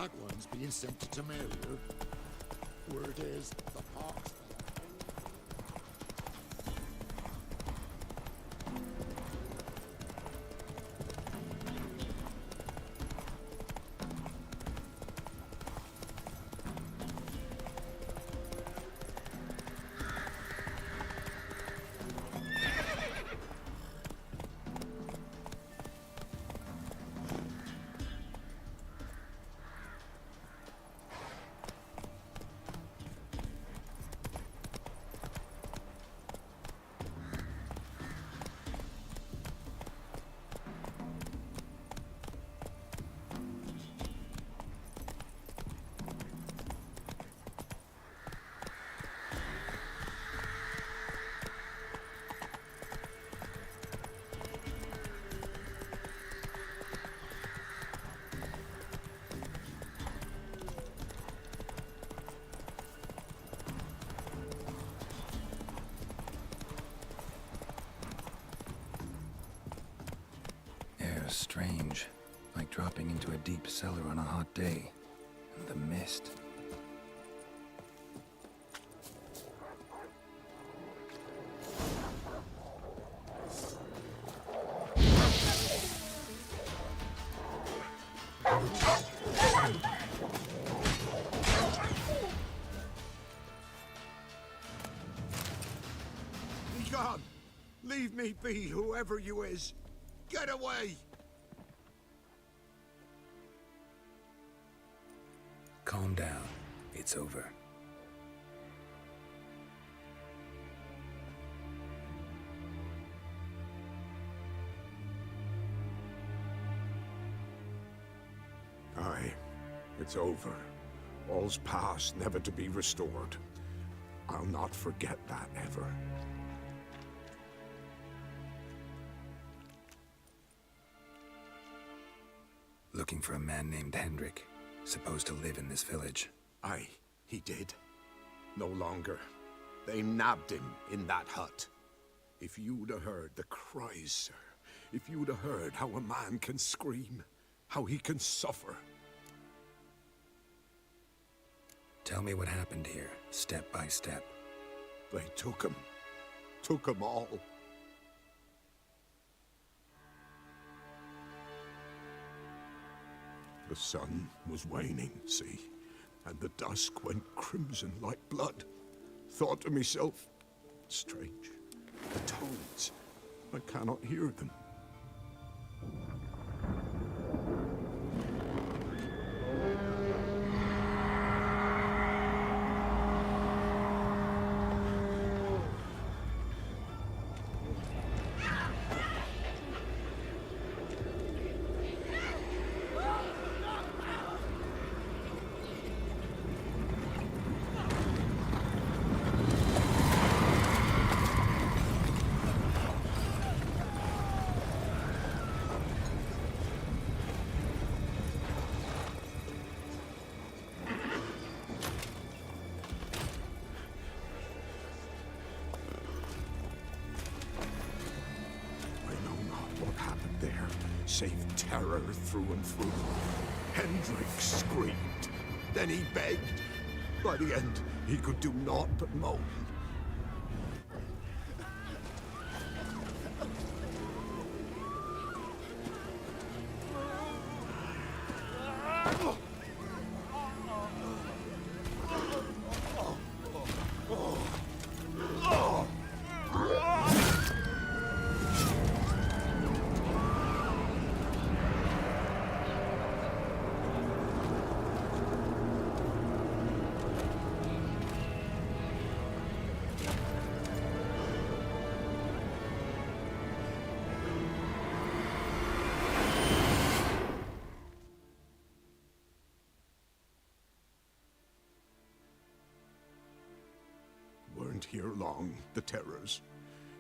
Black Ones being sent to Temeria. Word is the Hawks. Air's strange, like dropping into a deep cellar on a hot day. And the mist. Be gone! Leave me be, whoever you is! Get away! Calm down. It's over. Aye, it's over. All's past, never to be restored. I'll not forget that ever. Looking for a man named Hendrik, supposed to live in this village. Aye, he did. No longer. They nabbed him in that hut. If you'd have heard the cries, sir. If you'd have heard how a man can scream, how he can suffer. Tell me what happened here, step by step. They took him. Took him all. The sun was waning, see, and the dusk went crimson like blood. Thought to myself, strange, the toads, I cannot hear them. Save terror through and through. Hendrik screamed. Then he begged. By the end, he could do naught but moan. Weren't here long, the terrors.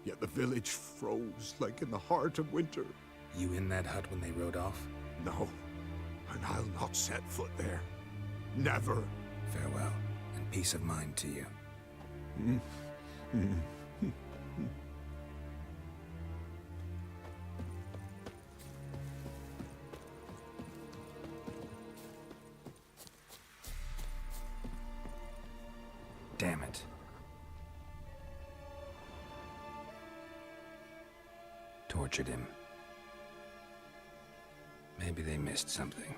Yet the village froze like in the heart of winter. You in that hut when they rode off? No, and I'll not set foot there. Never. Farewell, and peace of mind to you. tortured him. Maybe they missed something.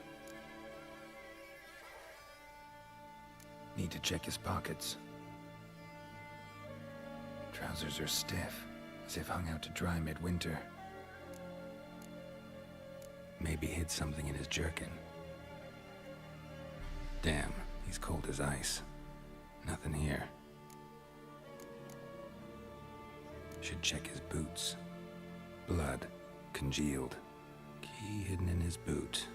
Need to check his pockets. Trousers are stiff, as if hung out to dry midwinter. Maybe hid something in his jerkin. Damn, he's cold as ice. Nothing here. Should check his boots. Blood, congealed. Key hidden in his boot.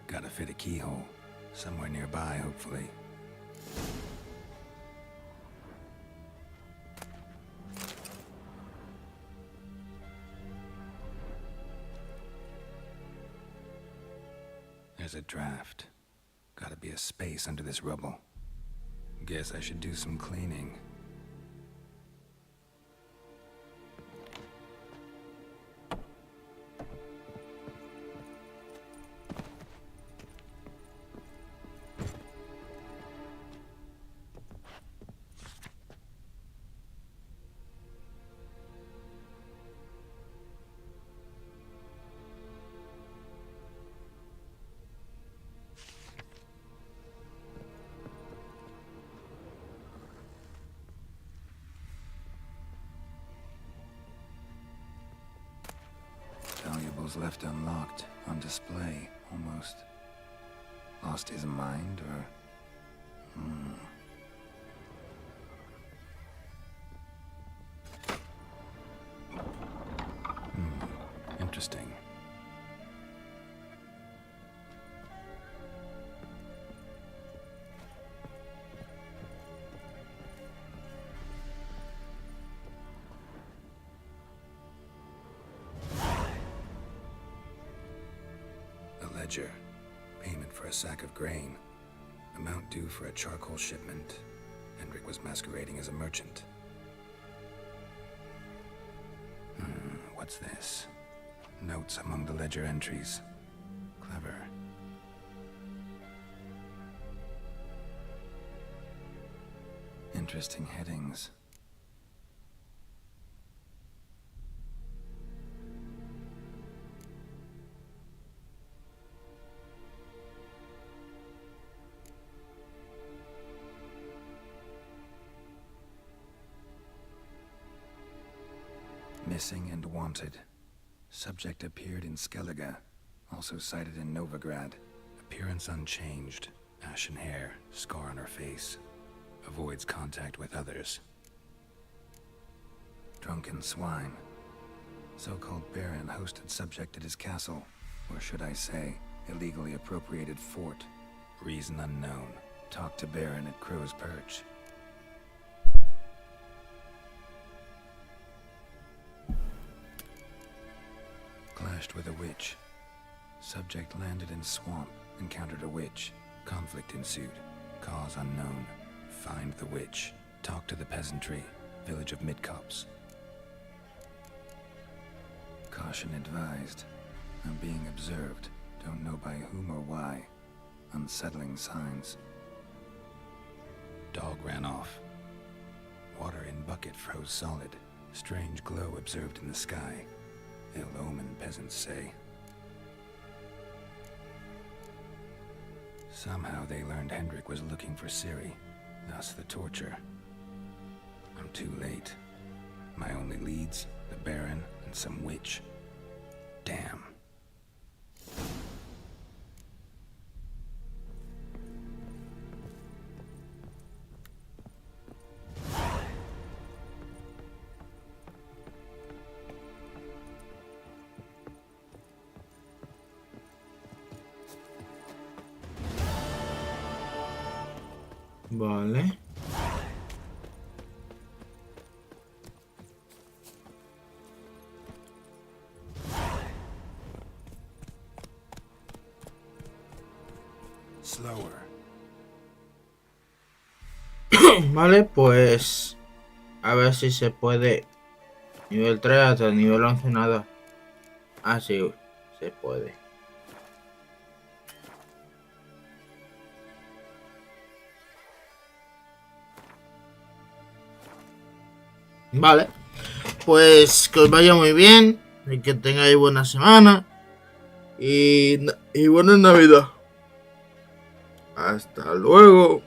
Gotta fit a keyhole. Somewhere nearby, hopefully. There's a draft. Gotta be a space under this rubble. Guess I should do some cleaning. Valuables left unlocked, on display, almost. Lost his mind, or... Interesting. Ledger. Payment for a sack of grain. Amount due for a charcoal shipment. Hendrik was masquerading as a merchant. What's this? Notes among the ledger entries. Clever. Interesting headings. Missing and wanted. Subject appeared in Skellige, also sighted in Novigrad. Appearance unchanged. Ashen hair, scar on her face. Avoids contact with others. Drunken swine. So-called Baron hosted subject at his castle, or should I say, illegally appropriated fort. Reason unknown. Talked to Baron at Crow's Perch. Clashed with a witch. Subject landed in swamp, encountered a witch. Conflict ensued. Cause unknown. Find the witch. Talk to the peasantry. Village of Midcopse. Caution advised. I'm being observed. Don't know by whom or why. Unsettling signs. Dog ran off. Water in bucket froze solid. Strange glow observed in the sky. Ill omen, peasants say. Somehow they learned Hendrik was looking for Ciri, thus the torture. I'm too late. My only leads, the Baron and some witch. Damn. Vale. Slower. Vale, pues a ver si se puede. Nivel 3 hasta el nivel 11 nada. Ah, sí, se puede. Vale, pues que os vaya muy bien y que tengáis buena semana y buena Navidad. Hasta luego.